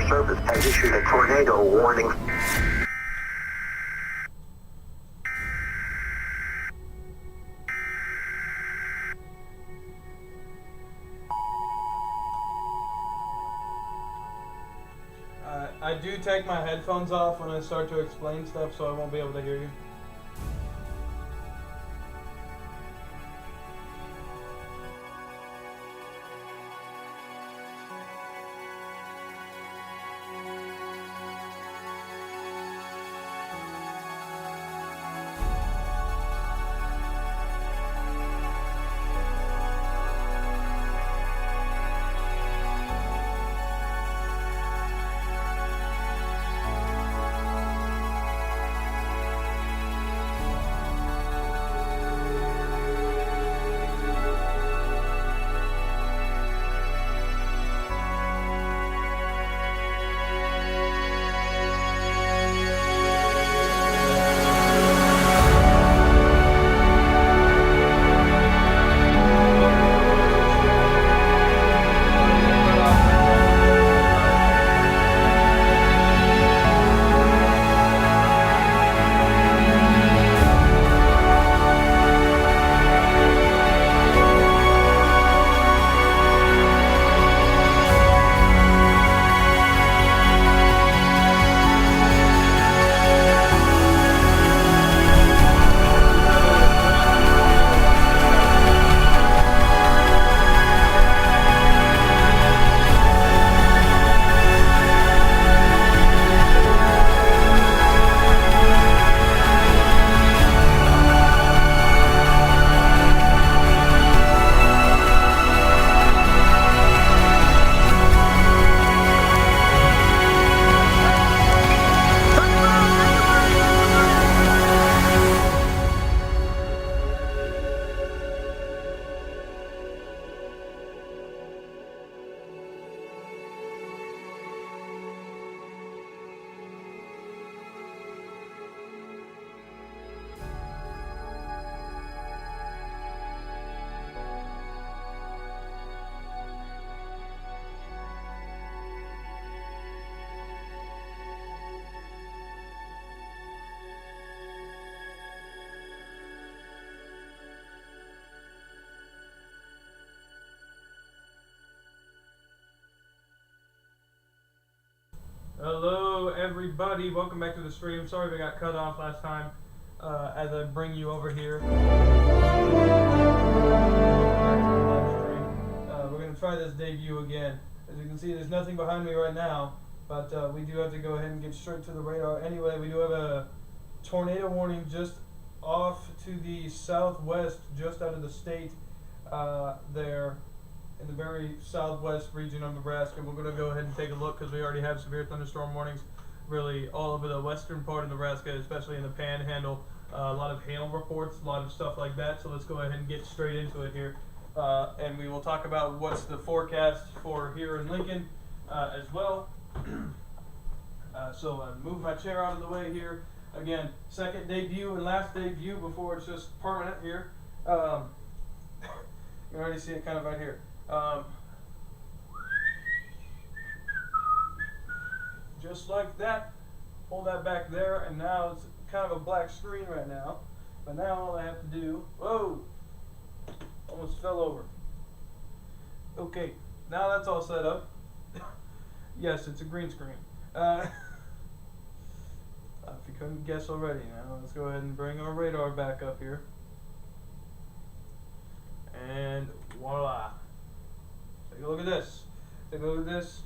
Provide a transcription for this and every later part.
Service has issued a tornado warning. I do take my headphones off when I start to explain stuff, so I won't be able to hear you. Hello everybody, welcome back to the stream. Sorry we got cut off last time as I bring you over here. We're going to try this debut again. As you can see, there's nothing behind me right now, but we do have to go ahead and get straight to the radar. Anyway, we do have a tornado warning just off to the southwest, just out of the state there. In the very southwest region of Nebraska. We're going to go ahead and take a look because we already have severe thunderstorm warnings really all over the western part of Nebraska, especially in the panhandle. A lot of hail reports, a lot of stuff like that. So let's go ahead and get straight into it here. And we will talk about what's the forecast for here in Lincoln as well. So move my chair out of the way here. Again, second debut and last debut before it's just permanent here. You can already see it kind of right here. Just like that, hold that back there, and now it's kind of a black screen right now, but now all I have to do, whoa, almost fell over. Okay, now that's all set up. Yes, it's a green screen. If you couldn't guess already, now let's go ahead and bring our radar back up here. And voila. Take a look at this. Take a look at this.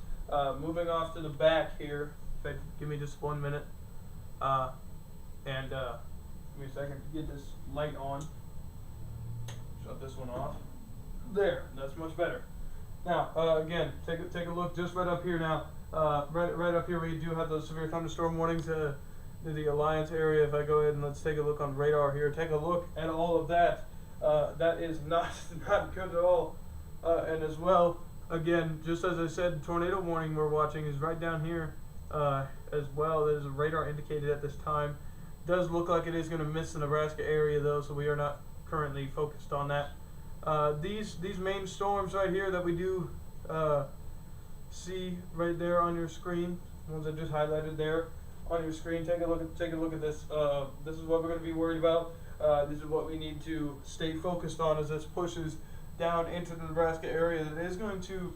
Moving off to the back here. Give me just 1 minute. Give me a second to get this light on. Shut this one off. There. That's much better. Now, again, take a look just right up here now. Right up here we do have those severe thunderstorm warnings to the Alliance area. If I go ahead and let's take a look on radar here. Take a look at all of that. That is not good at all. And as well, again, just as I said, tornado warning we're watching is right down here as well. There's a radar indicated at this time. Does look like it is going to miss the Nebraska area though, so we are not currently focused on that. These main storms right here that we do see right there on your screen, the ones I just highlighted there on your screen. Take a look at this. This is what we're going to be worried about. This is what we need to stay focused on as this pushes down into the Nebraska area. It is going to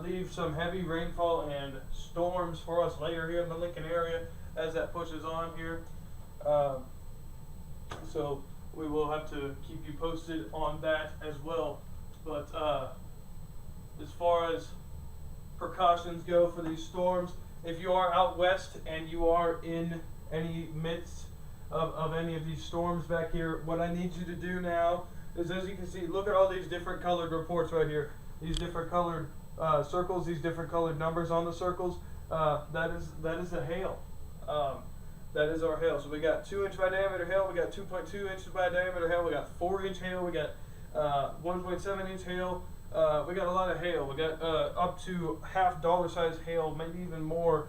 leave some heavy rainfall and storms for us later here in the Lincoln area as that pushes on here. So we will have to keep you posted on that as well. But as far as precautions go for these storms, if you are out west and you are in any midst of any of these storms back here, what I need you to do now is, as you can see, look at all these different colored reports right here. These different colored circles, these different colored numbers on the circles. That is the hail. That is our hail. So we got 2-inch by diameter hail, we got 2.2 inches by diameter hail, we got 4-inch hail, we got 1.7-inch hail. We got a lot of hail. We got up to half dollar size hail, maybe even more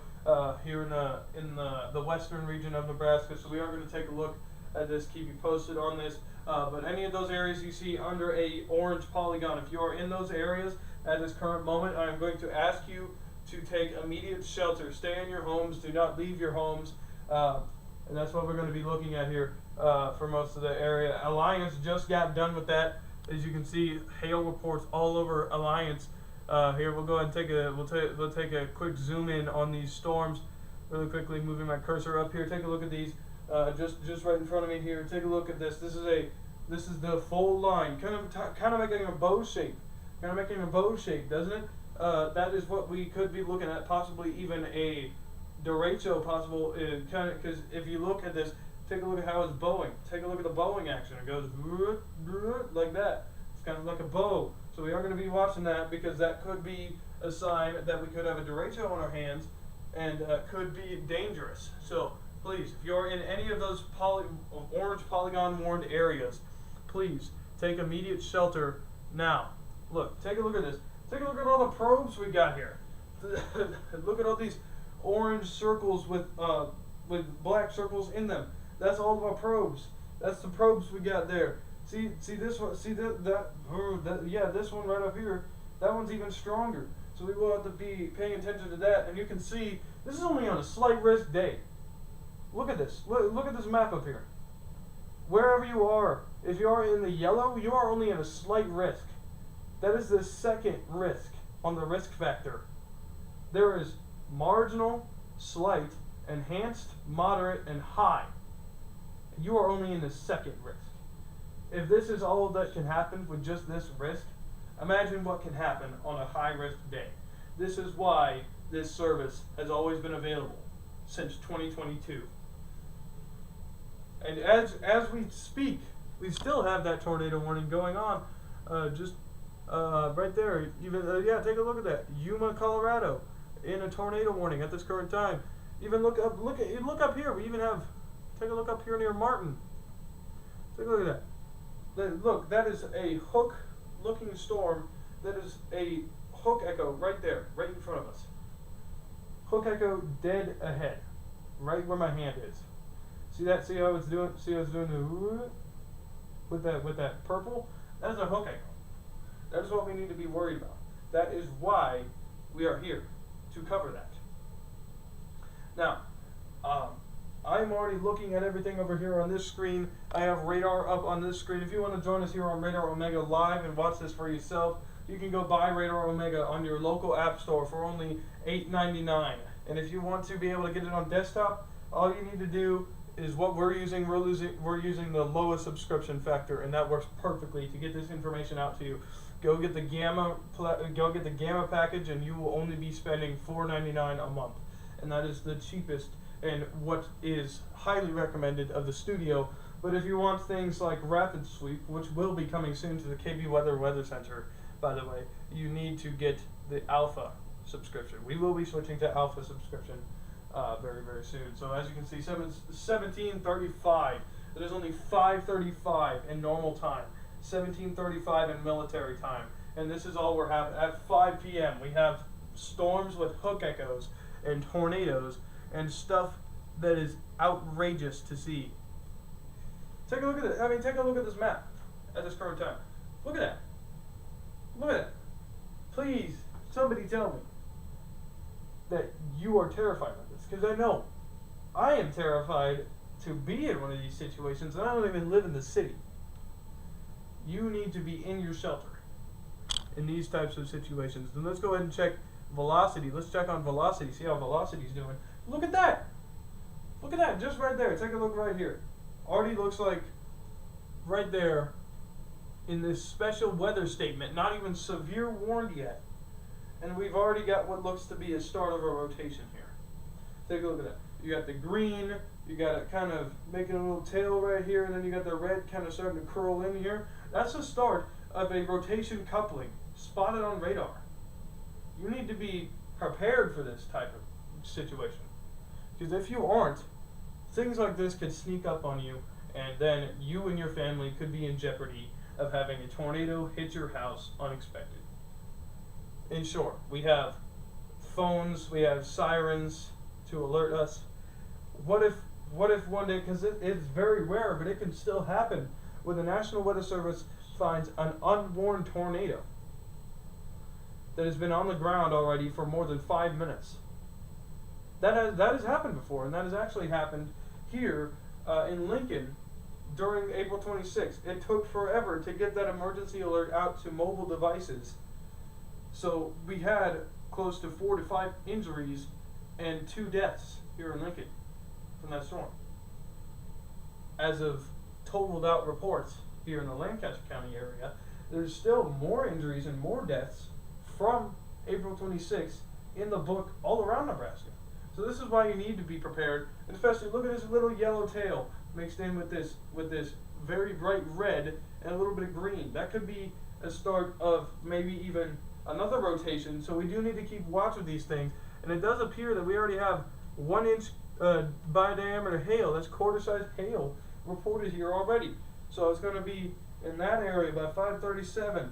here in the western region of Nebraska. So we are going to take a look at this, keep you posted on this. But any of those areas you see under a orange polygon, if you are in those areas at this current moment, I am going to ask you to take immediate shelter. Stay in your homes. Do not leave your homes. And that's what we're going to be looking at here for most of the area. Alliance just got done with that. As you can see, hail reports all over Alliance. Here we'll go ahead and we'll take a quick zoom in on these storms really quickly, moving my cursor up here. Take a look at these just right in front of me here. Take a look at this. This is the full line, kind of making a bow shape. Doesn't it? That is what we could be looking at, possibly even a derecho possible, because if you look at this, take a look at how it's bowing. Take a look at the bowing action. It goes like that. It's kind of like a bow. So we are going to be watching that, because that could be a sign that we could have a derecho on our hands, and could be dangerous. So please, if you're in any of those orange polygon warned areas, please take immediate shelter now. Look, take a look at this. Take a look at all the probes we got here. Look at all these orange circles with black circles in them. That's all of our probes. That's the probes we got there. See this one. See that. Yeah, this one right up here. That one's even stronger. So we will have to be paying attention to that. And you can see this is only on a slight risk day. Look at this. Look at this map up here. Wherever you are, if you are in the yellow, you are only at a slight risk. That is the second risk on the risk factor. There is marginal, slight, enhanced, moderate, and high. You are only in the second risk. If this is all that can happen with just this risk, imagine what can happen on a high-risk day. This is why this service has always been available since 2022. And as we speak, we still have that tornado warning going on. Right there. Even yeah, take a look at that. Yuma, Colorado, in a tornado warning at this current time. Even look up here. We even have. Take a look up here near Martin. Take a look at that. Look, that is a hook-looking storm. That is a hook echo right there, right in front of us. Hook echo dead ahead, right where my hand is. See that? See how it's doing? See how it's doing with that purple? That is a hook echo. That is what we need to be worried about. That is why we are here, to cover that. Now, I'm already looking at everything over here on this screen. I have radar up on this screen. If you want to join us here on Radar Omega Live and watch this for yourself, you can go buy Radar Omega on your local app store for only $8.99. And if you want to be able to get it on desktop, all you need to do is what we're using. We're using the lowest subscription factor, and that works perfectly to get this information out to you. Go get the Gamma package, and you will only be spending $4.99 a month, and that is the cheapest and what is highly recommended of the studio. But if you want things like Rapid Sweep, which will be coming soon to the KB Weather Center, by the way, you need to get the Alpha subscription. We will be switching to Alpha subscription very, very soon. So as you can see, 17:35. It is only 5:35 in normal time, 17:35 in military time, and this is all we're having. At 5 p.m. we have storms with hook echoes and tornadoes and stuff that is outrageous to see. Take a look at it. I mean, take a look at this map at this current time. Look at that. Look at that. Please, somebody tell me. that you are terrified of this, because I know I am terrified to be in one of these situations, and I don't even live in the city. You need to be in your shelter in these types of situations. Then let's go ahead and check velocity. Let's check on velocity, see how velocity's doing. Look at that! Look at that, just right there. Take a look right here. Already looks like right there in this special weather statement, not even severe warned yet. And we've already got what looks to be a start of a rotation here. Take a look at that. You got the green, you got it kind of making a little tail right here, and then you got the red kind of starting to curl in here. That's the start of a rotation coupling spotted on radar. You need to be prepared for this type of situation. Because if you aren't, things like this could sneak up on you, and then you and your family could be in jeopardy of having a tornado hit your house unexpected. In short, we have phones, we have sirens to alert us. What if one day, because it's very rare, but it can still happen, where the National Weather Service finds an unwarned tornado that has been on the ground already for more than 5 minutes. That has happened before, and that has actually happened here in Lincoln during April 26th. It took forever to get that emergency alert out to mobile devices. So we had close to 4 to 5 injuries and 2 deaths here in Lincoln from that storm. As of totaled out reports here in the Lancaster County area, there's still more injuries and more deaths from April 26th in the book all around Nebraska. So this is why you need to be prepared, and especially look at this little yellow tail mixed in with this very bright red and a little bit of green. That could be a start of maybe even another rotation. So we do need to keep watch of these things, and it does appear that we already have 1 inch by diameter hail. That's quarter-sized hail reported here already. So it's going to be in that area by 5:37,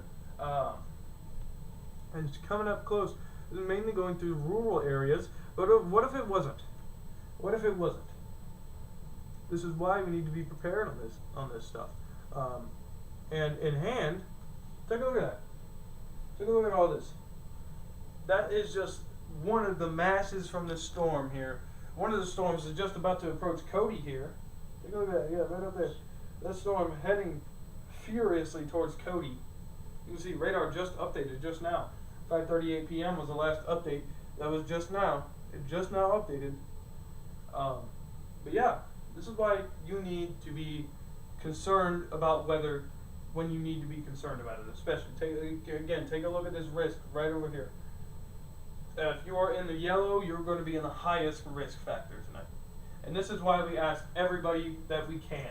and it's coming up close. It's mainly going through rural areas. But what if it wasn't? What if it wasn't? This is why we need to be prepared on this stuff. And in hand, take a look at that. Take a look at all this. That is just one of the masses from this storm here. One of the storms is just about to approach Cody here. Take a look at that. Yeah, right up there. That storm heading furiously towards Cody. You can see radar just updated just now. 5:38 p.m. was the last update. That was just now. It just now updated. But yeah, this is why you need to be concerned about weather when you need to be concerned about it. Especially, take a look at this risk right over here. If you are in the yellow, you're going to be in the highest risk factor tonight. And this is why we ask everybody that we can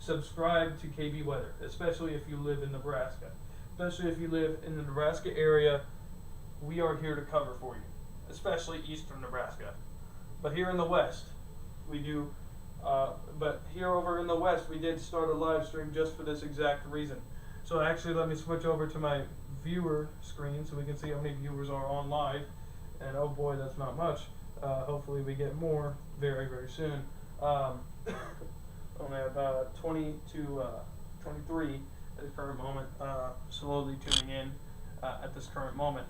subscribe to KB Weather, especially if you live in Nebraska. Especially if you live in the Nebraska area, we are here to cover for you, especially eastern Nebraska. But here in the west, we do. But here over in the west, we did start a live stream just for this exact reason. So actually, let me switch over to my viewer screen so we can see how many viewers are on live. And oh boy, that's not much. Hopefully we get more very, very soon. Only about 20 to 23 at this current moment, slowly tuning in at this current moment.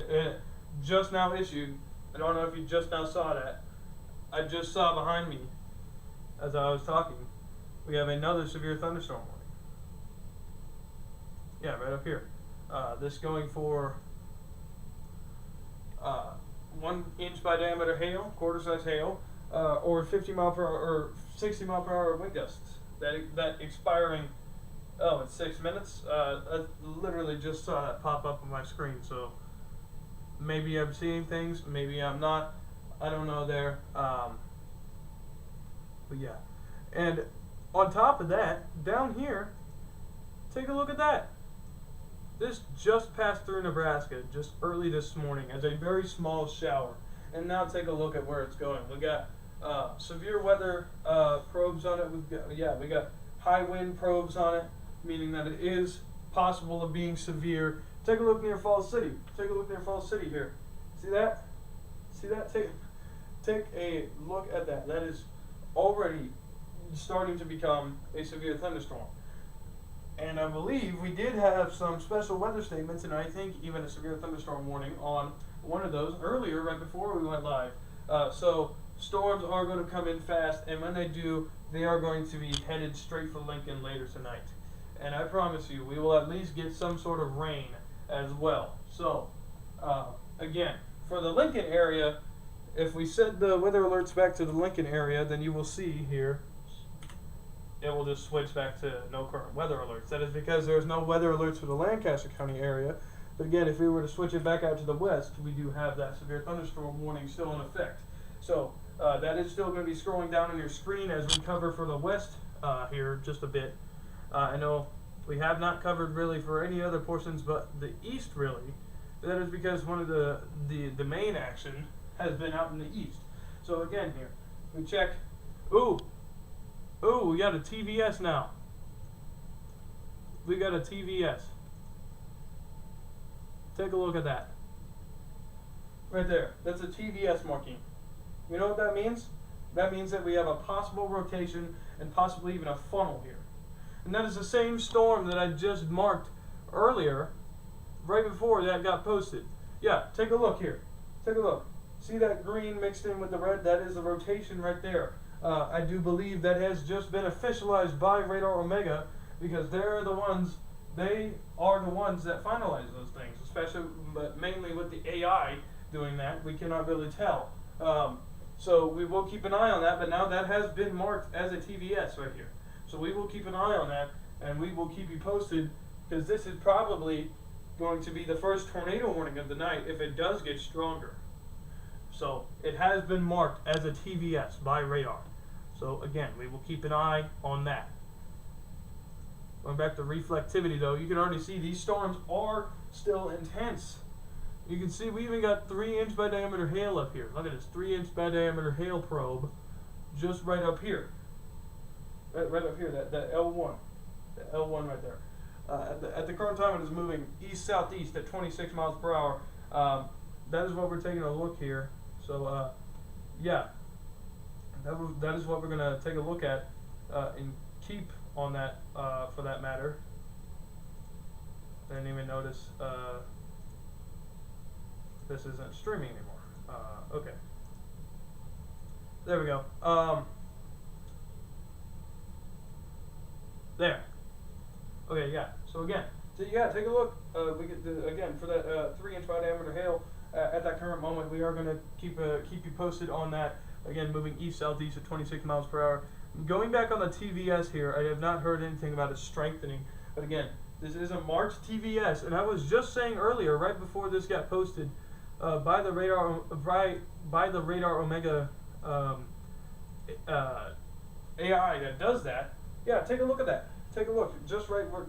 It just now issued. I don't know if you just now saw that. I just saw behind me, as I was talking, we have another severe thunderstorm warning. Yeah, right up here. This going for 1 inch by diameter hail, quarter-size hail, or 50 mile per hour or 60 mile per hour wind gusts. That expiring. Oh, in 6 minutes. I literally just saw that pop up on my screen. So maybe I'm seeing things, maybe I'm not. I don't know there. But yeah. And on top of that, down here, take a look at that. This just passed through Nebraska just early this morning as a very small shower. And now take a look at where it's going. We got severe weather probes on it. We got high wind probes on it, meaning that it is possible of being severe. Take a look near Falls City. Take a look near Falls City here. See that? See that? Take a look at that. That is already starting to become a severe thunderstorm. And I believe we did have some special weather statements, and I think even a severe thunderstorm warning on one of those earlier, right before we went live. So storms are going to come in fast, and when they do, they are going to be headed straight for Lincoln later tonight. And I promise you, we will at least get some sort of rain as well. So, again, for the Lincoln area, if we set the weather alerts back to the Lincoln area, then you will see here, it will just switch back to no current weather alerts. That is because there's no weather alerts for the Lancaster County area. But again, if we were to switch it back out to the west, we do have that severe thunderstorm warning still in effect. So that is still going to be scrolling down on your screen as we cover for the west here just a bit. I know we have not covered really for any other portions but the east really. That is because one of the main action has been out in the east. So again here, we check. Ooh, we got a TVS now. We got a TVS. Take a look at that. Right there. That's a TVS marking. You know what that means? That means that we have a possible rotation and possibly even a funnel here. And that is the same storm that I just marked earlier, right before that got posted. Yeah, take a look here. Take a look. See that green mixed in with the red? That is the rotation right there. I do believe that has just been officialized by Radar Omega because they are the ones that finalize those things, especially, but mainly with the AI doing that. We cannot really tell. So we will keep an eye on that, but now that has been marked as a TVS right here. So we will keep an eye on that, and we will keep you posted, because this is probably going to be the first tornado warning of the night if it does get stronger. So it has been marked as a TVS by radar. So again, we will keep an eye on that. Going back to reflectivity though, you can already see these storms are still intense. You can see we even got 3-inch by diameter hail up here. Look at this, 3-inch by diameter hail probe just right up here. Right up here, that L1. That L1 right there. At the current time it is moving east-southeast at 26 miles per hour. That is what we're taking a look here. So yeah, that is what we're going to take a look at and keep on that for that matter. I didn't even notice this isn't streaming anymore. Okay. There we go. There. Okay, yeah. So again, yeah, take a look. We get again for that 3-inch by diameter hail. At that current moment, we are going to keep you posted on that. Again, moving east-southeast at 26 miles per hour. Going back on the TVS here, I have not heard anything about it strengthening. But again, this is a March TVS, and I was just saying earlier, right before this got posted, by the radar Omega AI that does that. Yeah, take a look at that. Take a look, just right where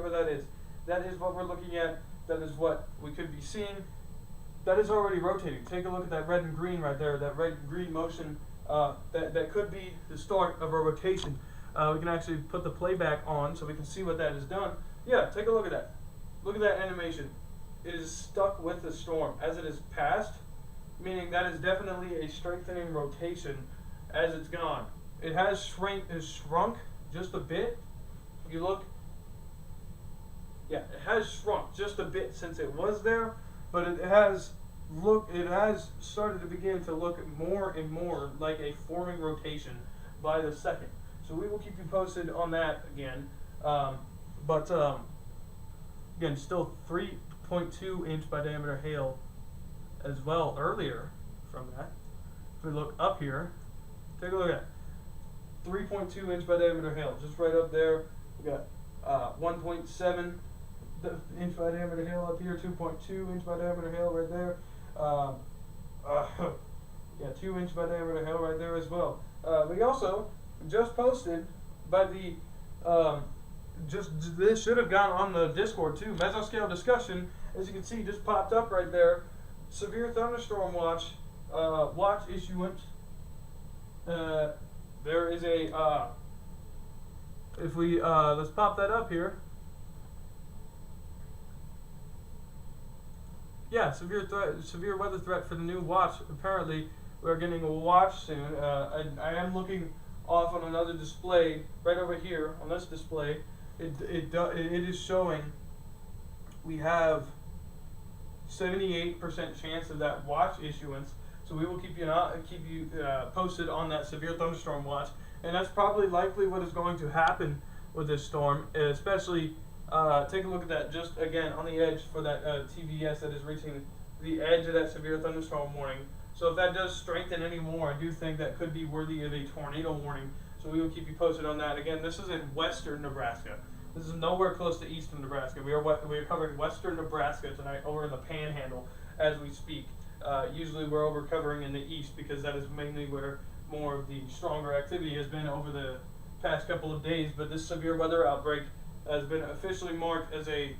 that is. That is what we're looking at. That is what we could be seeing. That is already rotating. Take a look at that red and green right there. That red and green motion. That could be the start of a rotation. We can actually put the playback on so we can see what that has done. Yeah, take a look at that. Look at that animation. It is stuck with the storm as it is passed, meaning that is definitely a strengthening rotation as it's gone. It has shrunk just a bit. If you look, yeah, it has shrunk just a bit since it was there, but it has started to begin to look more and more like a forming rotation by the second. So we will keep you posted on that again. Again, still 3.2-inch by diameter hail as well earlier from that. If we look up here, take a look at 3.2-inch by diameter hail, just right up there. We got 1.7-inch by diameter hail up here, 2.2-inch by diameter hail right there. Yeah, 2-inch by diameter hail right there as well. We also just posted by the this should have gone on the Discord too. Mesoscale discussion, as you can see, just popped up right there. Severe thunderstorm watch issuance. There is a if we let's pop that up here. Yeah, severe weather threat for the new watch. Apparently, we're getting a watch soon. I am looking off on another display right over here on this display. It is showing we have 78% chance of that watch issuance. So we will keep you posted on that severe thunderstorm watch, and that's probably likely what is going to happen with this storm. Especially, take a look at that just again on the edge for that TVS that is reaching the edge of that severe thunderstorm warning. So if that does strengthen any more, I do think that could be worthy of a tornado warning. So we will keep you posted on that. Again, this is in western Nebraska. This is nowhere close to eastern Nebraska. We are covering western Nebraska tonight over in the Panhandle as we speak. Usually we're over covering in the east because that is mainly where more of the stronger activity has been over the past couple of days. But this severe weather outbreak has been officially marked as a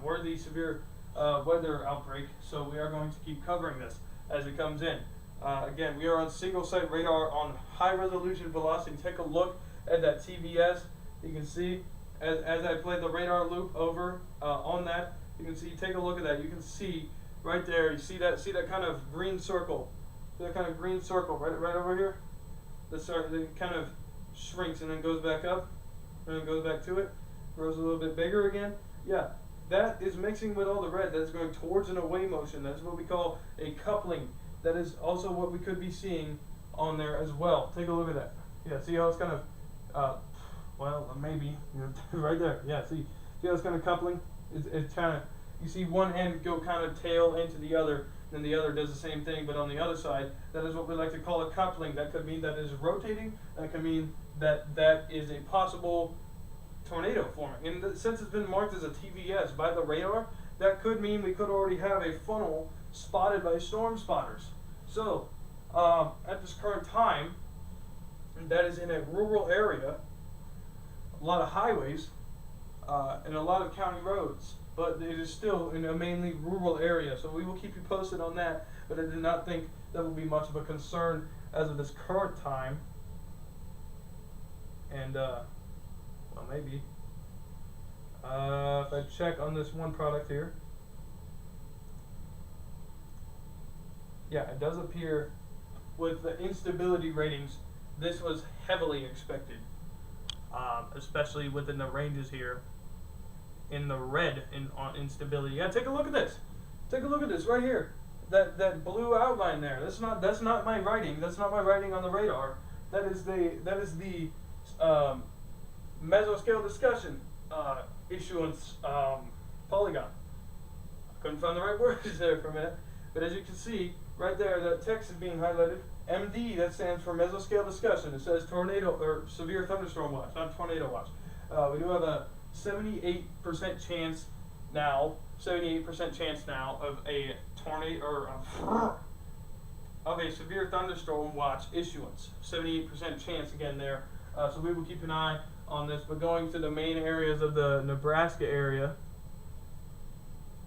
worthy severe weather outbreak. So we are going to keep covering this as it comes in. Again, we are on single site radar on high resolution velocity. Take a look at that TVS. You can see as I play the radar loop over on that, you can see, take a look at that. You can see right there, you see that kind of green circle. See that kind of green circle right over here? It kind of shrinks and then goes back up, and then goes back to it, grows a little bit bigger again. Yeah, that is mixing with all the red. That's going towards an away motion. That's what we call a coupling. That is also what we could be seeing on there as well. Take a look at that. Yeah, see how it's kind of, well, maybe, right there. Yeah, see how it's kind of coupling? It's kind of, you see one end go kind of tail into the other, and the other does the same thing, but on the other side, that is what we like to call a coupling. That could mean that it is rotating. That could mean that that is a possible tornado forming. And since it's been marked as a TVS by the radar, that could mean we could already have a funnel spotted by storm spotters. So, at this current time, that is in a rural area, a lot of highways, and a lot of county roads, but it is still in a mainly rural area. So we will keep you posted on that, but I do not think that will be much of a concern as of this current time. And, well, maybe. If I check on this one product here, yeah, it does appear with the instability ratings, this was heavily expected, especially within the ranges here in the red on instability. Yeah, take a look at this. Take a look at this right here. That blue outline there. That's not my writing. That's not my writing on the radar. That is the mesoscale discussion issuance polygon. Couldn't find the right words there for a minute, but as you can see right there, the text is being highlighted. MD, that stands for mesoscale discussion. It says tornado or severe thunderstorm watch, not tornado watch. We do have a 78% chance now. 78% chance now of a tornado or of a severe thunderstorm watch issuance. 78% chance again there. So we will keep an eye on this. But going to the main areas of the Nebraska area,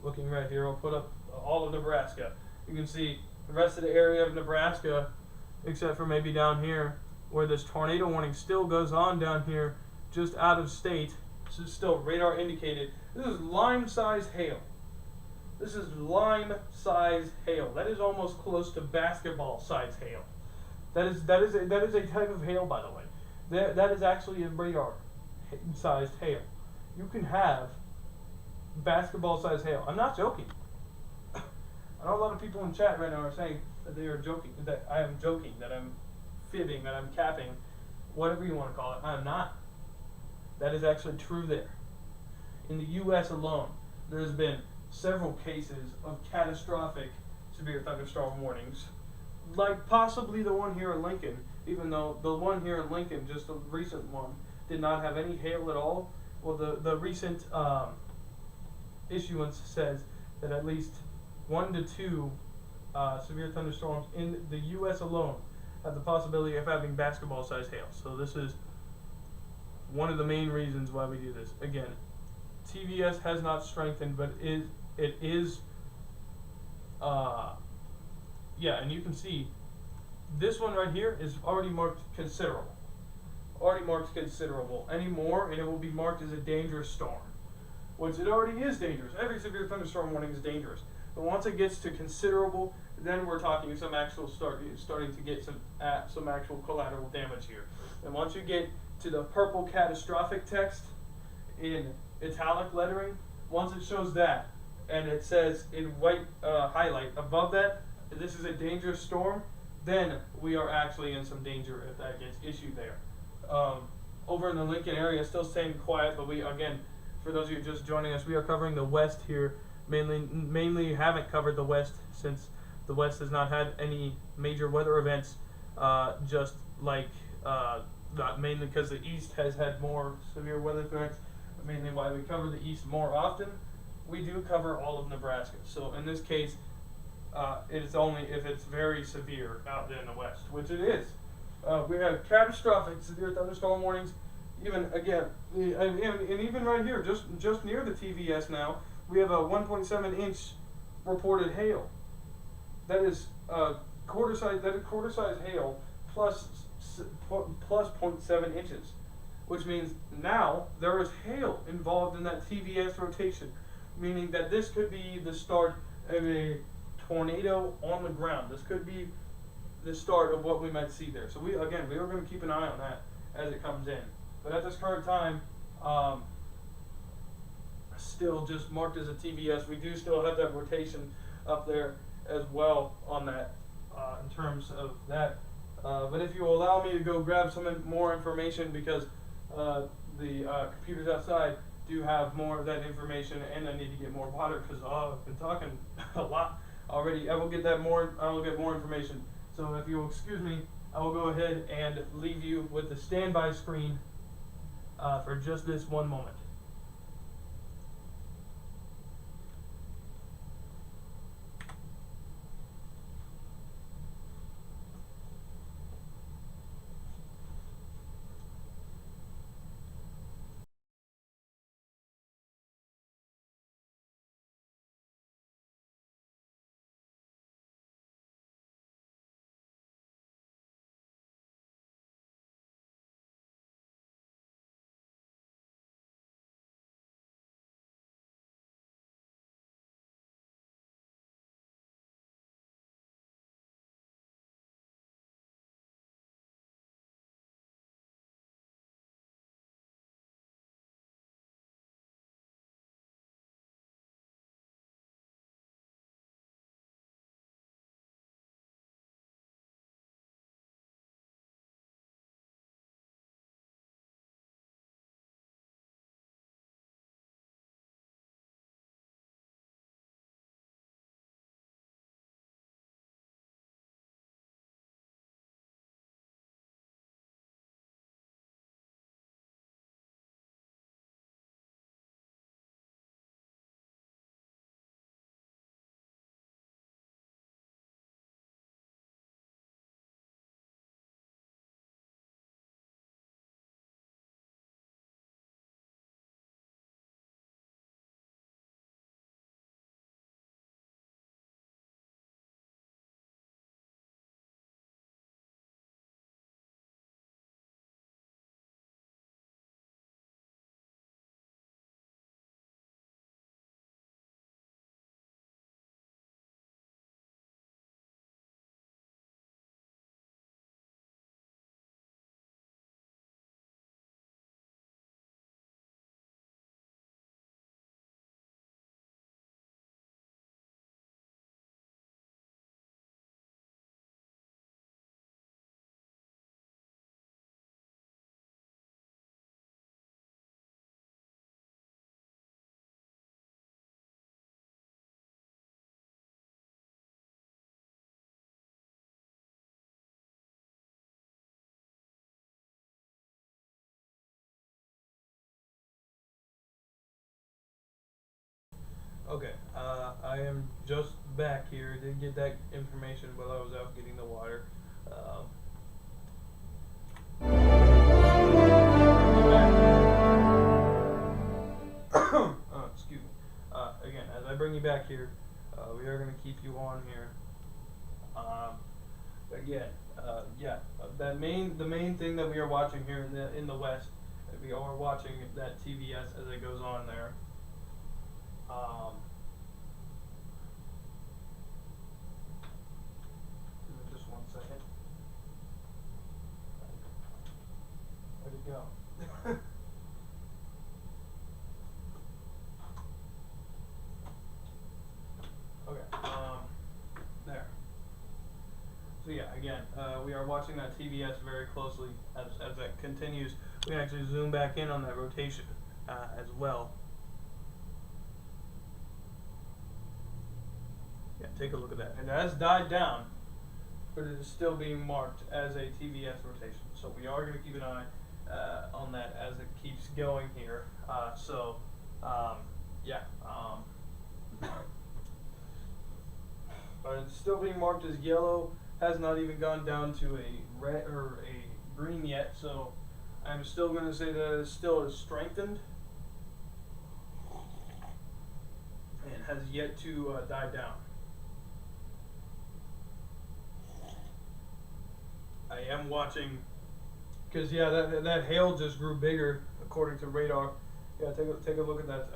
looking right here, I'll put up all of Nebraska. You can see the rest of the area of Nebraska, except for maybe down here, where this tornado warning still goes on down here, just out of state. This is still radar indicated. This is lime-sized hail. This is lime-sized hail. That is almost close to basketball-sized hail. That is a type of hail, by the way. That is actually a radar-sized hail. You can have basketball-sized hail. I'm not joking. I know a lot of people in chat right now are saying that they are joking, that I am joking, that I'm fibbing, that I'm capping, whatever you want to call it. I am not. That is actually true there. In the U.S. alone, there has been several cases of catastrophic severe thunderstorm warnings, like possibly the one here in Lincoln, even though the one here in Lincoln, just the recent one, did not have any hail at all. Well, the recent issuance says that at least 1 to 2 severe thunderstorms in the U.S. alone have the possibility of having basketball-sized hail. So this is one of the main reasons why we do this. Again, TVS has not strengthened, but it is yeah, and you can see this one right here is already marked considerable. Already marked considerable. Any more, and it will be marked as a dangerous storm, which it already is dangerous. Every severe thunderstorm warning is dangerous. But once it gets to considerable, then we're talking some actual starting to get some actual collateral damage here. And once you get to the purple catastrophic text in italic lettering, once it shows that, and it says in white highlight above that, this is a dangerous storm, then we are actually in some danger if that gets issued there. Over in the Lincoln area, still staying quiet, but we, again, for those of you just joining us, we are covering the West here. Mainly haven't covered the West since the West has not had any major weather events, just like not mainly because the East has had more severe weather threats. Mainly why we cover the East more often. We do cover all of Nebraska. So in this case, it's only if it's very severe out there in the West, which it is. We have catastrophic severe thunderstorm warnings. Even again, and even right here, just near the TVS now, we have a 1.7 inch reported hail. That is quarter size. That is quarter size hail plus 0.7 inches, which means now there is hail involved in that TVS rotation, meaning that this could be the start of a tornado on the ground. This could be the start of what we might see there. So we are going to keep an eye on that as it comes in. But at this current time, still just marked as a TVS. We do still have that rotation up there as well on that in terms of that. But if you will allow me to go grab some more information, because the computers outside do have more of that information, and I need to get more water because I've been talking a lot already. I will get more information. So if you'll excuse me, I will go ahead and leave you with the standby screen for just this one moment. Okay, I am just back here. Did get that information while I was out getting the water. Excuse me. Again, as I bring you back here, we are going to keep you on here. Again, the main thing that we are watching here in the West, we are watching that TVS as it goes on there. Give me just 1 second. Where'd it go? again, we are watching that TVS very closely as that continues. We can actually zoom back in on that rotation as well. Yeah, take a look at that. And it has died down, but it is still being marked as a TVS rotation. So we are going to keep an eye on that as it keeps going here. Yeah. But it's still being marked as yellow. Has not even gone down to a red or a green yet. So I'm still going to say that it still is strengthened and has yet to die down. I am watching, because yeah, that hail just grew bigger according to radar. Yeah, take a look at that.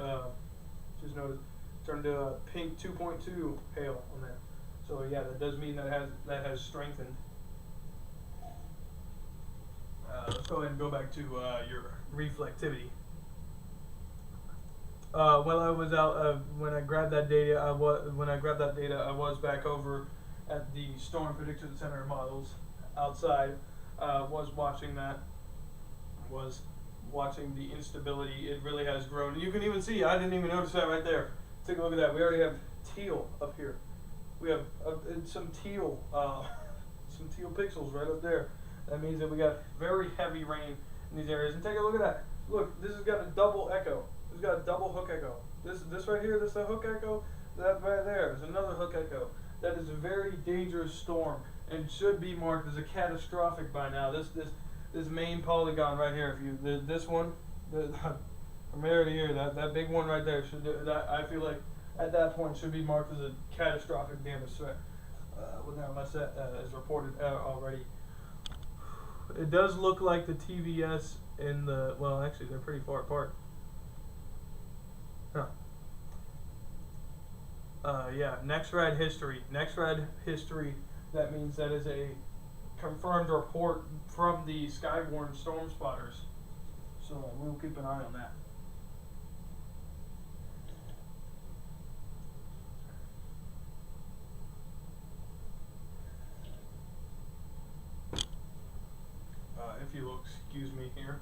Just notice turned to a pink 2.2 hail on there. So yeah, that does mean that has strengthened. Let's go ahead and go back to your reflectivity. While I was out, when I grabbed that data, I was back over at the Storm Prediction Center models outside. Was watching that. Was watching the instability. It really has grown. You can even see. I didn't even notice that right there. Take a look at that. We already have teal up here. We have some teal pixels right up there. That means that we got very heavy rain in these areas. And take a look at that. Look, this has got a double echo. It's got a double hook echo. This right here, this is a hook echo. That right there is another hook echo. That is a very dangerous storm and should be marked as a catastrophic by now. This main polygon right here, this one, from here to here, that big one right there that I feel like at that point should be marked as a catastrophic damage threat. Unless that is reported already. It does look like the TVS and well, actually they're pretty far apart. Huh. Yeah, NextRad history. NextRad history, that means that is a confirmed report from the Skywarn storm spotters. So we'll keep an eye on that. If you will excuse me here.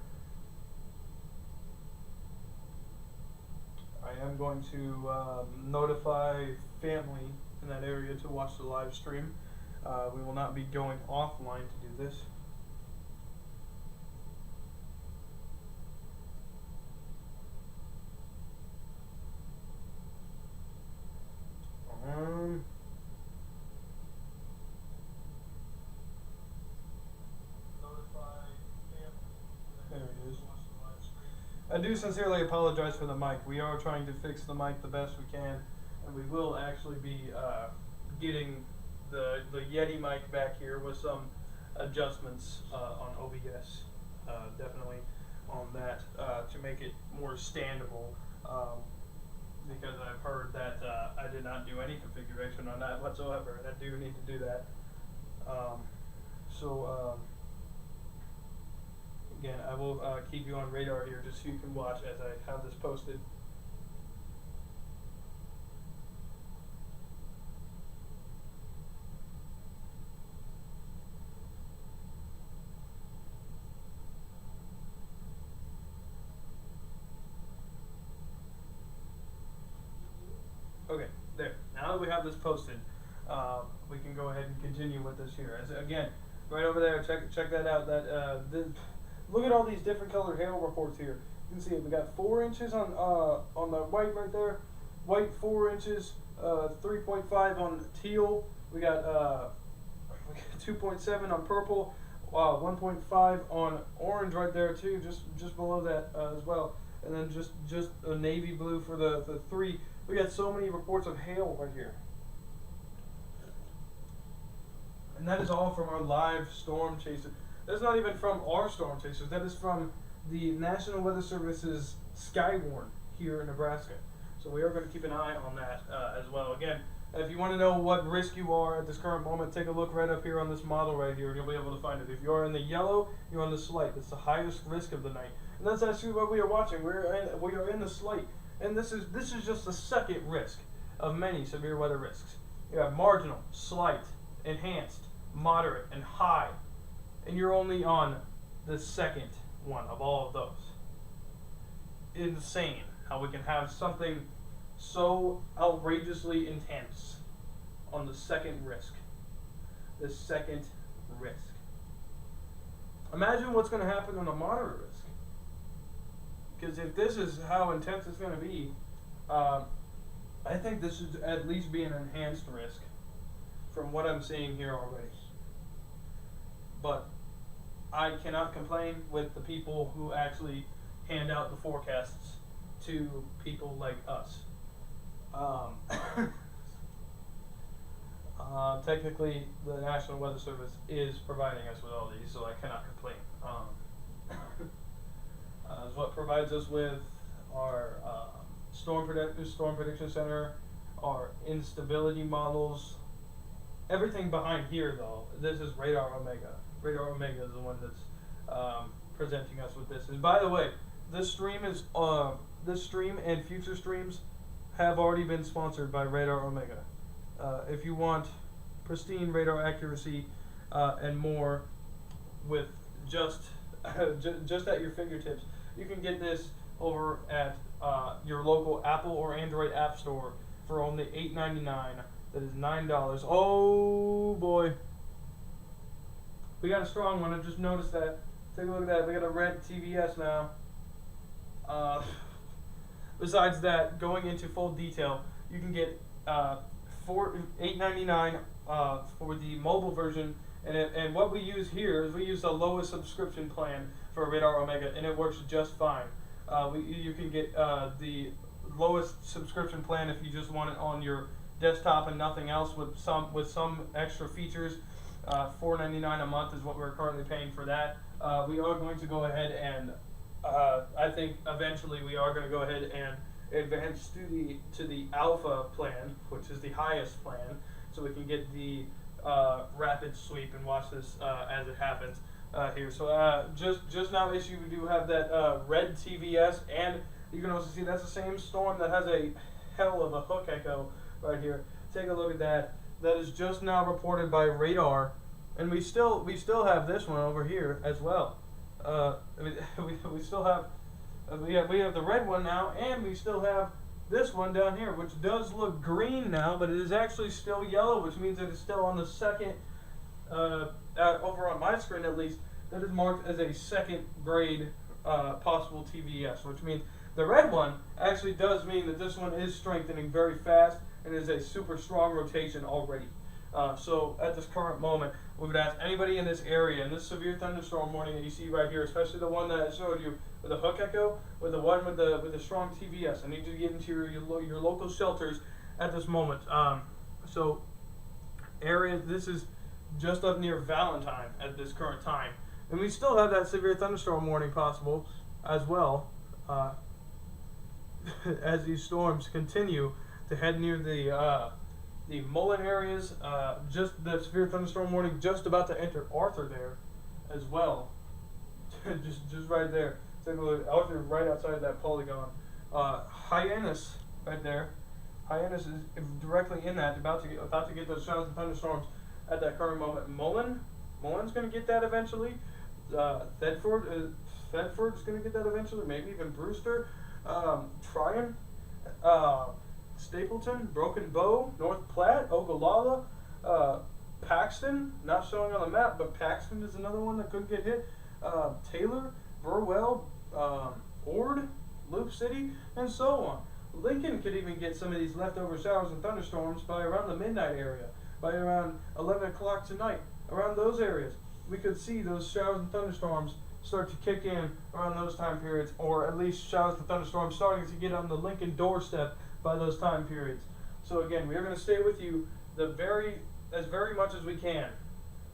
I am going to notify family in that area to watch the live stream. We will not be going offline to do this. There it is. I do sincerely apologize for the mic. We are trying to fix the mic the best we can, and we will actually be getting the Yeti mic back here with some adjustments on OBS, definitely on that to make it more standable. Because I've heard that I did not do any configuration on that whatsoever, and I do need to do that. Again, I will keep you on radar here just so you can watch as I have this posted. Okay, there. Now that we have this posted, we can go ahead and continue with this here. Again, right over there, check that out. Look at all these different colored hail reports here. You can see it. We got 4 inches on the white right there. White 4 inches, 3.5 on teal. We got 2.7 on purple. 1.5 on orange right there too, just below that as well. And then just a navy blue for the 3. We got so many reports of hail right here. And that is all from our live storm chasers. That's not even from our storm chasers. That is from the National Weather Service's Skywarn here in Nebraska. So we are going to keep an eye on that as well. Again, if you want to know what risk you are at this current moment, take a look right up here on this model right here, and you'll be able to find it. If you are in the yellow, you're on the slight. That's the highest risk of the night, and that's actually what we are watching. We are in the slight, and this is just the second risk of many severe weather risks. You have marginal, slight, enhanced, moderate, and high, and you're only on the second one of all of those. Insane how we can have something so outrageously intense on the second risk. The second risk. Imagine what's going to happen on a moderate risk. Because if this is how intense it's going to be, I think this should at least be an enhanced risk from what I'm seeing here already. But I cannot complain with the people who actually hand out the forecasts to people like us. Technically, the National Weather Service is providing us with all these, so I cannot complain. It's what provides us with our storm prediction center, our instability models, everything behind here. Though this is Radar Omega. Radar Omega is the one that's presenting us with this. And by the way, this stream and future streams have already been sponsored by Radar Omega. If you want pristine radar accuracy and more with just at your fingertips, you can get this over at your local Apple or Android app store for only $8.99. That is $9. Oh boy, we got a strong one. I just noticed that. Take a look at that. We got a red TVS now. Besides that, going into full detail, you can get $8.99 for the mobile version, and what we use here is we use the lowest subscription plan for Radar Omega, and it works just fine. You can get the lowest subscription plan if you just want it on your desktop and nothing else, with some extra features. $4.99 a month is what we're currently paying for that. We are going to go ahead and I think eventually we are going to go ahead and advance to the alpha plan, which is the highest plan, so we can get the rapid sweep and watch this as it happens here. So just now issue, we do have that red TVS, and you can also see that's the same storm that has a hell of a hook echo right here. Take a look at that. That is just now reported by radar, and we still have this one over here as well. We still have we have the red one now, and we still have this one down here, which does look green now, but it is actually still yellow, which means that it's still on the second over on my screen at least, that is marked as a second grade possible TVS, which means the red one actually does mean that this one is strengthening very fast and is a super strong rotation already. So at this current moment, we would ask anybody in this area, in this severe thunderstorm warning that you see right here, especially the one that I showed you with the hook echo, with the one with the strong TVS. I need you to get into your local shelters at this moment. So area, this is just up near Valentine at this current time, and we still have that severe thunderstorm warning possible as well as these storms continue to head near the Mullen areas. Just the severe thunderstorm warning just about to enter Arthur there as well. just right there. Take a look. Arthur right outside that polygon. Hyannis right there. Hyannis is directly in that, about to get those showers and thunderstorms at that current moment. Mullen's going to get that eventually. Thedford's going to get that eventually. Maybe even Brewster. Tryon. Stapleton, Broken Bow, North Platte, Ogallala, Paxton, not showing on the map, but Paxton is another one that could get hit. Taylor, Burwell, Ord, Loop City, and so on. Lincoln could even get some of these leftover showers and thunderstorms by around the midnight area, by around 11 o'clock tonight. Around those areas, we could see those showers and thunderstorms start to kick in around those time periods, or at least showers and thunderstorms starting to get on the Lincoln doorstep by those time periods. So again, we are going to stay with you very much as we can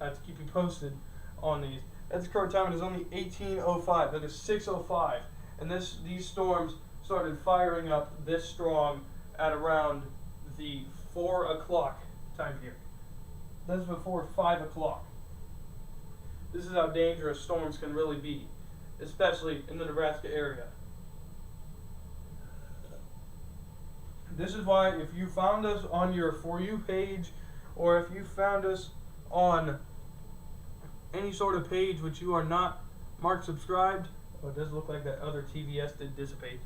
to keep you posted on these. At the current time, it is only 18:05. That is 6:05, and these storms started firing up this strong at around the 4 o'clock time period. That's before 5 o'clock. This is how dangerous storms can really be, especially in the Nebraska area. This is why if you found us on your For You page, or if you found us on any sort of page which you are not marked subscribed, oh, it does look like that other TVS did dissipate.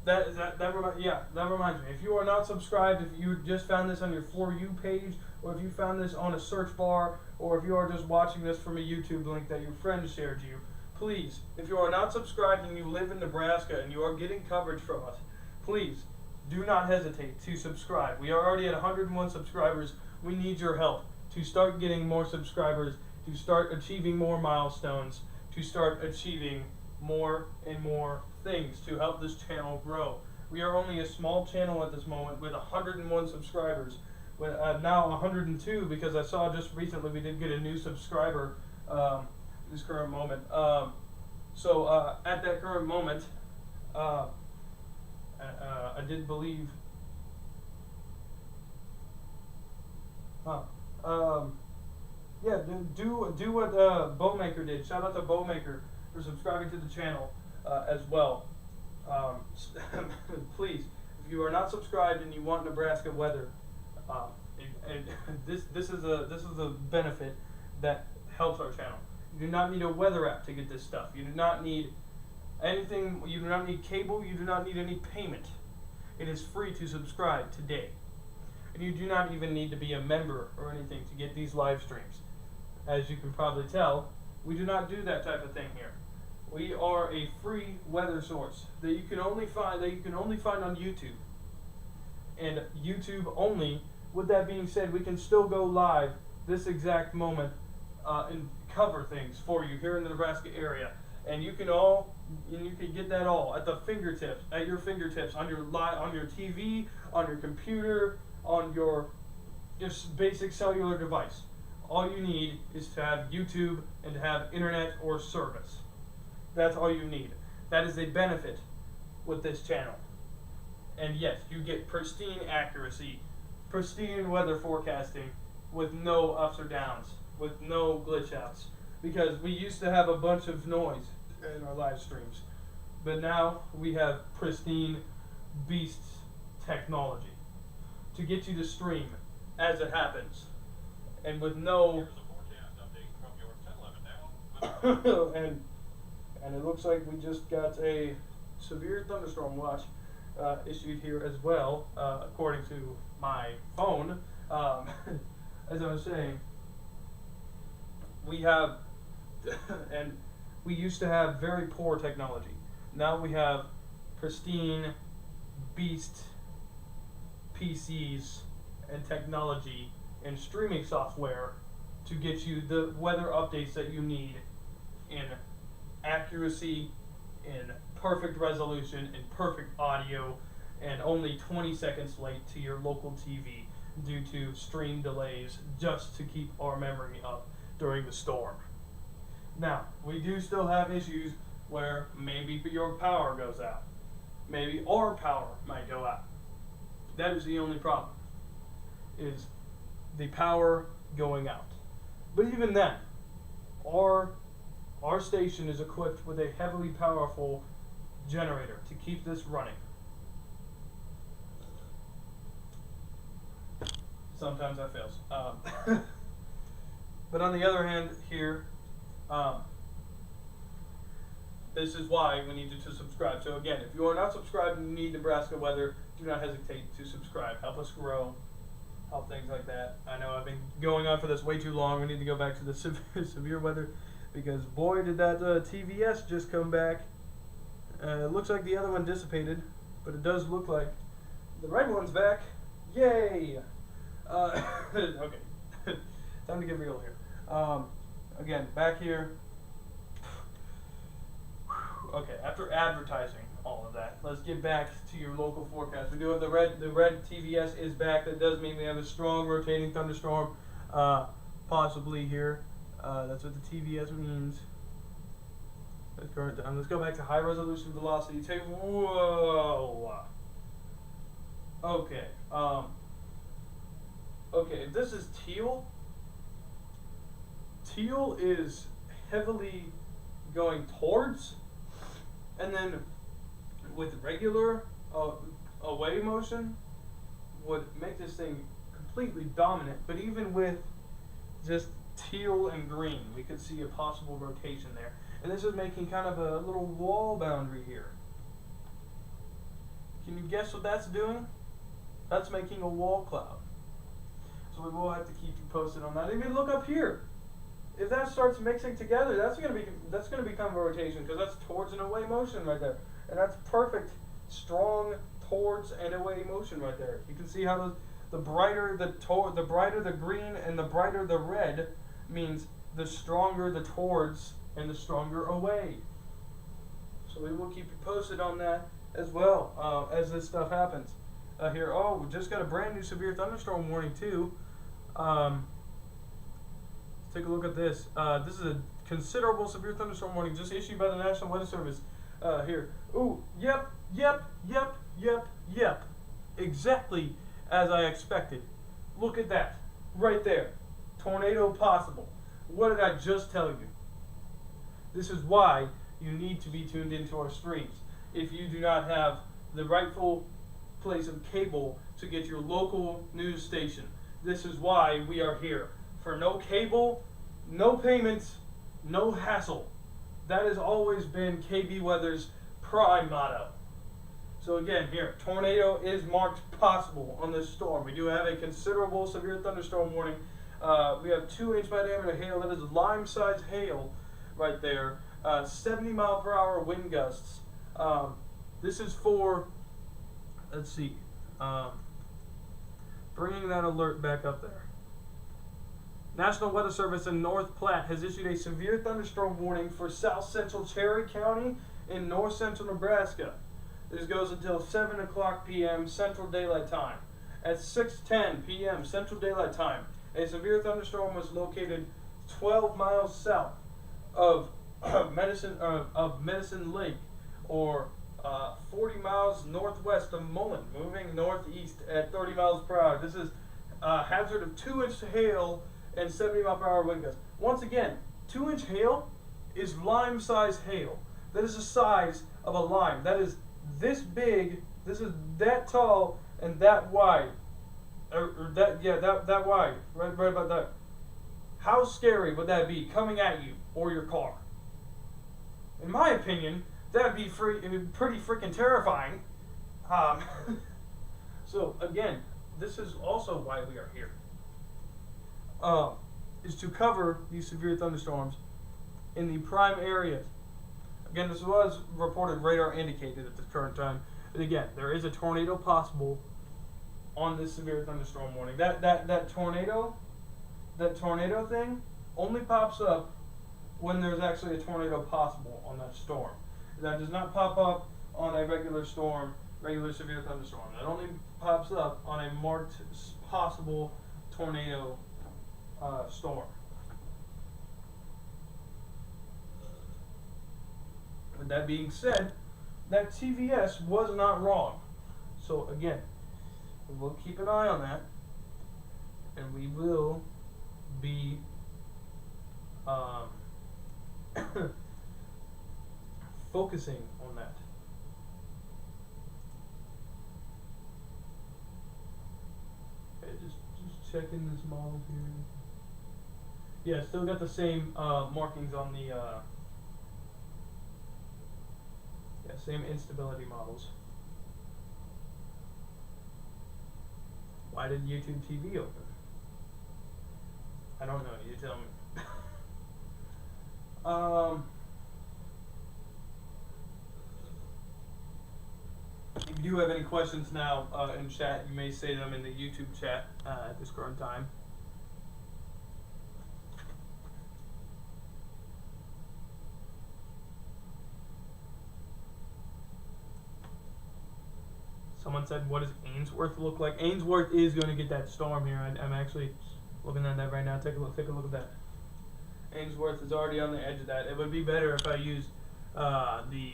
That reminds me. If you are not subscribed, if you just found this on your For You page, or if you found this on a search bar, or if you are just watching this from a YouTube link that your friend shared you, please, if you are not subscribed and you live in Nebraska and you are getting coverage from us, please do not hesitate to subscribe. We are already at 101 subscribers. We need your help to start getting more subscribers, to start achieving more milestones, to start achieving more and more things to help this channel grow. We are only a small channel at this moment with 101 subscribers. With, now 102 because I saw just recently we did get a new subscriber this current moment. At that current moment, I did believe. Yeah, do what Bowmaker did. Shout out to Bowmaker for subscribing to the channel as well. Please, if you are not subscribed and you want Nebraska weather, this is a benefit that helps our channel. You do not need a weather app to get this stuff. You do not need anything. You do not need cable. You do not need any payment. It is free to subscribe today. And you do not even need to be a member or anything to get these live streams. As you can probably tell, we do not do that type of thing here. We are a free weather source that you can only find on YouTube. And YouTube only. With that being said, we can still go live this exact moment and cover things for you here in the Nebraska area. And you can get that all at your fingertips, on your TV, on your computer, on your just basic cellular device. All you need is to have YouTube and to have internet or service. That's all you need. That is a benefit with this channel. And yes, you get pristine accuracy, pristine weather forecasting with no ups or downs, with no glitch outs. Because we used to have a bunch of noise in our live streams. But now we have pristine beasts technology to get you to stream as it happens. And with no and it looks like we just got a severe thunderstorm watch issued here as well, according to my phone. As I was saying, we have and we used to have very poor technology. Now we have pristine beast PCs and technology and streaming software to get you the weather updates that you need in accuracy, in perfect resolution, in perfect audio, and only 20 seconds late to your local TV due to stream delays just to keep our memory up during the storm. Now, we do still have issues where maybe your power goes out. Maybe our power might go out. That is the only problem, is the power going out. But even then, our station is equipped with a heavily powerful generator to keep this running. Sometimes that fails. But on the other hand here, this is why we need you to subscribe. So again, if you are not subscribed and you need Nebraska weather, do not hesitate to subscribe. Help us grow. Help things like that. I know I've been going on for this way too long. We need to go back to the severe weather, because boy did that TVS just come back. It looks like the other one dissipated, but it does look like the red one's back. Yay! Okay, time to get real here. Again, back here. Okay, after advertising all of that, let's get back to your local forecast. We do have the red TVS is back. That does mean we have a strong rotating thunderstorm, possibly here. That's what the TVS means. At current time. Let's go back to high resolution velocity. Whoa. Okay. Okay, if this is teal, teal is heavily going towards, and then with regular away motion would make this thing completely dominant. But even with just teal and green. We could see a possible rotation there. And this is making kind of a little wall boundary here. Can you guess what that's doing? That's making a wall cloud. So we will have to keep you posted on that. Even look up here. If that starts mixing together, that's gonna become a rotation, because that's towards and away motion right there, and that's perfect, strong towards and away motion right there. You can see how the brighter the green and the brighter the red means the stronger the towards and the stronger away. So we will keep you posted on that as well as this stuff happens. Here, oh, we just got a brand new severe thunderstorm warning too. Take a look at this. This is a considerable severe thunderstorm warning just issued by the National Weather Service. Here. Ooh, yep. Exactly as I expected. Look at that. Right there. Tornado possible. What did I just tell you? This is why you need to be tuned into our streams. If you do not have the rightful place of cable to get your local news station, this is why we are here. For no cable, no payments, no hassle. That has always been KB Weather's prime motto. So again, here, tornado is marked possible on this storm. We do have a considerable severe thunderstorm warning. We have 2-inch by diameter hail. That is lime-sized hail right there. 70-mile-per-hour wind gusts. This is for, let's see, bringing that alert back up there. National Weather Service in North Platte has issued a severe thunderstorm warning for south central Cherry County in north central Nebraska. This goes until 7 o'clock p.m. Central Daylight Time. At 6:10 p.m. Central Daylight Time, a severe thunderstorm was located 12 miles south of Medicine Lake, or 40 miles northwest of Mullen, moving northeast at 30 miles per hour. This is a hazard of 2-inch hail and 70-mile-per-hour wind gusts. Once again, 2-inch hail is lime-sized hail. That is the size of a lime. That is this big. This is that tall and that wide. That wide. Right about that. How scary would that be coming at you or your car? In my opinion, that'd be pretty freaking terrifying. So again, this is also why we are here. Is to cover these severe thunderstorms in the prime areas. Again, this was reported radar indicated at the current time. And again, there is a tornado possible on this severe thunderstorm warning. That tornado thing only pops up when there's actually a tornado possible on that storm. That does not pop up on a regular storm, regular severe thunderstorm. That only pops up on a marked possible tornado storm. With that being said, that TVS was not wrong. So again, we'll keep an eye on that, and we will be focusing on that. Okay, just checking this model here. Yeah, still got the same markings on the same instability models. Why did YouTube TV open? I don't know, you tell me. If you do have any questions now in chat, you may say them in the YouTube chat at this current time. Someone said, what does Ainsworth look like? Ainsworth is going to get that storm here. I'm actually looking at that right now. Take a look at that. Ainsworth is already on the edge of that. It would be better if I used the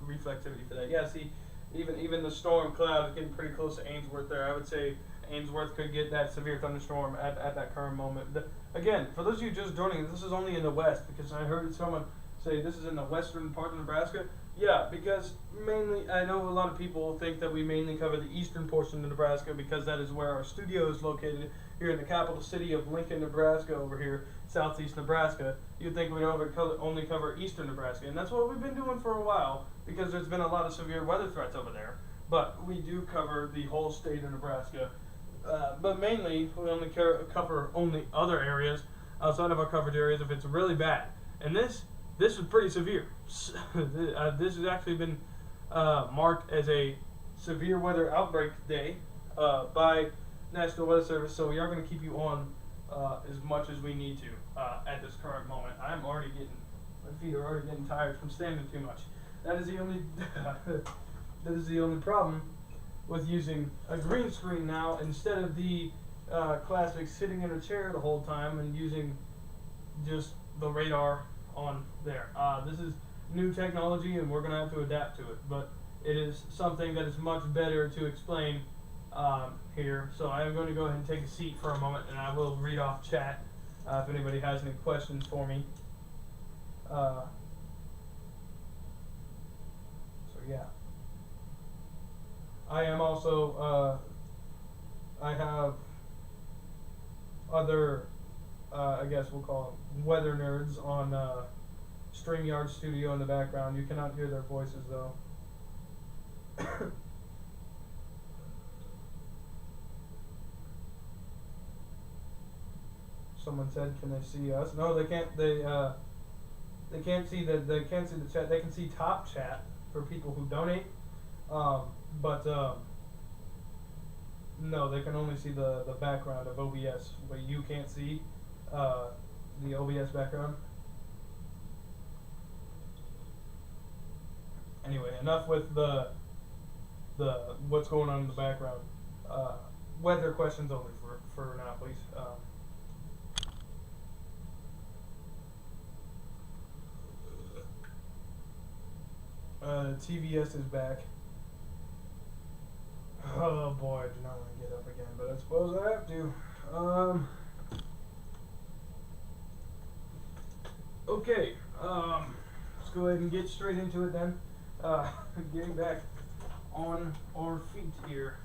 reflectivity for that. Yeah, see, even the storm cloud is getting pretty close to Ainsworth there. I would say Ainsworth could get that severe thunderstorm at that current moment. Again, for those of you just joining, this is only in the west, because I heard someone say this is in the western part of Nebraska. Yeah, because mainly, I know a lot of people think that we mainly cover the eastern portion of Nebraska because that is where our studio is located. here in the capital city of Lincoln, Nebraska, over here, southeast Nebraska, you'd think we'd only cover eastern Nebraska, and that's what we've been doing for a while because there's been a lot of severe weather threats over there. But we do cover the whole state of Nebraska. But mainly, we only cover only other areas outside of our coverage areas if it's really bad. And this is pretty severe. This has actually been marked as a severe weather outbreak day by National Weather Service. So we are going to keep you on as much as we need to at this current moment. My feet are already getting tired from standing too much. That is the only that is the only problem with using a green screen now instead of the classic sitting in a chair the whole time and using just the radar on there. This is new technology and we're going to have to adapt to it, but it is something that is much better to explain here. So I am going to go ahead and take a seat for a moment and I will read off chat if anybody has any questions for me. So yeah. I am also, I have other, I guess we'll call them weather nerds on StreamYard Studio in the background. You cannot hear their voices though. Someone said, "Can they see us?" No, they can't. They can't see the. They can't see the chat. They can see top chat for people who donate. But no, they can only see the background of OBS, but you can't see the OBS background. Anyway, enough with the what's going on in the background. Weather questions only for now, please. TVS is back. Oh boy, I do not want to get up again, but I suppose I have to. Okay, let's go ahead and get straight into it then. Getting back on our feet here.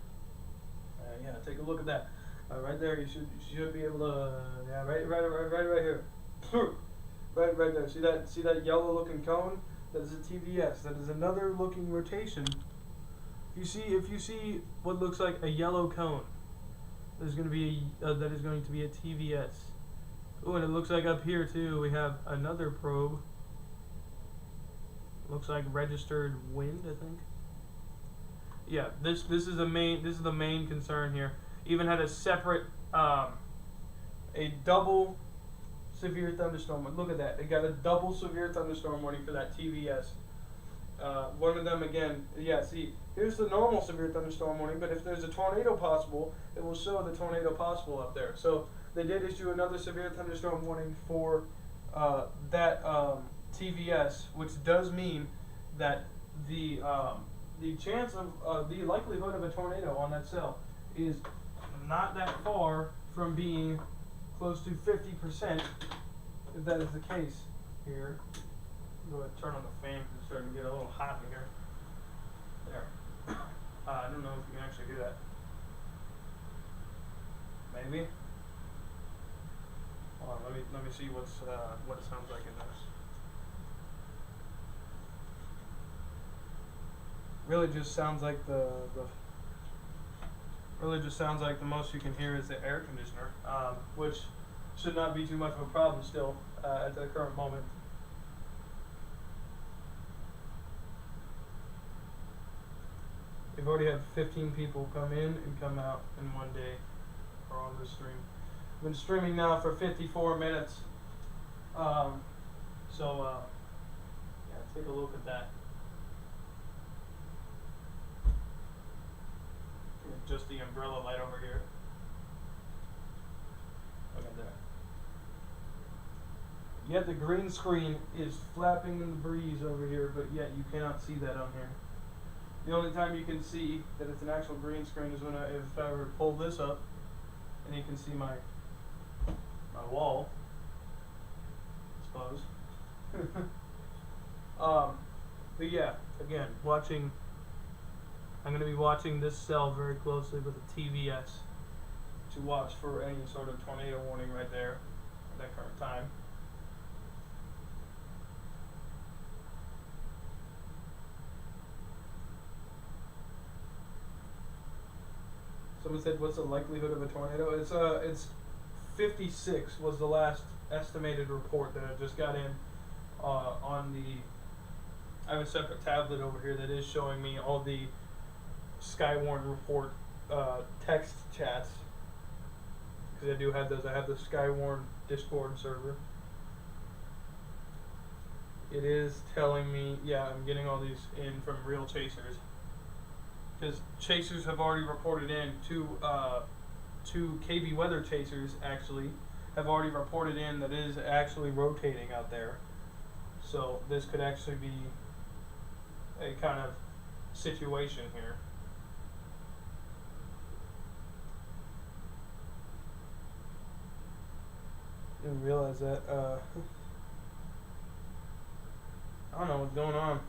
Yeah, take a look at that. Right there, you should be able to. Yeah, right here. Right there. See that yellow looking cone? That is a TVS. That is another looking rotation. If you see what looks like a yellow cone, there's going to be that is going to be a TVS. Oh, and it looks like up here too we have another probe. Looks like registered wind, I think. Yeah, this is the main concern here. Even had a separate a double severe thunderstorm. Look at that. They got a double severe thunderstorm warning for that TVS. One of them again. Yeah, see, here's the normal severe thunderstorm warning, but if there's a tornado possible, it will show the tornado possible up there. So they did issue another severe thunderstorm warning for that TVS, which does mean that the chance of the likelihood of a tornado on that cell is not that far from being close to 50%, if that is the case here. Go ahead and turn on the fan because it's starting to get a little hot in here. There. I don't know if you can actually do that. Maybe. Hold on, let me see what it sounds like in this. Really just sounds like the most you can hear is the air conditioner, which should not be too much of a problem still at the current moment. We've already had 15 people come in and come out in one day or on this stream. I've been streaming now for 54 minutes. Yeah, take a look at that. Just the umbrella light over here. Look at that. Yet the green screen is flapping in the breeze over here, but yet you cannot see that on here. The only time you can see that it's an actual green screen is when if I were to pull this up, and you can see my wall, I suppose. But yeah, again, I'm going to be watching this cell very closely with a TVS, to watch for any sort of tornado warning right there at that current time. Someone said, "What's the likelihood of a tornado?" It's 56 was the last estimated report that I just got in on the. I have a separate tablet over here that is showing me all the Skywarn report text chats, because I do have those. I have the Skywarn Discord server. It is telling me, yeah, I'm getting all these in from real chasers, because chasers have already reported in two KB weather chasers actually have already reported in that it is actually rotating out there. So this could actually be a kind of situation here. Didn't realize that. I don't know what's going on.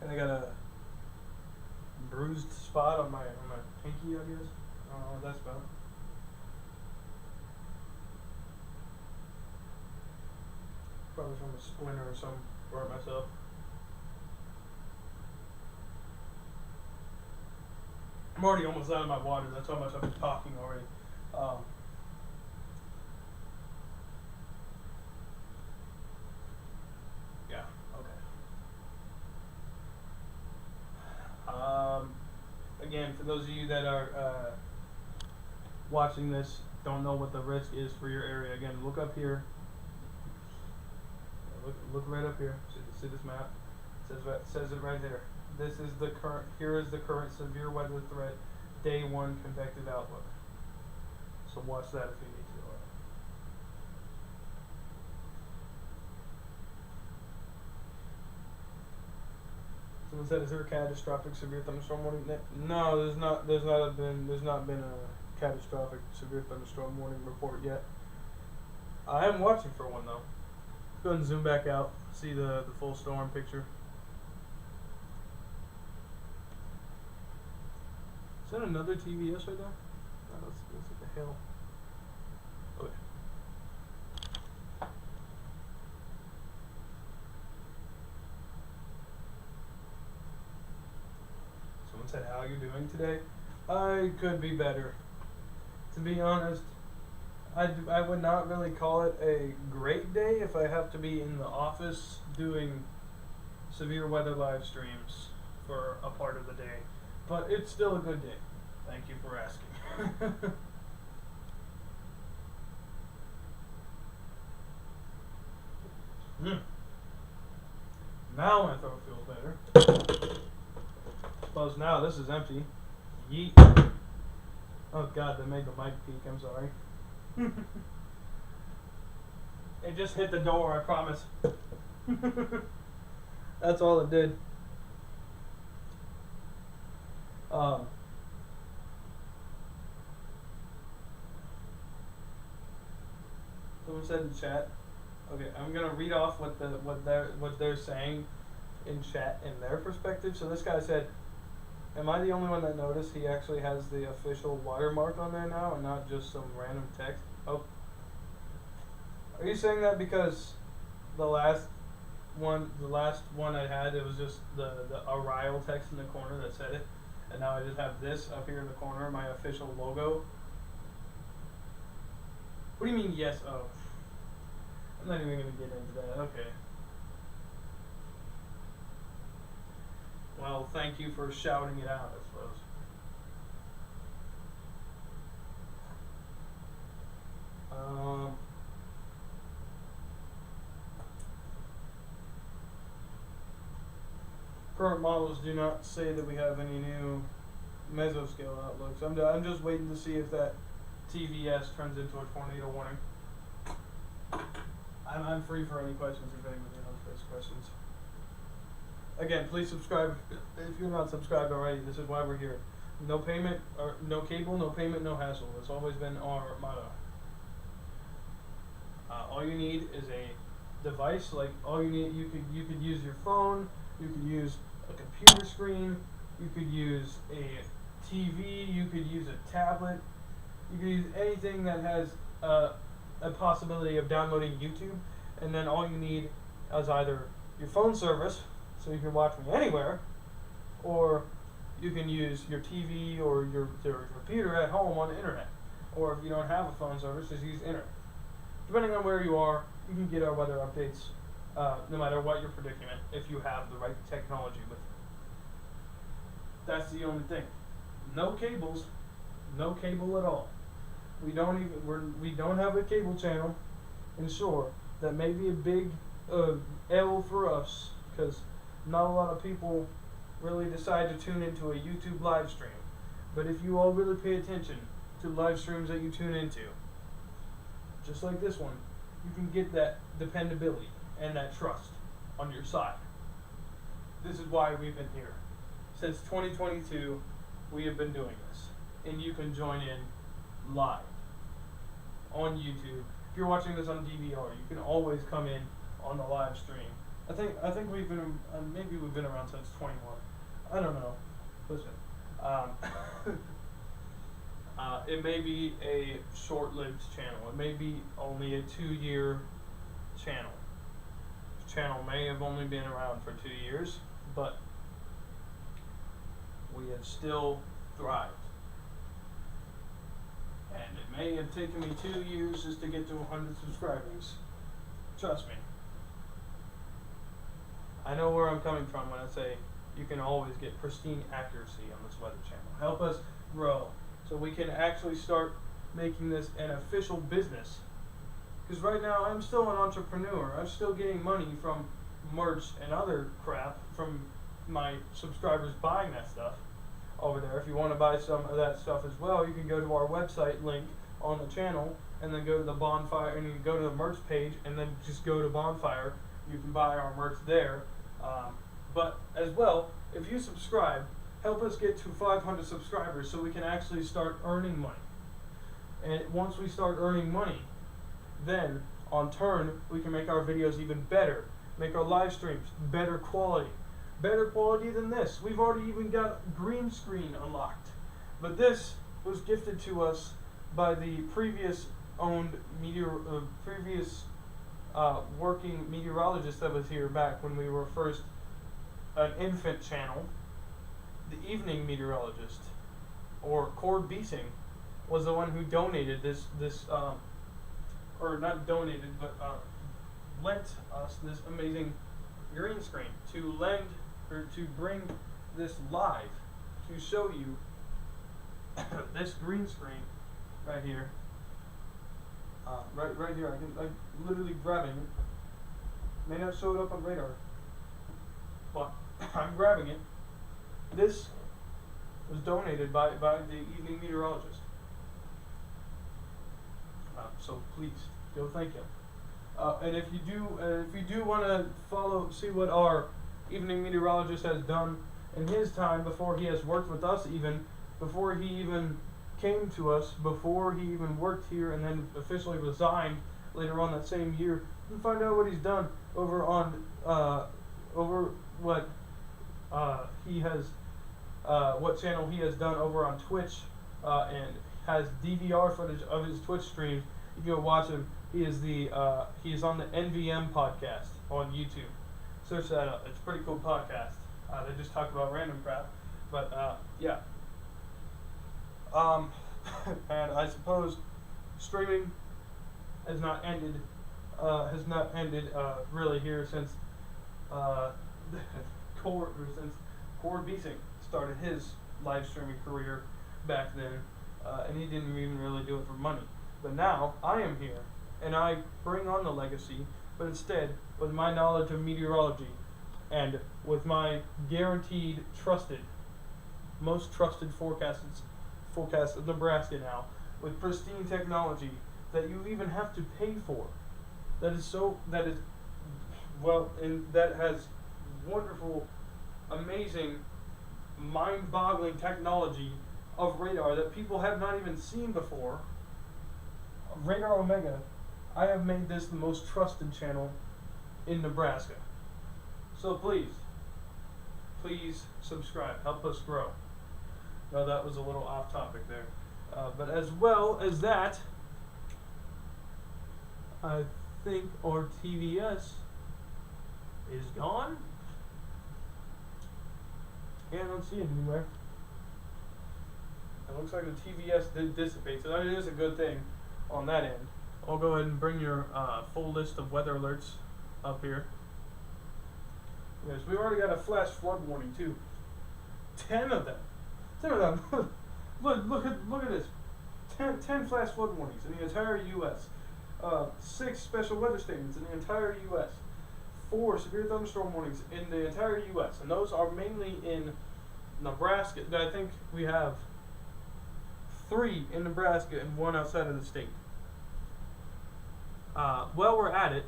I got a bruised spot on my pinky, I guess. I don't know what that's about. Probably from a splinter or something. Burnt myself. I'm already almost out of my water. That's how much I've been talking already. Yeah. Okay. Again, for those of you that are watching this, don't know what the risk is for your area. Again, look up here. Look right up here. See this map? It says it right there. This is the current. Here is the current severe weather threat, day 1 convective outlook. So watch that if you need to. Someone said, "Is there a catastrophic severe thunderstorm warning?" No, there's not. There's not been a catastrophic severe thunderstorm warning report yet. I am watching for one though. Go ahead and zoom back out. See the full storm picture. Is that another TVS right there? Oh, that's what the hell. Okay. Someone said, "How are you doing today?" I could be better. To be honest, I would not really call it a great day if I have to be in the office doing severe weather live streams for a part of the day. But it's still a good day. Thank you for asking. Now my throat feels better. Suppose now this is empty. Yeet. Oh god, that made the mic peak, I'm sorry. It just hit the door, I promise. That's all it did. Someone said in chat. Okay, I'm gonna read off what they're saying in chat in their perspective. So this guy said, "Am I the only one that noticed he actually has the official watermark on there now and not just some random text?" Oh. Are you saying that because the last one I had, it was just the Arial text in the corner that said it, and now I just have this up here in the corner, my official logo? What do you mean, yes? Oh. I'm not even going to get into that. Okay. Well, thank you for shouting it out, I suppose. Current models do not say that we have any new mesoscale outlooks. I'm just waiting to see if that TVS turns into a tornado warning. I'm free for any questions if anybody has questions. Again, please subscribe if you're not subscribed already. This is why we're here. No payment, or no cable, no payment, no hassle. That's always been our motto. All you need is a device. Like all you need, you could use your phone. You could use a computer screen. You could use a TV. You could use a tablet. You can use anything that has a possibility of downloading YouTube, and then all you need is either your phone service, so you can watch me anywhere, or you can use your TV or your computer at home on the internet. Or if you don't have a phone service, just use internet. Depending on where you are, you can get our weather updates no matter what your predicament, if you have the right technology with you. That's the only thing. No cables, no cable at all. We don't have a cable channel, and sure, that may be a big L for us, because not a lot of people really decide to tune into a YouTube live stream. But if you all really pay attention to live streams that you tune into, just like this one, you can get that dependability and that trust on your side. This is why we've been here. Since 2022, we have been doing this. And you can join in live on YouTube. If you're watching this on DVR, you can always come in on the live stream. I think we've been maybe we've been around since 21. I don't know. Listen, it may be a short-lived channel. It may be only a 2-year channel. The channel may have only been around for 2 years, but we have still thrived. And it may have taken me 2 years just to get to 100 subscribers. Trust me. I know where I'm coming from when I say you can always get pristine accuracy on this weather channel. Help us grow so we can actually start making this an official business. Because right now I'm still an entrepreneur. I'm still getting money from merch and other crap from my subscribers buying that stuff over there. If you want to buy some of that stuff as well, you can go to our website link on the channel and then go to the bonfire, and you can go to the merch page and then just go to bonfire. You can buy our merch there. But as well, if you subscribe, help us get to 500 subscribers so we can actually start earning money. And once we start earning money, then on turn we can make our videos even better, make our live streams better quality than this. We've already even got green screen unlocked, but this was gifted to us by the previous working meteorologist that was here back when we were first an infant channel. The evening meteorologist, or Cord Beasing, was the one who donated or not donated, but lent us this amazing green screen to bring this live, to show you this green screen right here. Right here, I'm literally grabbing it. May not show it up on radar, but I'm grabbing it. This was donated by the evening meteorologist. So please go thank him. And if you do want to see what our evening meteorologist has done in his time, before he has worked with us, even before he even came to us, before he even worked here and then officially resigned later on that same year, you can find out what he's done over on what channel he has done over on Twitch, and has DVR footage of his Twitch streams. You can go watch him. He is on the NVM podcast on YouTube. Search that up. It's a pretty cool podcast. They just talk about random crap, but yeah. And I suppose streaming has not ended really here since Cord Beasing started his live streaming career back then, and he didn't even really do it for money. But now I am here, and I bring on the legacy, but instead with my knowledge of meteorology and with my guaranteed most trusted forecast of Nebraska now, with pristine technology that you even have to pay for. That has wonderful, amazing, mind-boggling technology of radar that people have not even seen before. Radar Omega, I have made this the most trusted channel in Nebraska. So please subscribe. Help us grow. No, that was a little off topic there. But as well as that, I think our TVS is gone. Yeah, I don't see it anywhere. It looks like the TVS did dissipate, so that is a good thing on that end. I'll go ahead and bring your full list of weather alerts up here. Yes, we already got a flash flood warning too. 10 of them. 10 of them. look at this. 10 flash flood warnings in the entire U.S. 6 special weather statements in the entire U.S. 4 severe thunderstorm warnings in the entire U.S. And those are mainly in Nebraska. I think we have 3 in Nebraska and 1 outside of the state. While we're at it,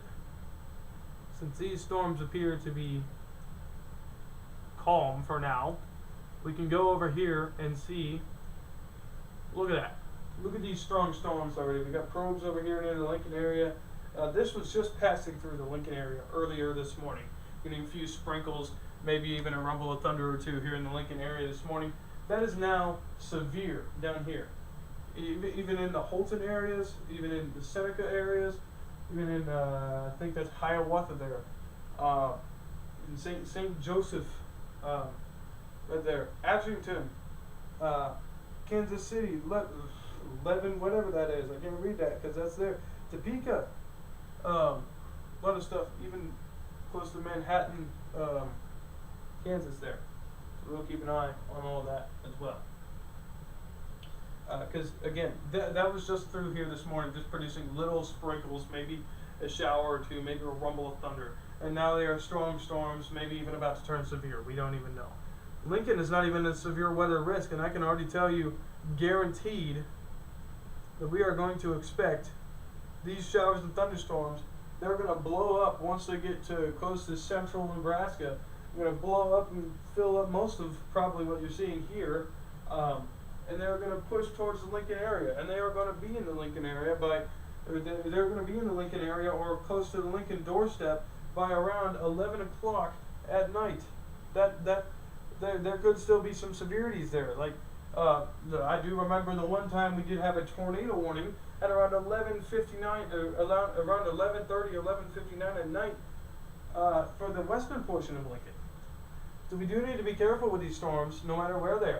since these storms appear to be calm for now, we can go over here and see. Look at that. Look at these strong storms already. We got probes over here near the Lincoln area. This was just passing through the Lincoln area earlier this morning, getting a few sprinkles, maybe even a rumble of thunder or two here in the Lincoln area this morning. That is now severe down here. Even in the Holton areas, even in the Seneca areas, even in, I think that's Hiawatha there, in St. Joseph, right there, Ashington, Kansas City, Levin, whatever that is. I can't read that because that's there. Topeka, a lot of stuff, even close to Manhattan, Kansas there. So we'll keep an eye on all of that as well. Because again, that was just through here this morning, just producing little sprinkles, maybe a shower or two, maybe a rumble of thunder. And now they are strong storms, maybe even about to turn severe. We don't even know. Lincoln is not even a severe weather risk, and I can already tell you, guaranteed, that we are going to expect these showers and thunderstorms. They're going to blow up once they get to close to central Nebraska. They're going to blow up and fill up most of probably what you're seeing here. And they're going to push towards the Lincoln area, and they are going to be in the Lincoln area they're going to be in the Lincoln area or close to the Lincoln doorstep by around 11 o'clock at night. There could still be some severities there. Like I do remember the one time we did have a tornado warning at around 11:59, around 11:30, 11:59 at night for the western portion of Lincoln. So we do need to be careful with these storms, no matter where they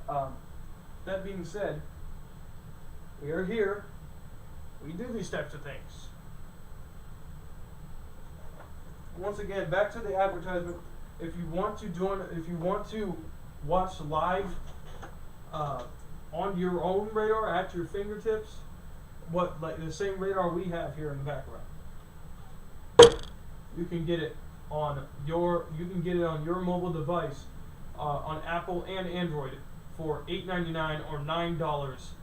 are. That being said, we are here. We do these types of things. Once again, back to the advertisement. If you want to watch live on your own radar at your fingertips, like the same radar we have here in the background, you can get it on your mobile device on Apple and Android for $8.99 or $9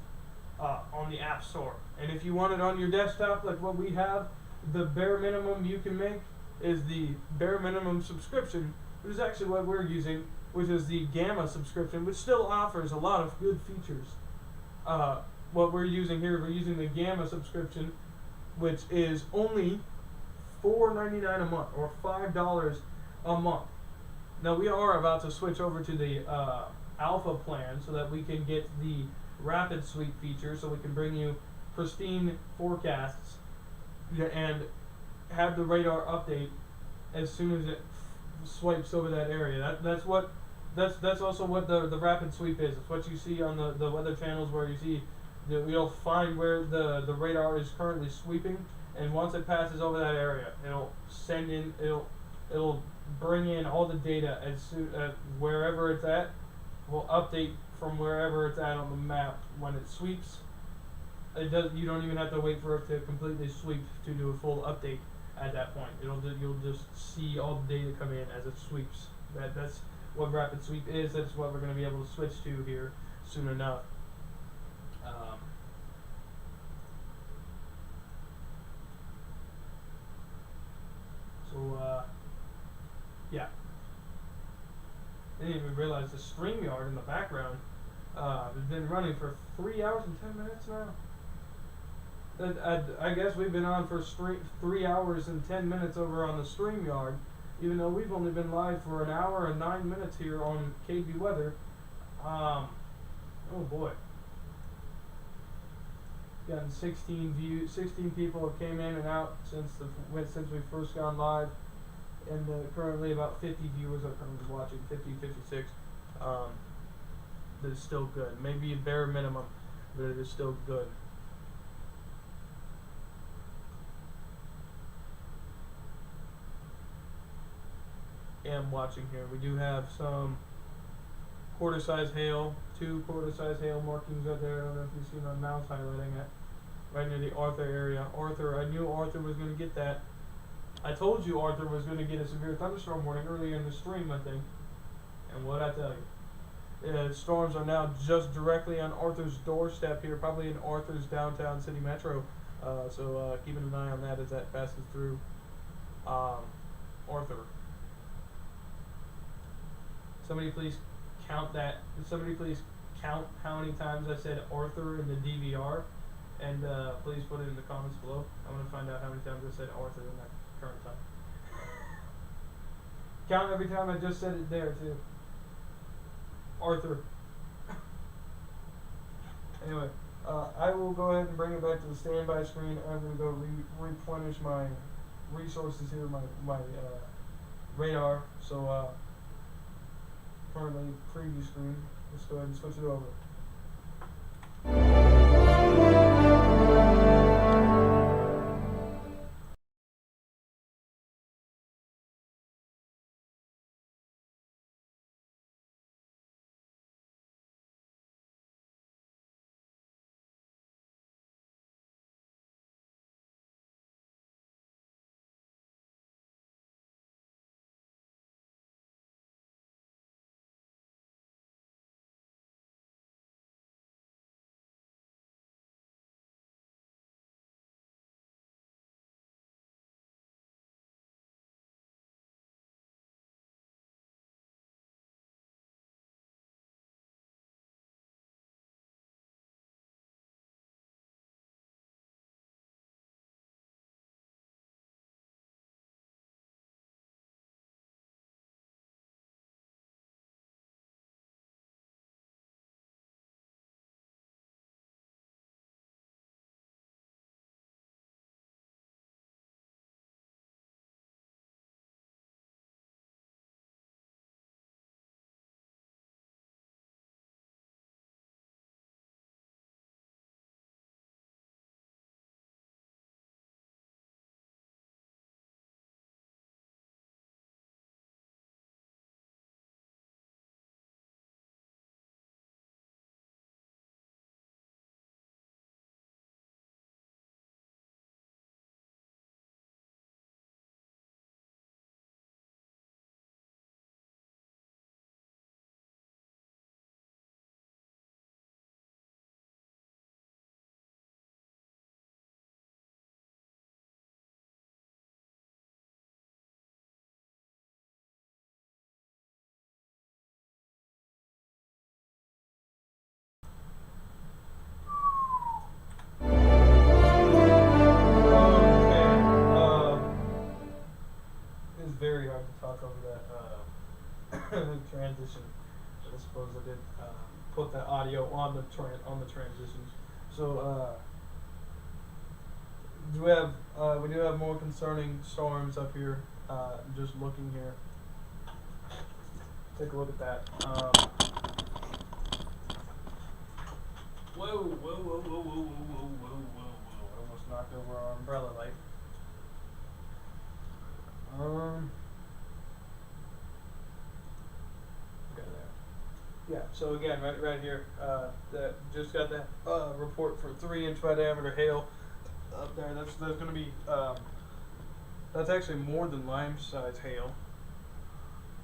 on the App Store. And if you want it on your desktop, like what we have, the bare minimum you can make is the bare minimum subscription, which is actually what we're using, which is the Gamma subscription, which still offers a lot of good features. What we're using here, we're using the Gamma subscription, which is only $4.99 a month or $5 a month. Now we are about to switch over to the Alpha plan so that we can get the rapid sweep feature, so we can bring you pristine forecasts and have the radar update as soon as it swipes over that area. That's also what the rapid sweep is. It's what you see on the weather channels, where you see you'll find where the radar is currently sweeping, and once it passes over that area, it'll bring in all the data as soon wherever it's at. Will update from wherever it's at on the map when it sweeps. You don't even have to wait for it to completely sweep to do a full update at that point. You'll just see all the data come in as it sweeps. That's what rapid sweep is. That's what we're going to be able to switch to here soon enough. Yeah. I didn't even realize the StreamYard in the background has been running for 3 hours and 10 minutes now. I guess we've been on for 3 hours and 10 minutes over on the StreamYard, even though we've only been live for 1 hour and 9 minutes here on KB Weather. Oh boy. Gotten 16 views. 16 people have came in and out since we first gone live, and currently about 50 viewers are currently watching. 50, 56. That is still good. Maybe a bare minimum, but it is still good. Am watching here. We do have some quarter-size hail, 2 quarter-size hail markings right there. I don't know if you see my mouse highlighting it. Right near the Arthur area. Arthur, I knew Arthur was going to get that. I told you Arthur was going to get a severe thunderstorm warning earlier in the stream, I think. And what I tell you. Storms are now just directly on Arthur's doorstep here, probably in Arthur's downtown city metro. So keeping an eye on that as that passes through Arthur. Somebody please count that. Somebody please count how many times I said Arthur in the DVR, and please put it in the comments below. I want to find out how many times I said Arthur in that current time. Count every time I just said it there too. Arthur. Anyway, I will go ahead and bring it back to the standby screen. I'm going to go replenish my resources here, my radar. So currently preview screen. Let's go ahead and switch it over. Very hard to talk over that transition. I suppose I did put that audio on the transitions. So we do have more concerning storms up here. Just looking here. Take a look at that. Whoa! I almost knocked over our umbrella light. Okay, there. Yeah. So again, right here, that just got that report for 3-inch by diameter hail up there. That's going to be that's actually more than lime size hail.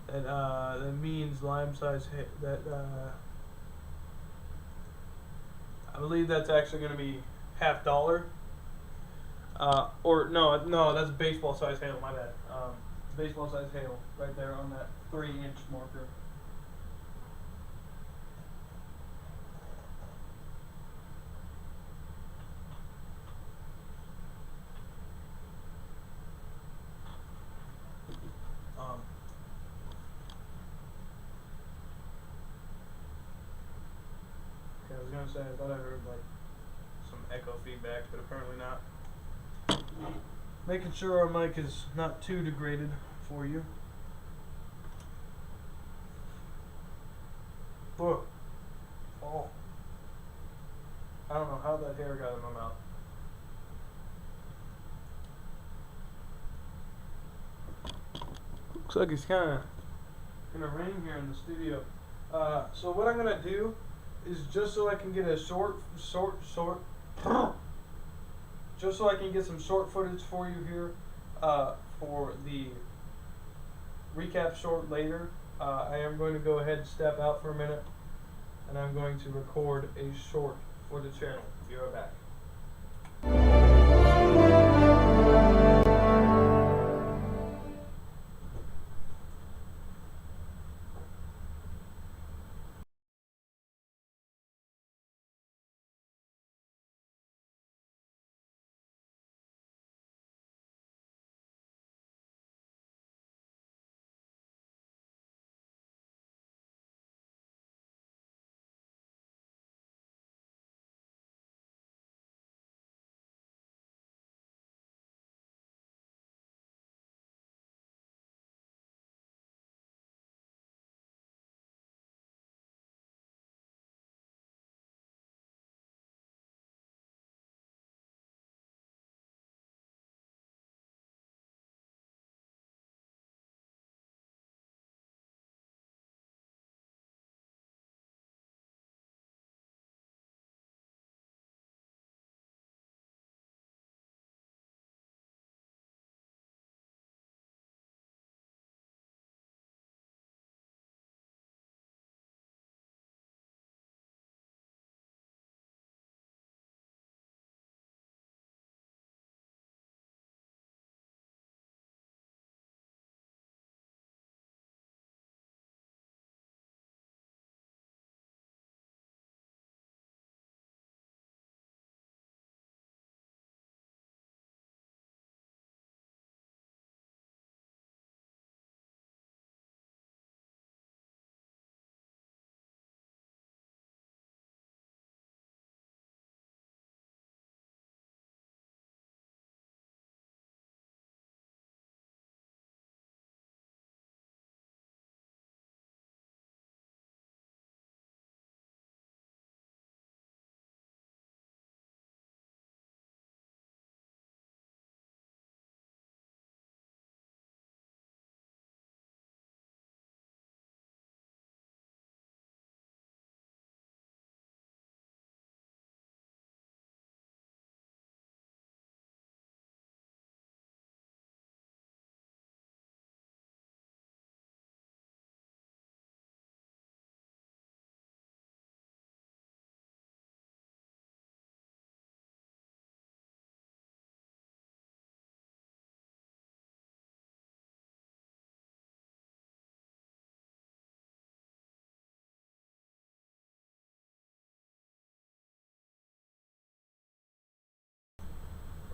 And that means lime size that I believe that's actually going to be $50. Or no, that's baseball size hail. My bad. Baseball size hail right there on that 3-inch marker. Okay, I was gonna say I thought I heard like some echo feedback, but apparently not. Making sure our mic is not too degraded for you. Oh. I don't know how that hair got in my mouth. Looks like it's kind of gonna rain here in the studio. So what I'm gonna do is, just so I can get a just so I can get some short footage for you here, for the recap short later, I am going to go ahead and step out for a minute, and I'm going to record a short for the channel. Be right back.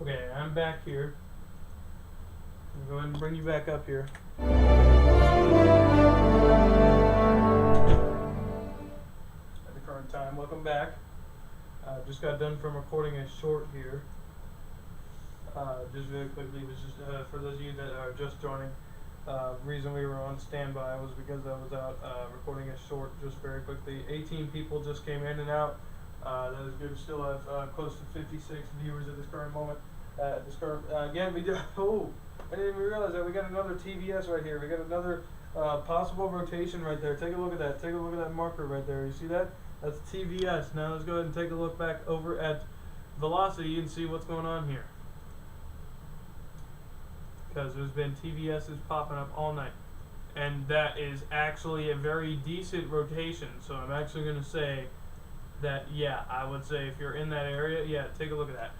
Okay, I'm back here. I'm going to bring you back up here. At the current time, welcome back. Just got done from recording a short here. Just very quickly, was just for those of you that are just joining. Reason we were on standby was because I was out recording a short just very quickly. 18 people just came in and out. That is good. Still have close to 56 viewers at this current moment. Again, we do. Oh, I didn't even realize that we got another TVS right here. We got another possible rotation right there. Take a look at that. Take a look at that marker right there. You see that? That's TVS. Now let's go ahead and take a look back over at velocity and see what's going on here. Because there's been TVS's popping up all night, and that is actually a very decent rotation. So I'm actually going to say that, yeah, I would say if you're in that area, yeah, take a look at that.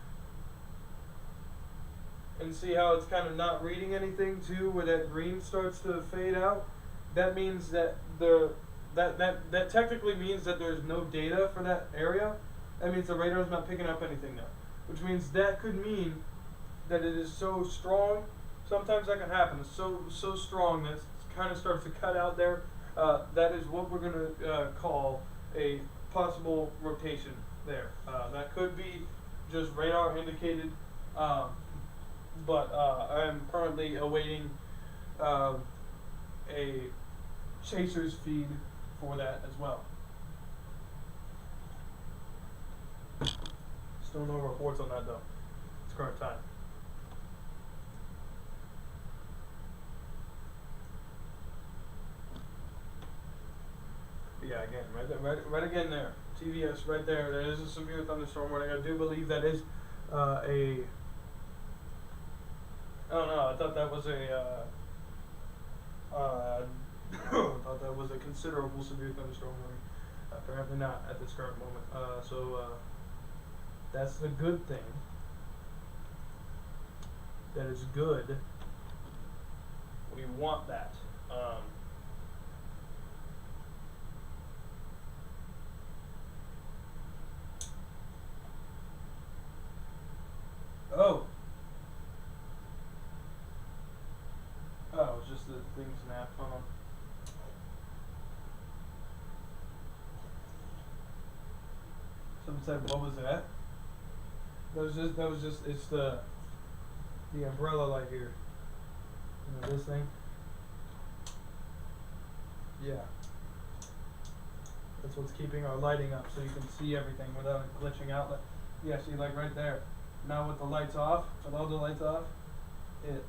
And see how it's kind of not reading anything too, where that green starts to fade out? That means that that technically means that there's no data for that area. That means the radar's not picking up anything now, which means that could mean that it is so strong. Sometimes that can happen. It's so strong that it kind of starts to cut out there. That is what we're going to call a possible rotation there. That could be just radar indicated, but I am currently awaiting a chaser's feed for that as well. Still no reports on that though. It's current time. Yeah, again, right again there. TVS right there. There is a severe thunderstorm warning. I do believe that is a. Oh no, I thought that was a. I thought that was a considerable severe thunderstorm warning. Apparently not at this current moment. So that's the good thing. That is good. We want that. Oh, it's just the thing snapped. Hold on. Someone said, "What was that?" That was just. It's the umbrella light here. You know this thing. Yeah. That's what's keeping our lighting up, so you can see everything without it glitching out. Like, yeah, see, like right there. Now with the lights off, with all the lights off, it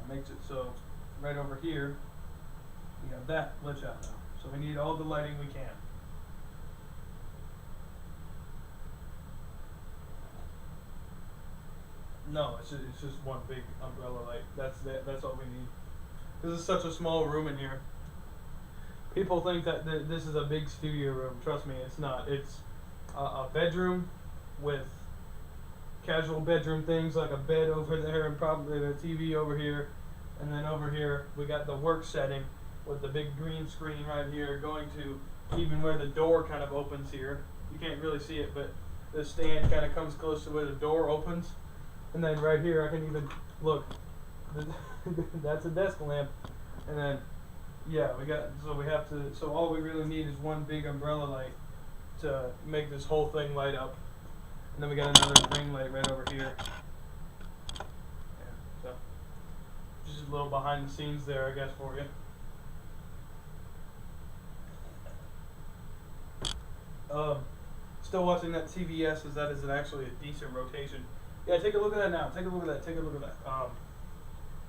makes it so right over here, we have that glitch out now. So we need all the lighting we can. No, it's just one big umbrella light. That's all we need. This is such a small room in here. People think that this is a big studio room. Trust me, it's not. It's a bedroom with casual bedroom things like a bed over there and probably the TV over here, and then over here we got the work setting with the big green screen right here going to even where the door kind of opens here. You can't really see it, but the stand kind of comes close to where the door opens, and then right here I can even look. That's a desk lamp, and then yeah, so all we really need is one big umbrella light to make this whole thing light up. And then we got another ring light right over here. Yeah, so just a little behind the scenes there, I guess, for you. Still watching that TVS, as that is actually a decent rotation. Yeah, take a look at that now. Take a look at that. Take a look at that.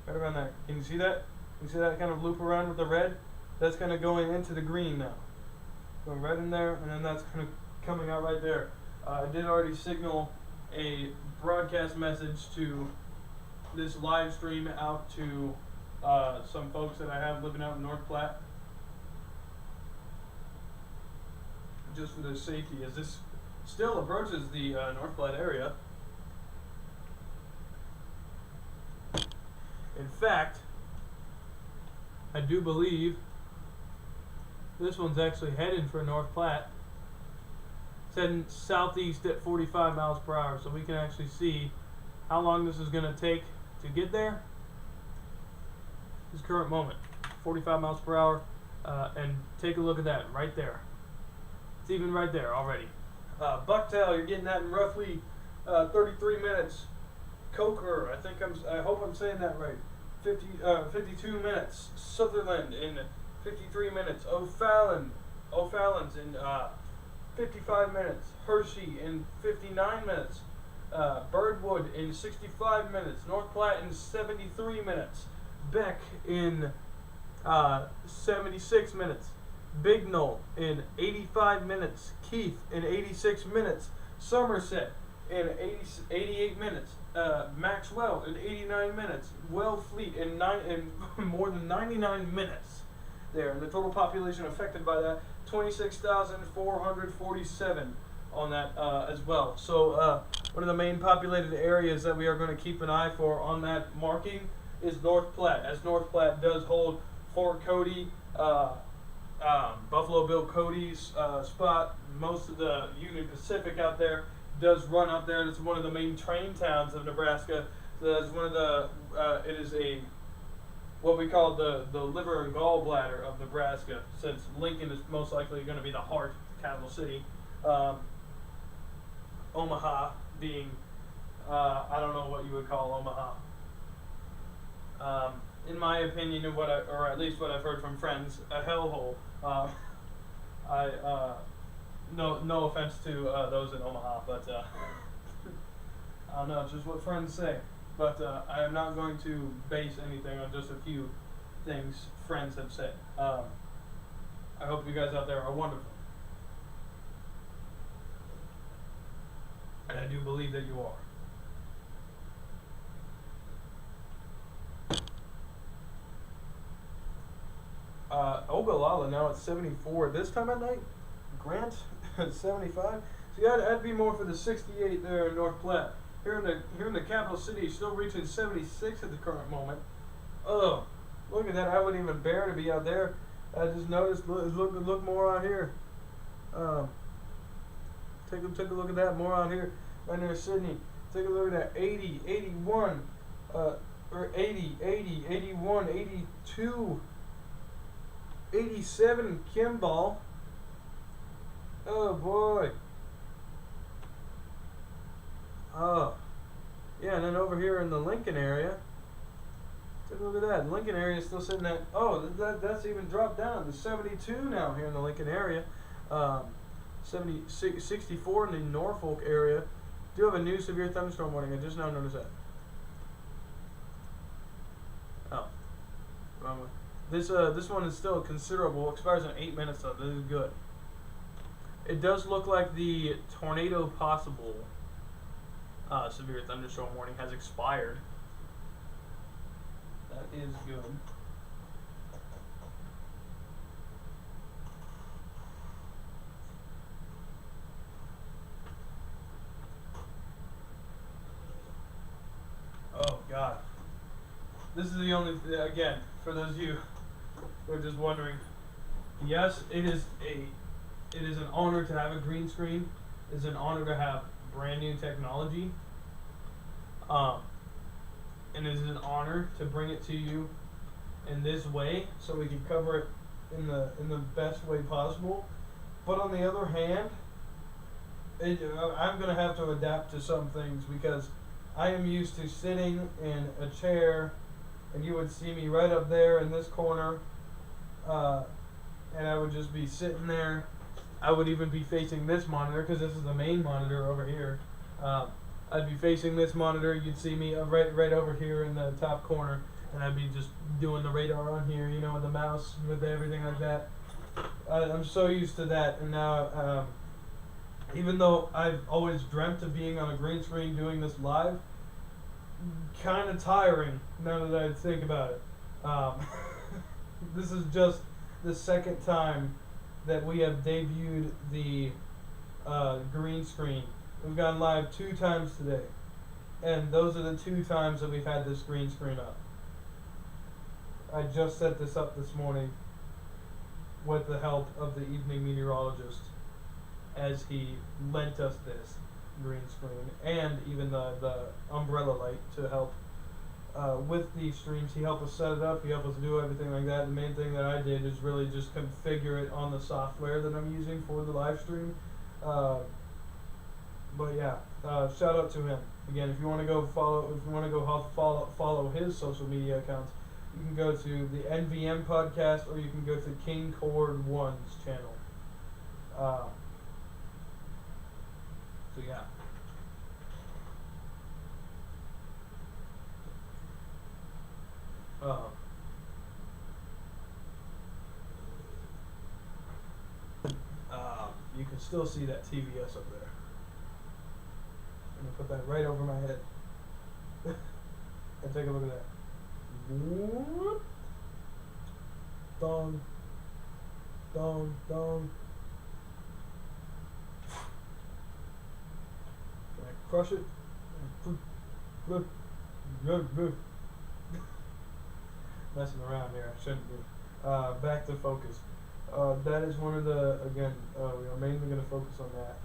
Right around there. Can you see that? You see that kind of loop around with the red? That's kind of going into the green now. Going right in there, and then that's kind of coming out right there. I did already signal a broadcast message to this live stream out to some folks that I have living out in North Platte, just for their safety, as this still approaches the North Platte area. In fact, I do believe this one's actually headed for North Platte. It's heading southeast at 45 miles per hour, so we can actually see how long this is going to take to get there. This current moment, 45 miles per hour, and take a look at that right there. It's even right there already. Bucktail, you're getting that in roughly 33 minutes. Coker, I hope I'm saying that right. 52 minutes. Sutherland in 53 minutes. O'Fallon's in 55 minutes. Hershey in 59 minutes. Birdwood in 65 minutes. North Platte in 73 minutes. Beck in 76 minutes. Bignell in 85 minutes. Keith in 86 minutes. Somerset in 88 minutes. Maxwell in 89 minutes. Wellfleet in more than 99 minutes. There, and the total population affected by that, 26,447 on that as well. So one of the main populated areas that we are going to keep an eye for on that marking is North Platte, as North Platte does hold Fort Cody, Buffalo Bill Cody's spot. Most of the Union Pacific out there does run up there. It's one of the main train towns of Nebraska. So that's one of the, it is what we call the liver and gallbladder of Nebraska, since Lincoln is most likely going to be the heart, the capital city. Omaha being I don't know what you would call Omaha. In my opinion, and or at least what I've heard from friends, a hellhole. No offense to those in Omaha, but I don't know. It's just what friends say. But I am not going to base anything on just a few things friends have said. I hope you guys out there are wonderful. And I do believe that you are. Ogallala now at 74 this time at night. Grant at 75. See, I'd be more for the 68 there in North Platte. Here in the capital city, still reaching 76 at the current moment. Oh, look at that! I wouldn't even bear to be out there. I just noticed. Look more out here. Take a look at that more out here, right near Sydney. Take a look at that 80, 81, or 80, 80, 81, 82, 87 in Kimball. Oh boy. Oh, yeah, and then over here in the Lincoln area, take a look at that. Lincoln area is still sitting at, that's even dropped down to 72 now here in the Lincoln area. 64 in the Norfolk area. Do have a new severe thunderstorm warning. I just now noticed that. Oh, wrong one. This one is still considerable. Expires in 8 minutes though. This is good. It does look like the tornado possible severe thunderstorm warning has expired. That is good. Oh God. This is the only again for those of you who are just wondering. Yes, it is an honor to have a green screen. It is an honor to have brand new technology. And it is an honor to bring it to you in this way so we can cover it in the best way possible. But on the other hand, I'm going to have to adapt to some things because I am used to sitting in a chair and you would see me right up there in this corner, and I would just be sitting there. I would even be facing this monitor because this is the main monitor over here. I'd be facing this monitor. You'd see me right over here in the top corner, and I'd be just doing the radar on here, you know, with the mouse, with everything like that. I'm so used to that, and now, even though I've always dreamt of being on a green screen doing this live, kind of tiring now that I think about it. This is just the second time that we have debuted the green screen. We've gone live 2 times today, and those are the 2 times that we've had this green screen up. I just set this up this morning with the help of the evening meteorologist as he lent us this green screen and even the umbrella light to help with these streams. He helped us set it up, he helped us do everything like that. The main thing that I did is really just configure it on the software that I'm using for the live stream. But yeah, shout out to him. Again, if you want to go follow his social media accounts, you can go to the NVM podcast or you can go to King Cord 1's channel. So yeah. You can still see that TVS up there. I'm gonna put that right over my head. And take a look at that. Whoop. Dong. Dong. Dong. Can I crush it? Messing around here. I shouldn't be. Back to focus. That is one of the, again, we are mainly going to focus on that.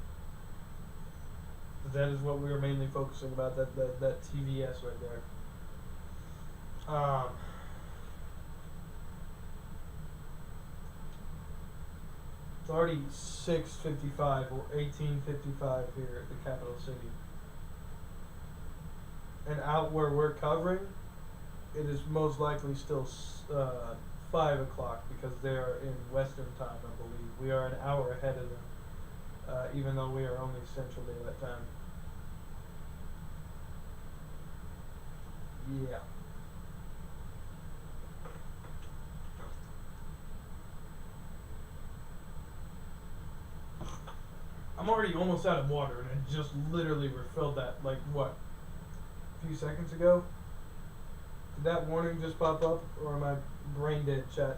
That is what we are mainly focusing about, that TVS right there. It's already 6:55 or 18:55 here at the capital city. and out where we're covering, it is most likely still 5 o'clock because they are in Western time, I believe. We are an hour ahead of them, even though we are only Central Daylight Time. Yeah. I'm already almost out of water, and I just literally refilled that, like, what, a few seconds ago? Did that warning just pop up, or am I brain dead, chat?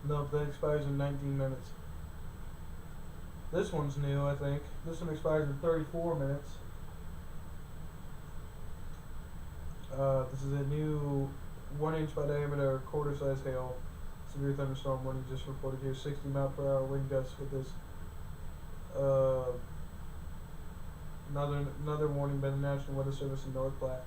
Nope, that expires in 19 minutes. This one's new, I think. This one expires in 34 minutes. This is a new 1-inch by diameter, quarter-size hail. Severe thunderstorm warning just reported here. 60-mile-per-hour wind gusts with this. Another warning by the National Weather Service in North Platte.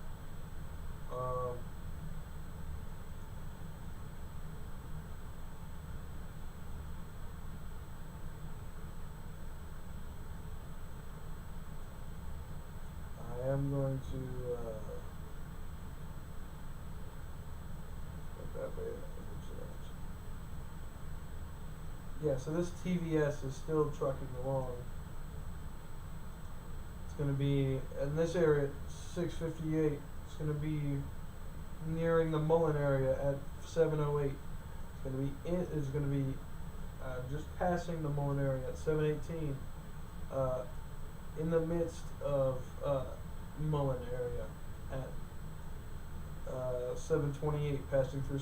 I am going to put that way. Yeah, so this TVS is still trucking along. It's going to be in this area at 6:58. It's going to be nearing the Mullen area at 7:08. It's going to be just passing the Mullen area at 7:18. In the midst of Mullen area at 7:28, passing through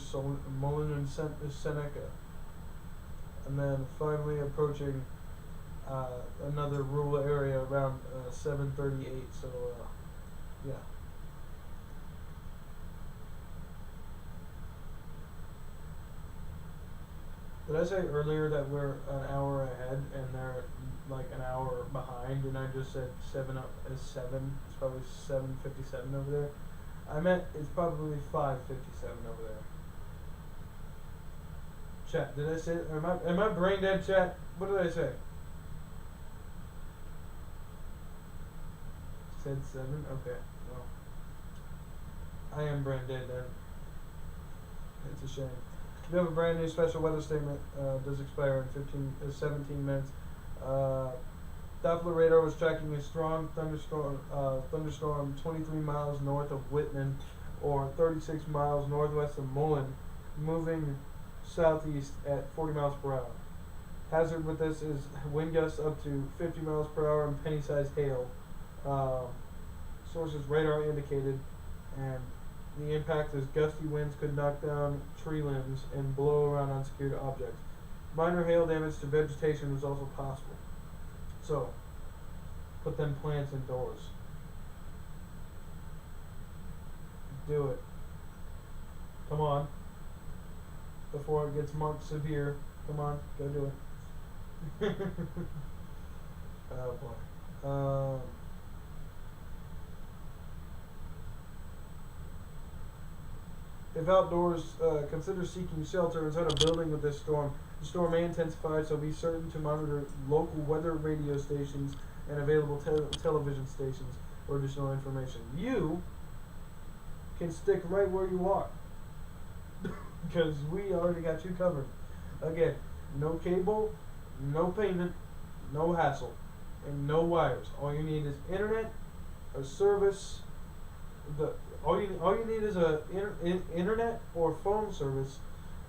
Mullen and Seneca. And then finally approaching another rural area around 7:38. So, yeah. Did I say earlier that we're an hour ahead and they're like an hour behind? And I just said 7 up is 7. It's probably 7:57 over there. I meant it's probably 5:57 over there. Chat, did I say? Am I brain dead, chat? What did I say? Said 7? Okay, well. I am brain dead then. It's a shame. We have a brand new special weather statement. Does expire in 17 minutes. Doppler radar was tracking a strong thunderstorm 23 miles north of Whitman, or 36 miles northwest of Mullen, moving southeast at 40 miles per hour. Hazard with this is wind gusts up to 50 miles per hour and penny-sized hail. Sources radar indicated, and the impact is gusty winds could knock down tree limbs and blow around unsecured objects. Minor hail damage to vegetation is also possible. So, put them plants indoors. Do it. Come on. Before it gets marked severe. Come on, go do it. Oh boy. If outdoors, consider seeking shelter inside a building with this storm. The storm may intensify, so be certain to monitor local weather radio stations and available television stations for additional information. You can stick right where you are, because we already got you covered. Again, no cable, no payment, no hassle, and no wires. All you need is internet, a service. All you need is a internet or phone service,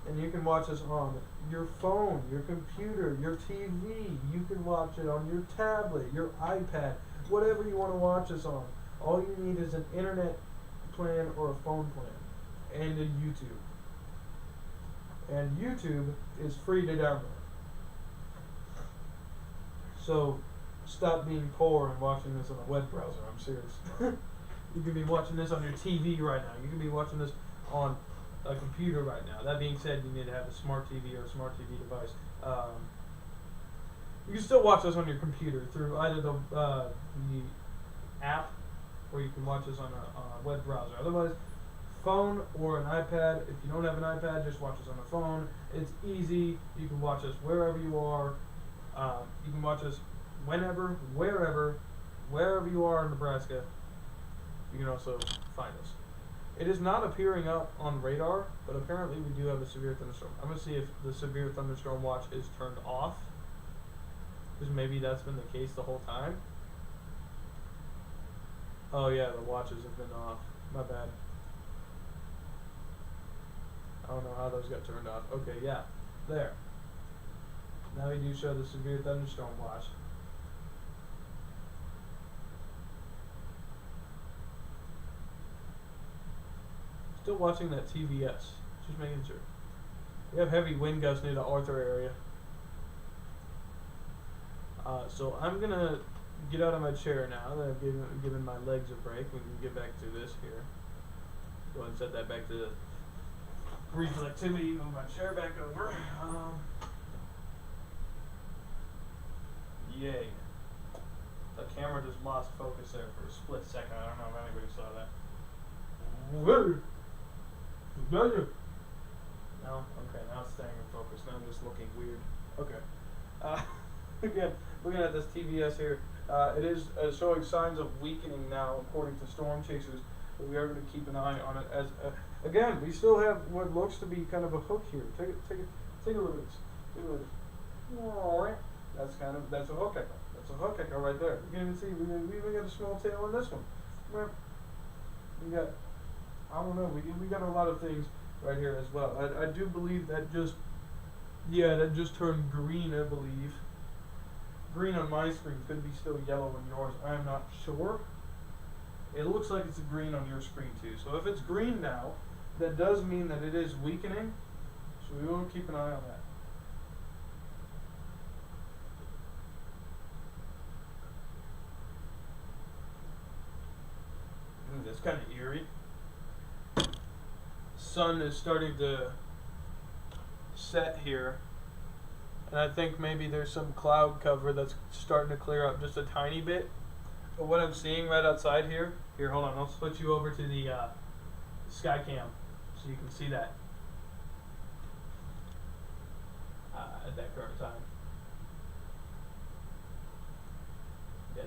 and you can watch us on your phone, your computer, your TV. You can watch it on your tablet, your iPad, whatever you want to watch us on. All you need is an internet plan or a phone plan, and a YouTube. And YouTube is free to download. So stop being poor and watching this on a web browser. I'm serious. You could be watching this on your TV right now. You could be watching this on a computer right now. That being said, you need to have a smart TV or a smart TV device. You can still watch us on your computer through either the app, or you can watch us on a web browser. Otherwise, phone or an iPad. If you don't have an iPad, just watch us on a phone. It's easy. You can watch us wherever you are. You can watch us whenever, wherever, wherever you are in Nebraska, you can also find us. It is not appearing up on radar, but apparently we do have a severe thunderstorm. I'm gonna see if the severe thunderstorm watch is turned off, because maybe that's been the case the whole time. Oh yeah, the watches have been off. My bad. I don't know how those got turned off. Okay, yeah, there. Now we do show the severe thunderstorm watch. Still watching that TVS. Just making sure. We have heavy wind gusts near the Arthur area. So I'm gonna get out of my chair now that I've given my legs a break. We can get back to this here. Go ahead and set that back to reflectivity. Move my chair back over. Yay. The camera just lost focus there for a split second. I don't know if anybody saw that. No? Okay, now it's staying in focus. Now I'm just looking weird. Okay. Again, looking at this TVS here, it is showing signs of weakening now, according to storm chasers. But we are going to keep an eye on it. As again, we still have what looks to be kind of a hook here. Take a look at this. Take a look at this. That's a hook echo. That's a hook echo right there. You can even see we even got a small tail on this one. We got, I don't know, we got a lot of things right here as well. I do believe that that just turned green, I believe. Green on my screen, could be still yellow on yours. I am not sure. It looks like it's a green on your screen too. So if it's green now, that does mean that it is weakening. So we will keep an eye on that. That's kind of eerie. Sun is starting to set here, and I think maybe there's some cloud cover that's starting to clear up just a tiny bit. But what I'm seeing right outside here, hold on, I'll switch you over to the sky cam so you can see that at that current time. Yeah,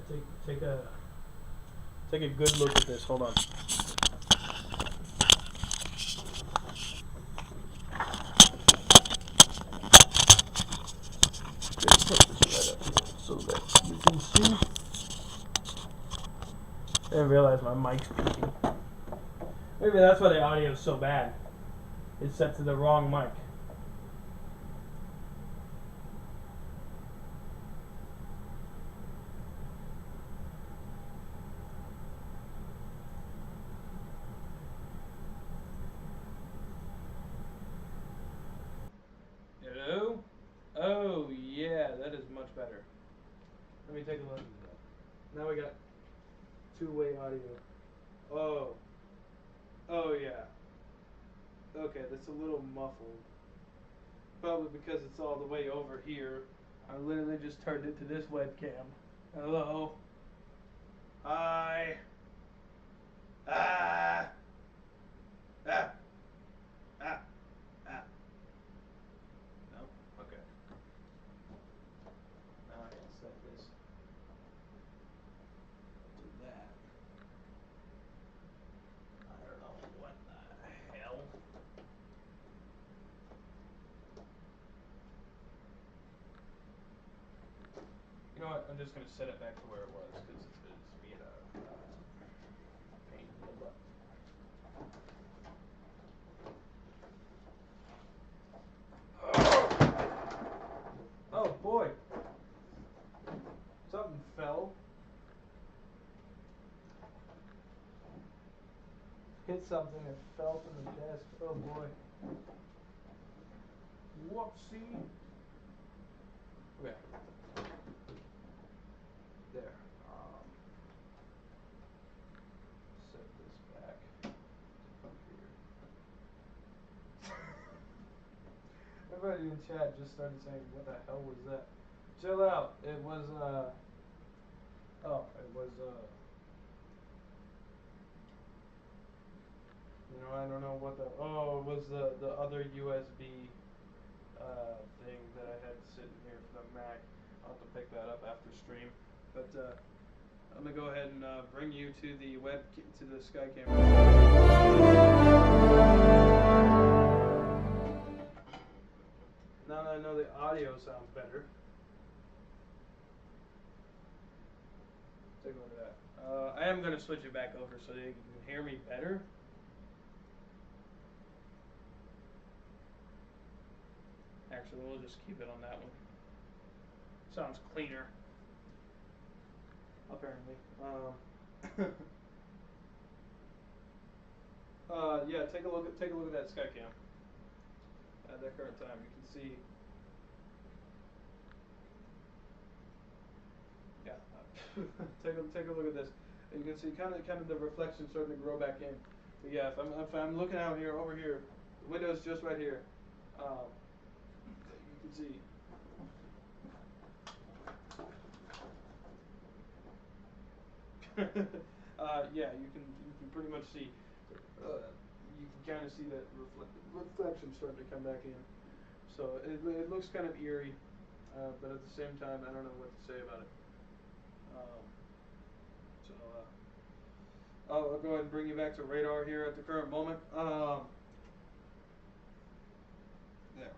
take a good look at this. Hold on. Let's put this right up here so that you can see. I didn't realize my mic's peaking. Maybe that's why the audio is so bad. It's set to the wrong mic. Hello? Oh yeah, that is much better. Let me take a look at that. Now we got two-way audio. Oh yeah. Okay, that's a little muffled. Probably because it's all the way over here. I literally just turned it to this webcam. Hello? Hi? Ah! Ah! Ah! Ah! No? Okay. Now I can set this to that. I don't know what the hell. You know what? I'm just gonna set it back to where it was because it's being a pain in the butt. Oh boy! Something fell. Hit something and fell from the desk. Oh boy. Whoopsie. Okay. There. Set this back up here. Everybody in chat just started saying, what the hell was that? Chill out. It was, I don't know what it was the other USB, thing that I had sitting here for the Mac. I'll have to pick that up after stream. But, I'm gonna go ahead and bring you to the to the sky camera. Now that I know the audio sounds better, take a look at that. I am gonna switch it back over so that you can hear me better. Actually, we'll just keep it on that one. Sounds cleaner, apparently. Yeah, take a look at that Skycam. At that current time, you can see. Yeah, take a look at this. And you can see kind of the reflection starting to grow back in. But yeah, if I'm looking out here over here, the window is just right here. You can see. Yeah, you can pretty much see. You can kind of see that reflection starting to come back in. So it looks kind of eerie, but at the same time, I don't know what to say about it. So I'll go ahead and bring you back to radar here at the current moment. There.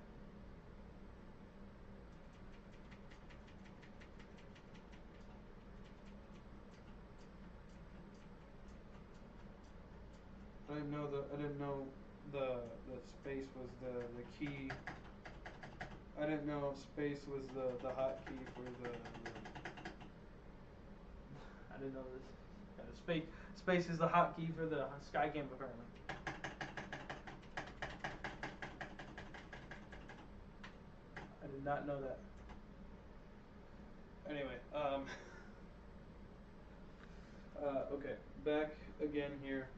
I didn't know the space was the key. I didn't know space was the hotkey for the I didn't know this. Space is the hotkey for the Skycam apparently. I did not know that. Anyway, okay, back again here.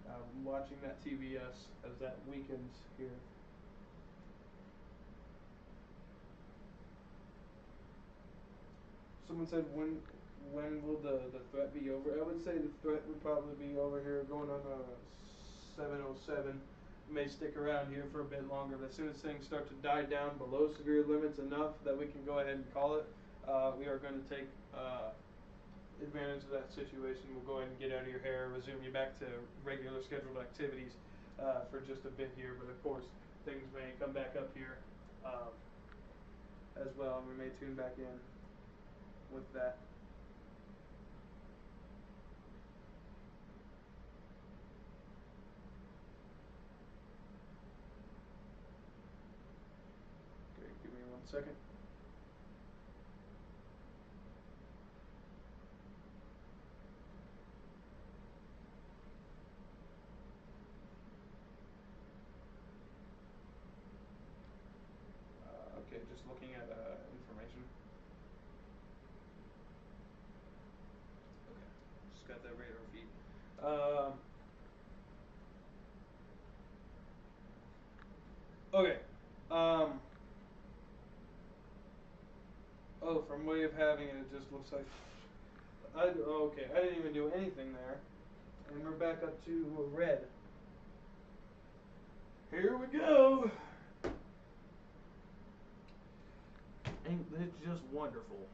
Watching that TVS as that weakens here. Someone said when will the threat be over? I would say the threat would probably be over here going on 707. May stick around here for a bit longer, but as soon as things start to die down below severe limits enough that we can go ahead and call it, we are going to take advantage of that situation. We'll go ahead and get out of your hair, resume you back to regular scheduled activities for just a bit here, but of course things may come back up here as well, and we may tune back in with that. Okay, give me 1 second. Okay, just looking at information. Okay, just got that radar feed. Okay. Oh, from way of having it, it just looks like. Okay, I didn't even do anything there, and we're back up to red. Here we go. Ain't it just wonderful?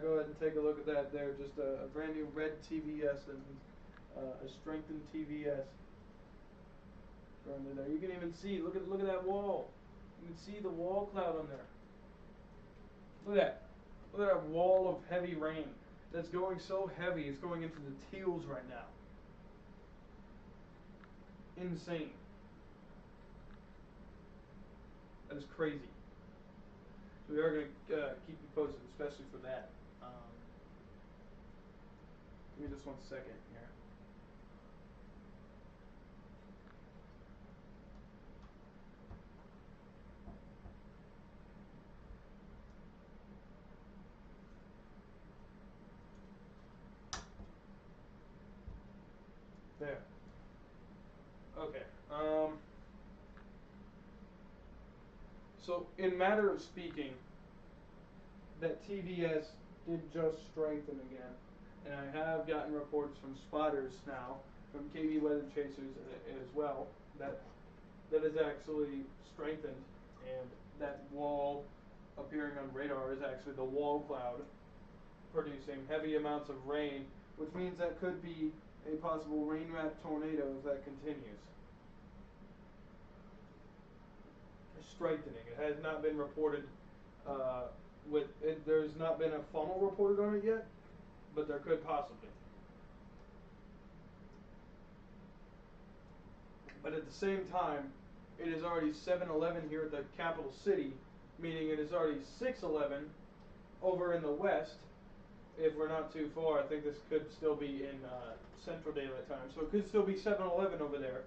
Go ahead and take a look at that there. Just a brand new red TVS and a strengthened TVS. Under there, you can even see. Look at that wall. You can see the wall cloud on there. Look at that. Look at that wall of heavy rain. That's going so heavy. It's going into the teals right now. Insane. That is crazy. So we are going to keep you posted, especially for that. Give me just 1 second here. There. Okay. So, in matter of speaking, that TVS did just strengthen again. And I have gotten reports from spotters now, from KB Weather Chasers as well, that is actually strengthened, and that wall appearing on radar is actually the wall cloud producing heavy amounts of rain, which means that could be a possible rain-wrapped tornado if that continues. Strengthening. It has not been reported there's not been a funnel reported on it yet, but there could possibly. But at the same time, it is already 7:11 here at the capital city, meaning it is already 6:11 over in the west. If we're not too far, I think this could still be in Central Daylight Time, so it could still be 7:11 over there.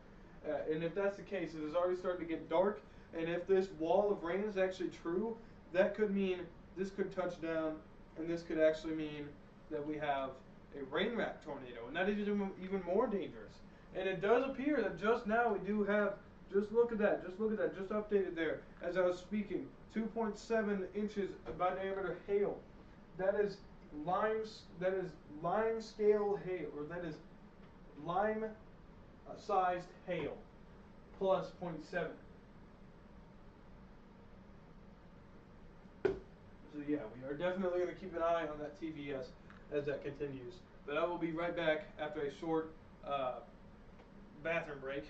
And if that's the case, it is already starting to get dark. And if this wall of rain is actually true, that could mean this could touch down, and this could actually mean that we have a rain-wrapped tornado, and that is even more dangerous. And it does appear that just now we do have, just look at that, just updated there as I was speaking, 2.7 inches by diameter hail. That is lime scale hail, or that is lime sized hail plus 0.7. So yeah, we are definitely going to keep an eye on that TVS as that continues. But I will be right back after a short bathroom break.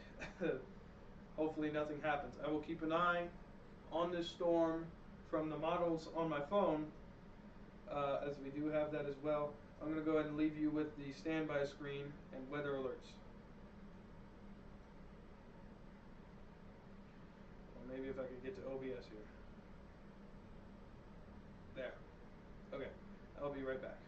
Hopefully nothing happens. I will keep an eye on this storm from the models on my phone, as we do have that as well. I'm going to go ahead and leave you with the standby screen and weather alerts. Or maybe if I could get to OBS here. There. Okay. I'll be right back.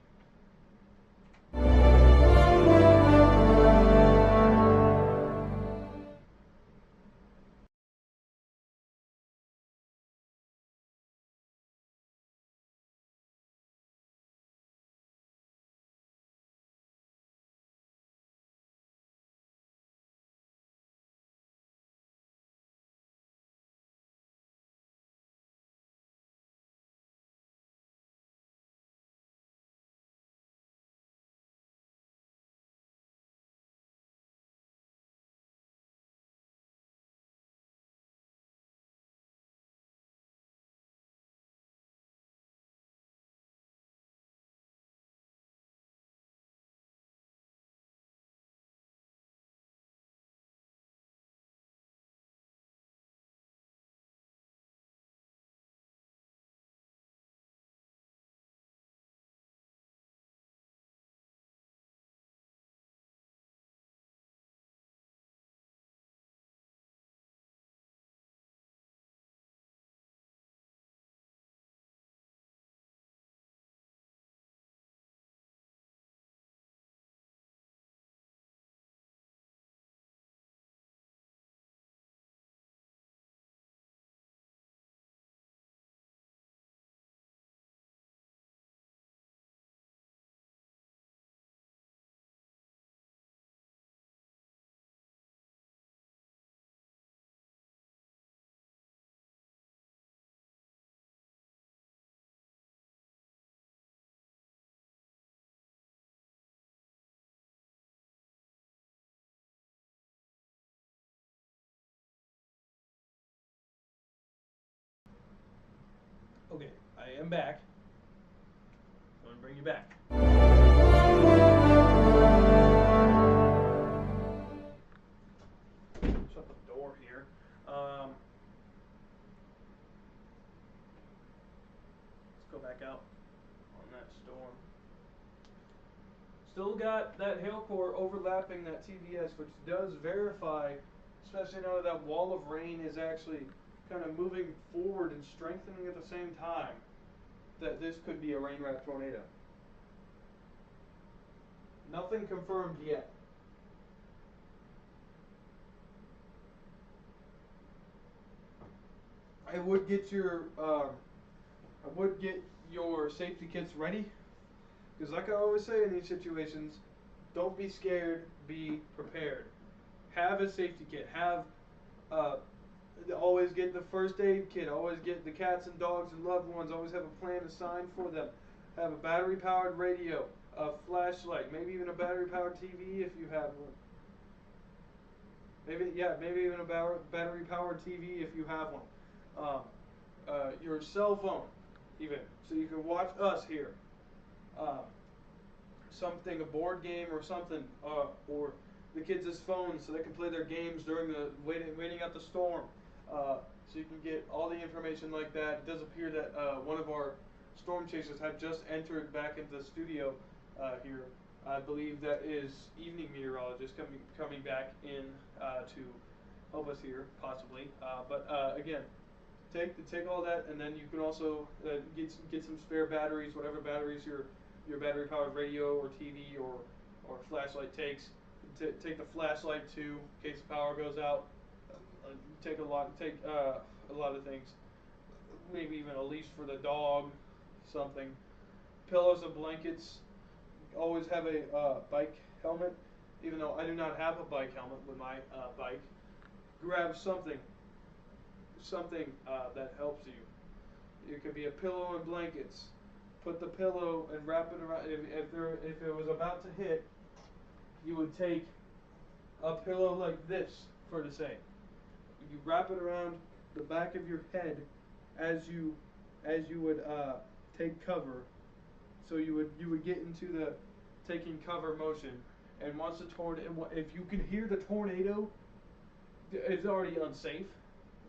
Okay, I am back. I'm going to bring you back. Shut the door here. Let's go back out on that storm. Still got that hail core overlapping that TVS, which does verify, especially now that wall of rain is actually kind of moving forward and strengthening at the same time, that this could be a rain-wrapped tornado. Nothing confirmed yet. I would get your safety kits ready, because like I always say in these situations, don't be scared, be prepared. Have a safety kit. Always get the first aid kit. Always get the cats and dogs and loved ones. Always have a plan assigned for them. Have a battery-powered radio, a flashlight, maybe even a battery-powered TV if you have one. Maybe even a battery-powered TV if you have one. Your cell phone. even. So you can watch us here. Uh, Something, a board game or something, or the kids' phones so they can play their games during the waiting out the storm. So you can get all the information like that. It does appear that one of our storm chasers have just entered back into the studio here. I believe that is evening meteorologist coming back in to help us here, possibly. But again, take all that, and then you can also get some spare batteries, whatever batteries your battery powered radio or TV or flashlight takes. Take the flashlight too, in case the power goes out. Take a lot of things. Maybe even a leash for the dog, something. Pillows and blankets. Always have a bike helmet. Even though I do not have a bike helmet with my bike, grab something that helps you. It could be a pillow and blankets. Put the pillow and wrap it around. If it was about to hit, you would take a pillow like this, for to say. You wrap it around the back of your head as you would take cover. So you would get into the taking cover motion. And once the tornado, if you can hear the tornado, it's already unsafe.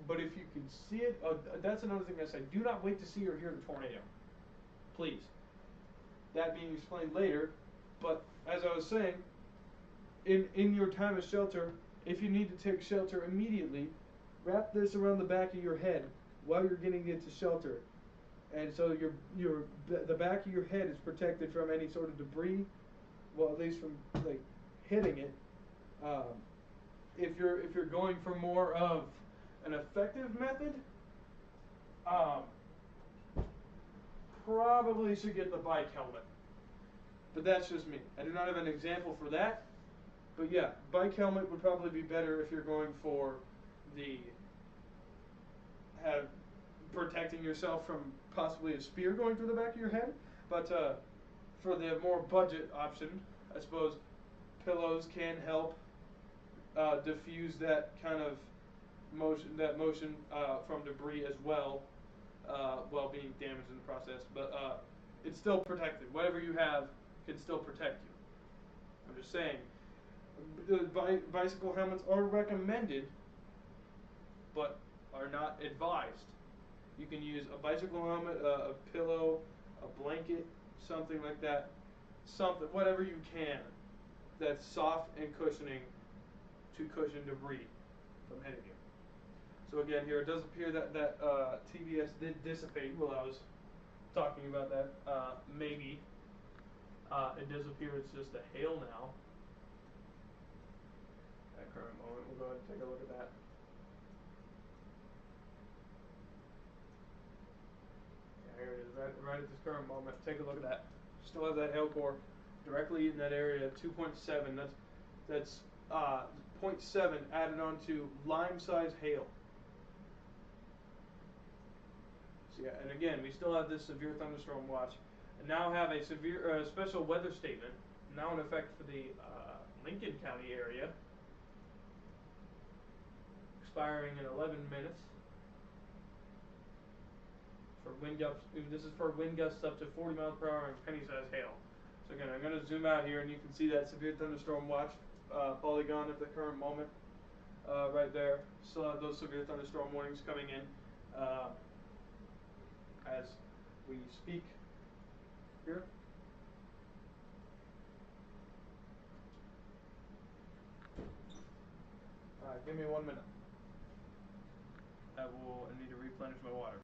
But if you can see it, that's another thing I say. Do not wait to see or hear the tornado. Please. That being explained later. But as I was saying, in your time of shelter, if you need to take shelter immediately, wrap this around the back of your head while you're getting into shelter. And so the back of your head is protected from any sort of debris, well, at least from like hitting it. If you're going for more of an effective method, probably should get the bike helmet. But that's just me. I do not have an example for that. But yeah, bike helmet would probably be better if you're going for the protecting yourself from possibly a spear going through the back of your head. But for the more budget option, I suppose pillows can help diffuse that kind of motion from debris as well, while being damaged in the process. But it's still protected. Whatever you have can still protect you. I'm just saying, the bicycle helmets are recommended, but are not advised. You can use a bicycle helmet, a pillow, a blanket, something like that, whatever you can, that's soft and cushioning to cushion debris from hitting you. So again, here it does appear that TBS did dissipate while I was talking about that. Maybe it does appear it's just a hail now. At current moment, we'll go ahead and take a look at that. Yeah, here it is, right at this current moment. Take a look at that. Still have that hail core directly in that area. 2.7. That's 0.7 added on to lime-size hail. So yeah, and again, we still have this severe thunderstorm watch, and now have a special weather statement now in effect for the Lincoln County area, expiring in 11 minutes. For wind gusts, this is for wind gusts up to 40 miles per hour and penny-sized hail. So again, I'm going to zoom out here, and you can see that severe thunderstorm watch polygon at the current moment, right there. Still have those severe thunderstorm warnings coming in as we speak here. Give me 1 minute. I need to replenish my water.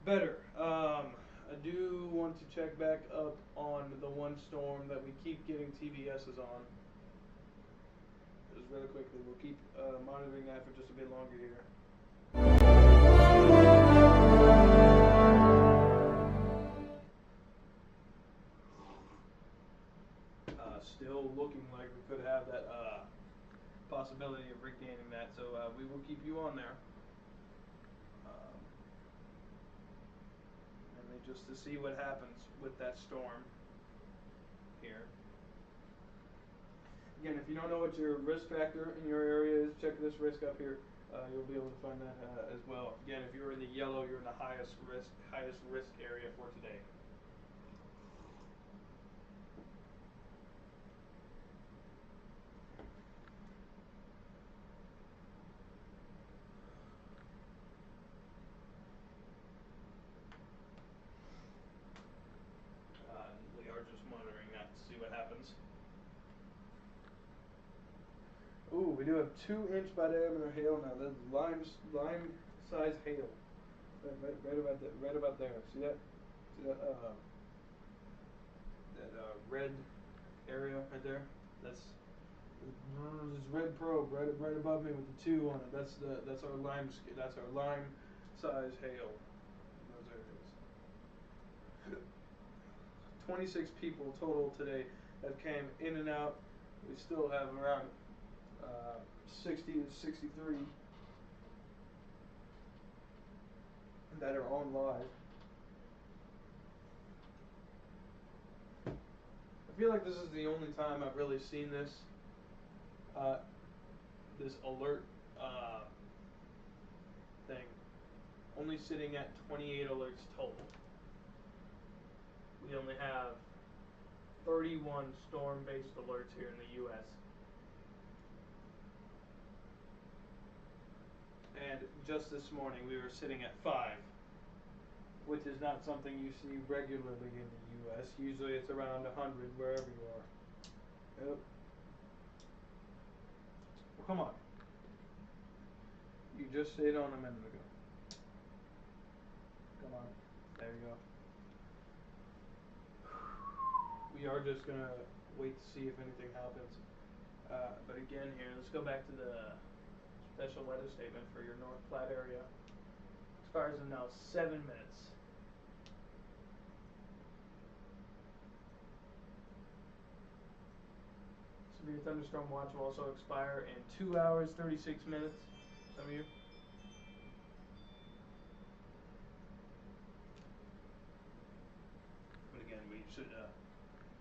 Better. I do want to check back up on the one storm that we keep getting TVSs on. Just really quickly, we'll keep monitoring that for just a bit longer here. Still looking like we could have that possibility of regaining that, so we will keep you on there. And just to see what happens with that storm here. Again, if you don't know what your risk factor in your area is, check this risk up here. You'll be able to find that as well. Again, if you're in the yellow, you're in the highest risk area for today. We are just monitoring that to see what happens. Ooh, we do have 2-inch by diameter hail now. That's lime size hail. Right about there. See that? See that? Red area right there. That's this red probe right above me with the 2 on it. That's our lime size hail. In those areas. 26 people total today that came in and out. We still have around 60 to 63 that are on live. I feel like this is the only time I've really seen this this alert thing. Only sitting at 28 alerts total. We only have 31 storm-based alerts here in the U.S. And just this morning we were sitting at 5, which is not something you see regularly in the U.S. Usually it's around 100 wherever you are. Yep. Well, come on. You just stayed on a minute ago. Come on. There you go. We are just going to wait to see if anything happens. But again here, let's go back to the special weather statement for your North Platte area. Expires in now 7 minutes. Severe thunderstorm watch will also expire in 2 hours, 36 minutes. Some of you. But again, we should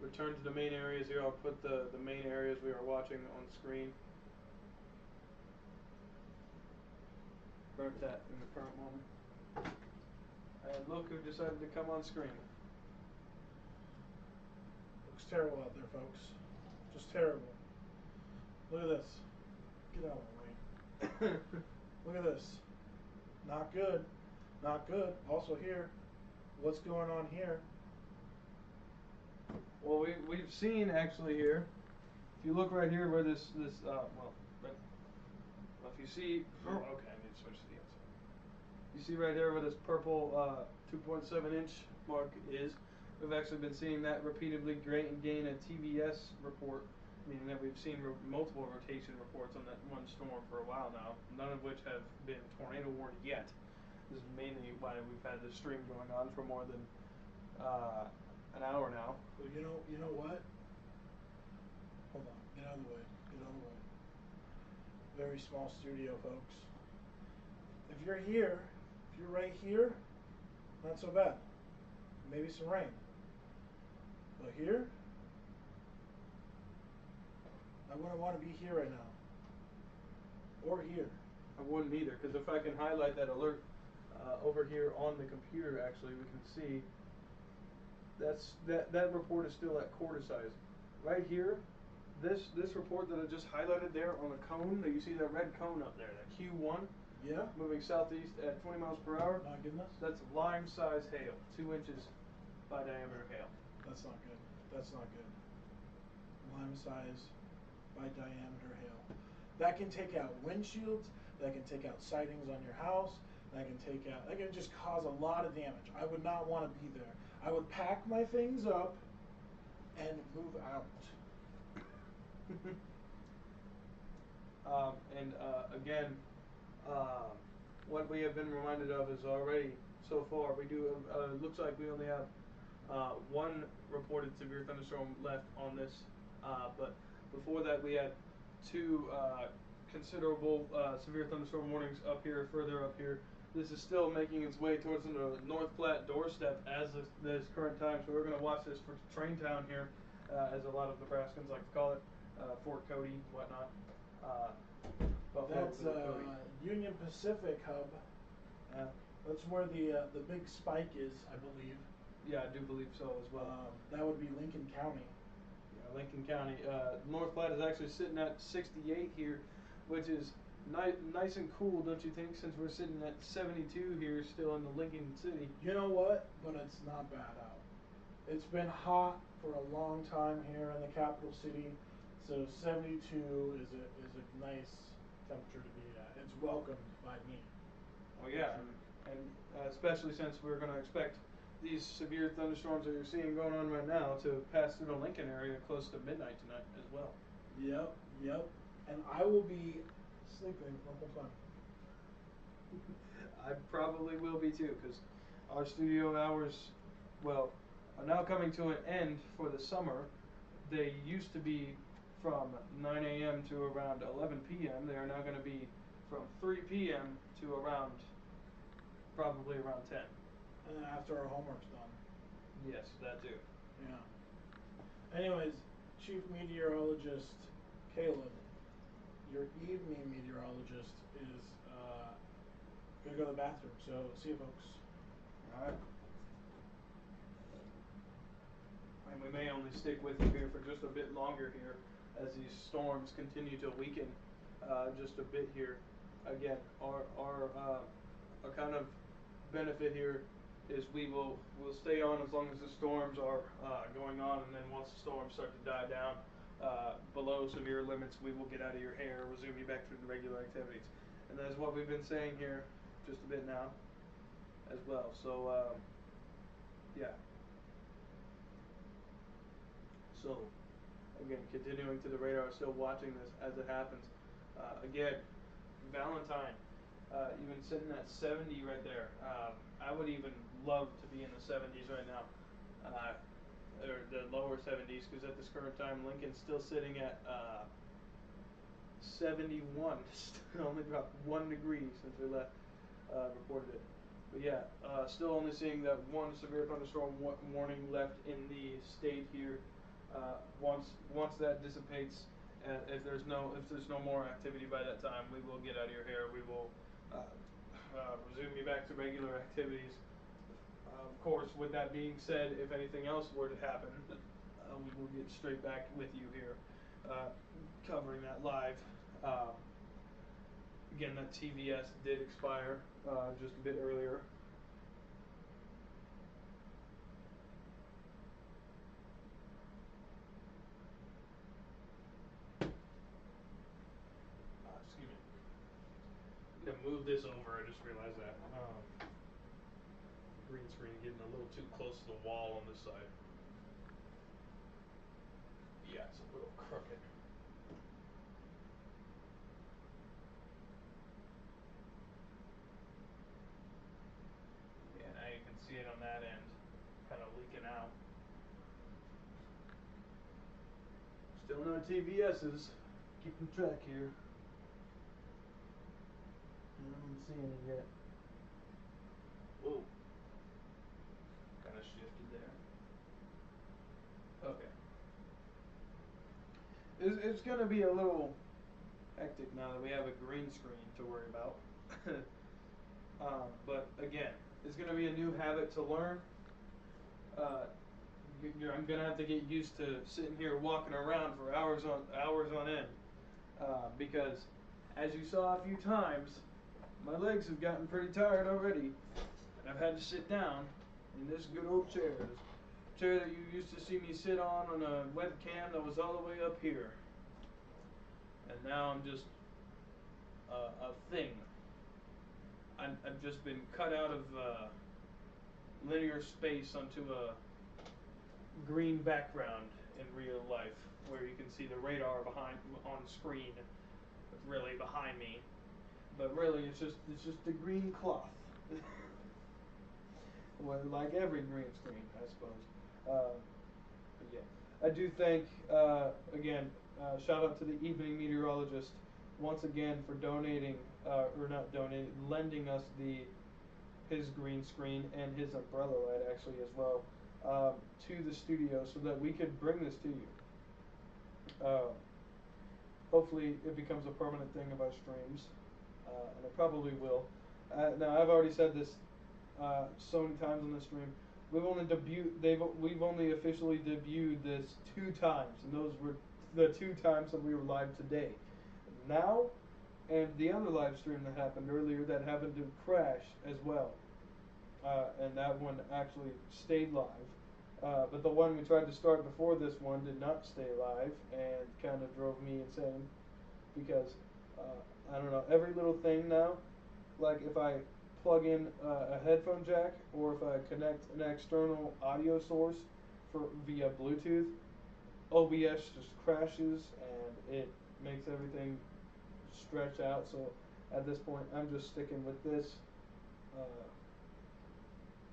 return to the main areas here. I'll put the main areas we are watching on screen. Burnt that in the current moment. And look who decided to come on screen. Looks terrible out there, folks. Just terrible. Look at this. Get out of my way. Look at this. Not good. Not good. Also here. What's going on here? Well, we've seen actually here. If you look right here where this if you see, okay, I need to switch to the outside. You see right there where this purple 2.7 inch mark is. We've actually been seeing that repeatedly gain a TVS report, meaning that we've seen multiple rotation reports on that one storm for a while now, none of which have been tornado warned yet. This is mainly why we've had this stream going on for more than an hour now. Well, you know what? Hold on. Get out of the way. Get out of the way. Very small studio, folks. If you're here, if you're right here, not so bad. Maybe some rain. But here, I wouldn't want to be here right now. Or here. I wouldn't either, because if I can highlight that alert over here on the computer, actually, we can see that report is still at quarter size. Right here, this report that I just highlighted there on the cone, that you see that red cone up there, that Q1, Yeah? moving southeast at 20 miles per hour. My goodness. That's lime size hail, 2 inches by diameter hail. That's not good. That's not good. Lime size by diameter hail. That can take out windshields. That can take out sidings on your house. that can take out, that can just cause a lot of damage. I would not want to be there. I would pack my things up and move out. Again, what we have been reminded of is already so far. We do. Looks like we only have one reported severe thunderstorm left on this, but before that we had two considerable severe thunderstorm warnings up here, further up here. This is still making its way towards the North Platte doorstep as this current time, so we're going to watch this for Train Town here, as a lot of Nebraskans like to call it, Fort Cody, whatnot. Buffalo, That's Fort Cody. Union Pacific hub. That's where the big spike is, I believe. Yeah, I do believe so as well. That would be Lincoln County. Yeah, Lincoln County. North Platte is actually sitting at 68 here, which is nice and cool, don't you think? Since we're sitting at 72 here, still in the Lincoln City. You know what? But it's not bad out. It's been hot for a long time here in the capital city, so 72 is a nice temperature to be at. It's welcomed by me. Oh yeah, and especially since we're going to expect these severe thunderstorms that you're seeing going on right now to pass through the Lincoln area close to midnight tonight as well. Yep. And I will be sleeping the whole time. I probably will be too, because our studio hours, well, are now coming to an end for the summer. They used to be from 9 a.m. to around 11 p.m. They are now going to be from 3 p.m. to probably around 10. And then after our homework's done. Yes, that too. Yeah. Anyways, Chief Meteorologist Caleb, your evening meteorologist, is gonna go to the bathroom. So see you, folks. All right. And we may only stick with you here for just a bit longer here as these storms continue to weaken just a bit here. Again, our kind of benefit here is we'll stay on as long as the storms are going on, and then once the storms start to die down below severe limits, we will get out of your hair, resume you back to the regular activities. And that's what we've been saying here just a bit now as well. So yeah. So again, continuing to the radar, still watching this as it happens. Again, Valentine, even sitting at 70 right there. I would even love to be in the 70s right now, or the lower 70s, because at this current time, Lincoln's still sitting at 71. Only dropped 1 degree since we left, reported it. But yeah, still only seeing that one severe thunderstorm warning left in the state here. Once that dissipates, if there's no more activity by that time, we will get out of your hair. We will resume you back to regular activities. Of course, with that being said, if anything else were to happen, we will get straight back with you here, covering that live. Again, that TVS did expire just a bit earlier. Excuse me. I'm gonna move this over. I just realized that. Green screen getting a little too close to the wall on this side. Yeah, it's a little crooked. Yeah, now you can see it on that end, kind of leaking out. Still no TVS's. Keeping track here. I haven't seen it yet. Whoa. Kind of shifted there. Okay. It's going to be a little hectic now that we have a green screen to worry about. But again, it's going to be a new habit to learn. I'm going to have to get used to sitting here walking around for hours on end. Because as you saw a few times, my legs have gotten pretty tired already. And I've had to sit down in this good old chair. This chair that you used to see me sit on a webcam that was all the way up here. And now I'm just a thing. I've just been cut out of linear space onto a green background in real life, where you can see the radar behind on screen. It's really behind me, but really it's just a green cloth. Well, like every green screen, I suppose. But yeah, I do thank again. Shout out to the evening meteorologist once again for donating, or not donating, lending us his green screen and his umbrella light actually as well, to the studio so that we could bring this to you. Hopefully it becomes a permanent thing of our streams, and it probably will. Now I've already said this so many times on the stream. We've only officially debuted this 2 times, and those were the 2 times that we were live today. Now, and the other live stream that happened earlier that happened to crash as well, and that one actually stayed live. But the one we tried to start before this one did not stay live, and kind of drove me insane because I don't know, every little thing now, like if I plug in a headphone jack or if I connect an external audio source via Bluetooth, OBS just crashes and it makes everything stretch out. So at this point, I'm just sticking with this,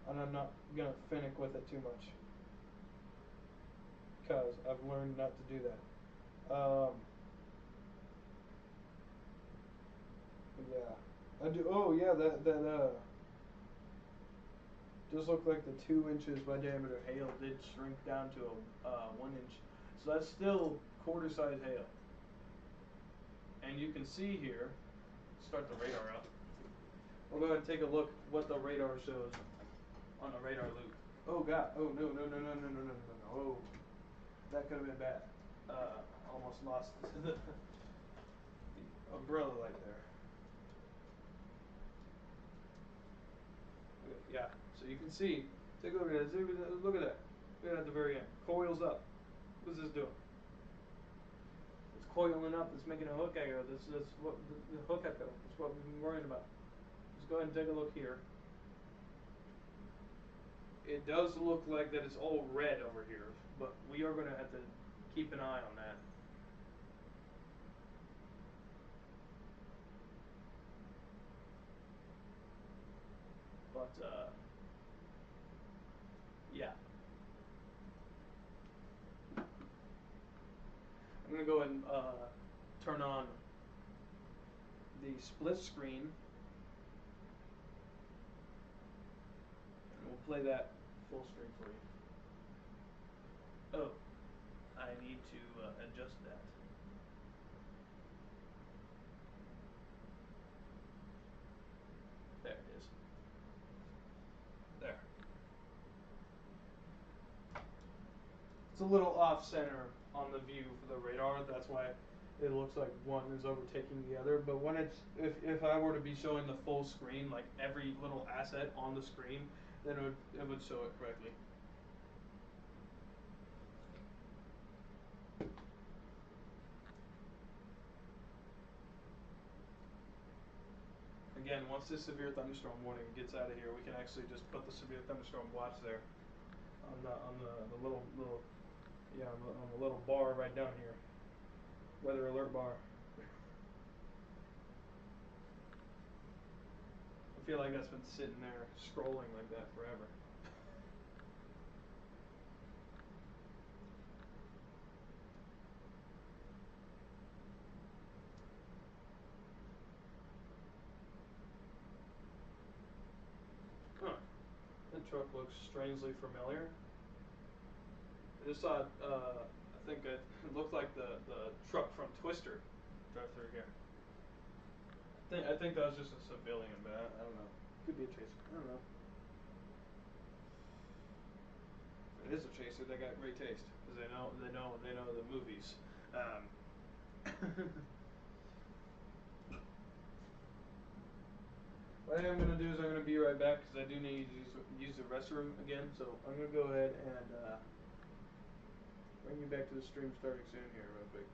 and I'm not gonna finick with it too much because I've learned not to do that. Yeah, I do. Oh yeah, that just looked like the 2 inches by diameter hail did shrink down to a 1 inch. So that's still quarter size hail. And you can see here, start the radar up. We'll go ahead and take a look what the radar shows on the radar loop. Oh god, oh no. Oh, that could have been bad. Almost lost the umbrella light there. Okay, yeah, so you can see, take a look at that, look at that. Look at it at the very end. Coils up. What's this doing? It's coiling up, it's making a hook echo. This is what the hook echo. That's what we've been worrying about. Let's go ahead and take a look here. It does look like that it's all red over here, but we are going to have to keep an eye on that. But yeah. I'm going to go ahead and turn on the split screen. And we'll play that full screen for you. Oh, I need to adjust that. There it is. There. It's a little off center on the view for the radar. That's why it looks like one is overtaking the other. But when it's, if I were to be showing the full screen, like every little asset on the screen, then it would show it correctly. Again, once this severe thunderstorm warning gets out of here, we can actually just put the severe thunderstorm watch there on the little yeah, on the little bar right down here. Weather alert bar. I feel like that's been sitting there scrolling like that forever. Huh. The truck looks strangely familiar. I just saw, I think it looked like the truck from Twister drive through here. I think that was just a civilian, but I don't know. Could be a chaser. I don't know. If it is a chaser, they got great taste because they know the movies. What I am going to do is I'm going to be right back because I do need to use the restroom again. So I'm going to go ahead and bring you back to the stream starting soon here real quick.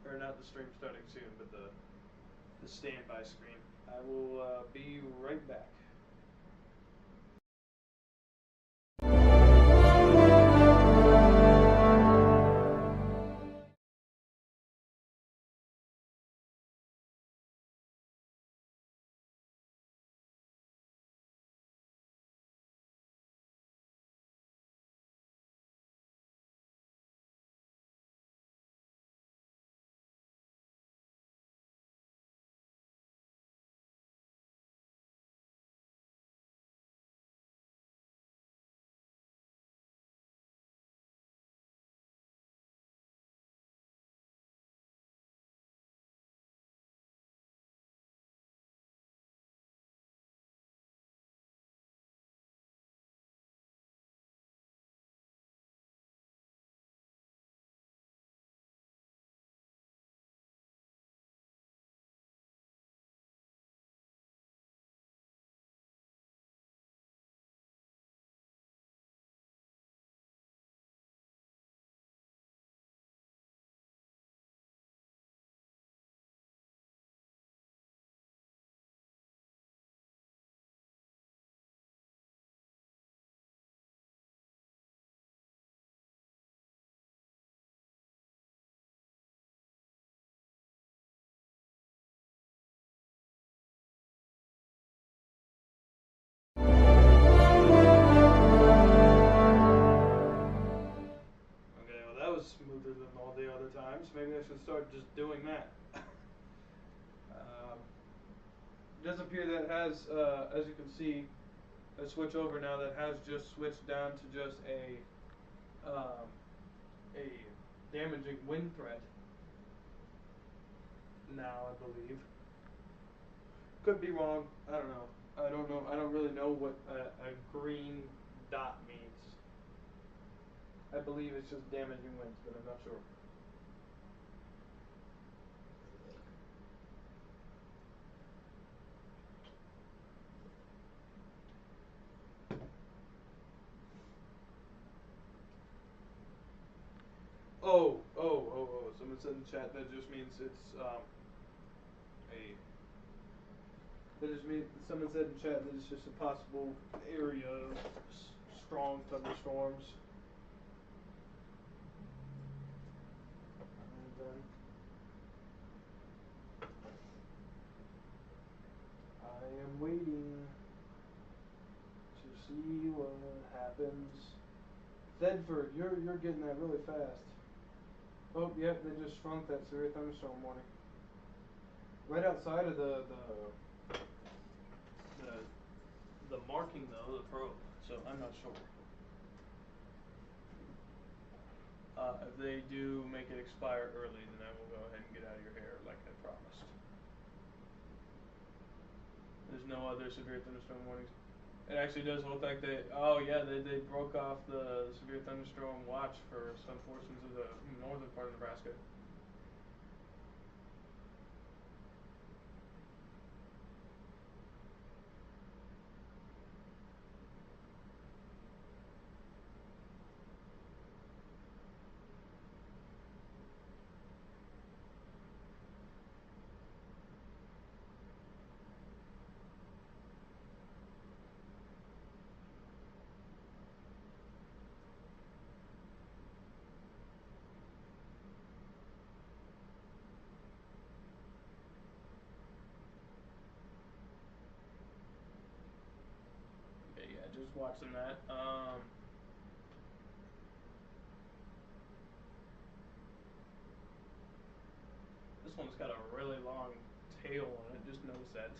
Or not the stream starting soon, but the standby screen. I will be right back. Okay, well that was smoother than all the other times. Maybe I should start just doing that. It does appear that it has, as you can see, a switch over now that has just switched down to just a damaging wind threat. Now I believe. Could be wrong. I don't know. I don't know. I don't really know what a green dot means. I believe it's just damaging winds, but I'm not sure. Oh. Someone said in chat that just means it's a. That just means someone said in chat that it's just a possible area of strong thunderstorms. And then I am waiting to see what happens. Thedford, you're getting that really fast. Oh, yep, they just shrunk that severe thunderstorm warning. Right outside of the marking though, the probe. So I'm not sure. If they do make it expire early, then I will go ahead and get out of your hair like I promised. There's no other severe thunderstorm warnings. It actually does look like they. Oh yeah, they broke off the severe thunderstorm watch for some portions of the northern part of Nebraska. Yeah, just watching that. This one's got a really long tail on it. Just notice that.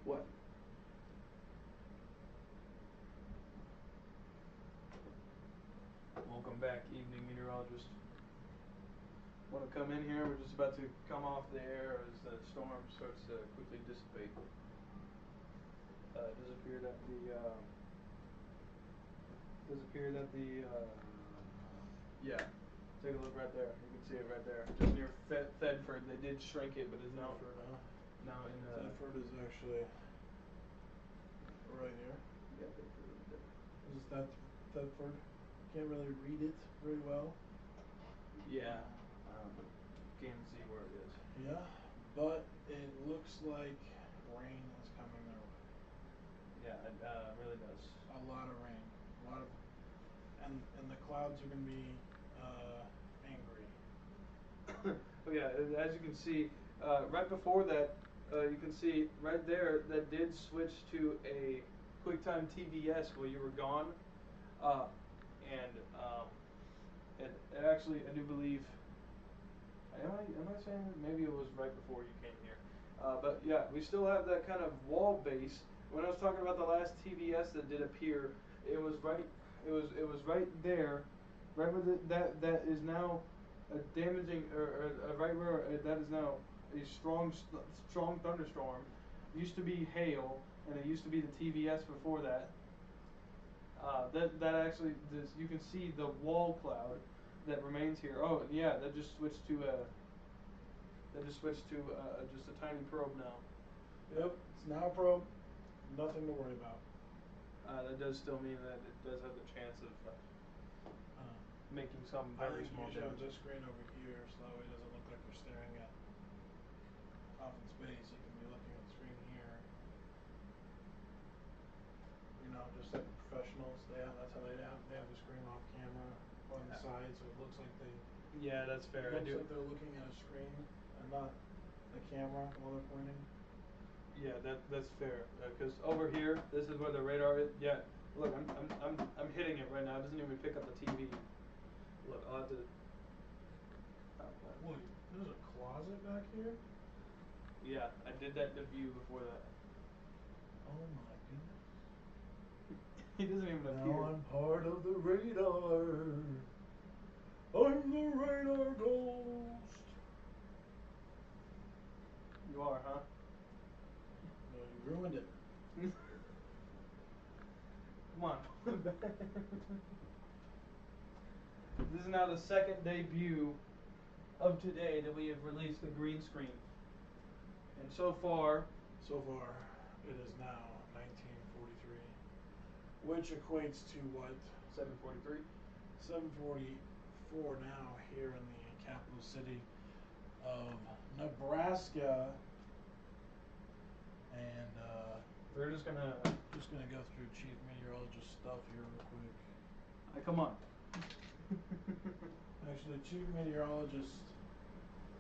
What? Welcome back, evening meteorologist. want to come in here. We're just about to come off the air as the storm starts to quickly dissipate. It does appear that yeah. Take a look right there. You can see it right there, just near Thedford. They did shrink it, but it's now now in Thedford is actually right here. Yeah, Thedford right there. This is Thedford. Can't really read it very well. Yeah, but you can see where it is. Yeah, but it looks like rain is coming their way. Yeah, it really does. A lot of rain, a lot of, and the clouds are gonna be angry. Oh yeah, as you can see, right before that, you can see right there that did switch to a QuickTime TVS while you were gone, uh, and it actually I do believe. Am I saying that? Maybe it was right before you came here, but yeah, we still have that kind of wall base. When I was talking about the last TVS that did appear, it was right. It was right there, right where that is now a damaging or right where that is now a strong thunderstorm. Used to be hail, and it used to be the TVS before that. That actually you can see the wall cloud that remains here. Oh yeah, that just switched to just a tiny probe now. Yep, it's now a probe. Nothing to worry about. That does still mean that it does have the chance of making some I very think small you should have damage. this screen over here, so that way it doesn't look like you're staring at off in space. You can be looking at the screen here. You know, just like professionals, that's how they have the screen off camera on the side, so it looks like Yeah, that's fair. it I looks do. like they're looking at a screen and not the camera while they're pointing. Yeah, that's fair. Because over here, this is where the radar is. Yeah, look, I'm hitting it right now. It doesn't even pick up the TV. Look, I'll have to. Wait, there's a closet back here? Yeah, I did that debut before that. Oh my goodness. He doesn't even appear. Now I'm part of the radar. I'm the radar ghost. You are, huh? No, you ruined it. Come on. This is now the second debut of today that we have released the green screen. And so far, It is now 1943, which equates to what? 7:43. 7:44 now here in the capital city of Nebraska, and We're just gonna. just gonna go through chief meteorologist stuff here real quick. Come on. Actually, chief meteorologist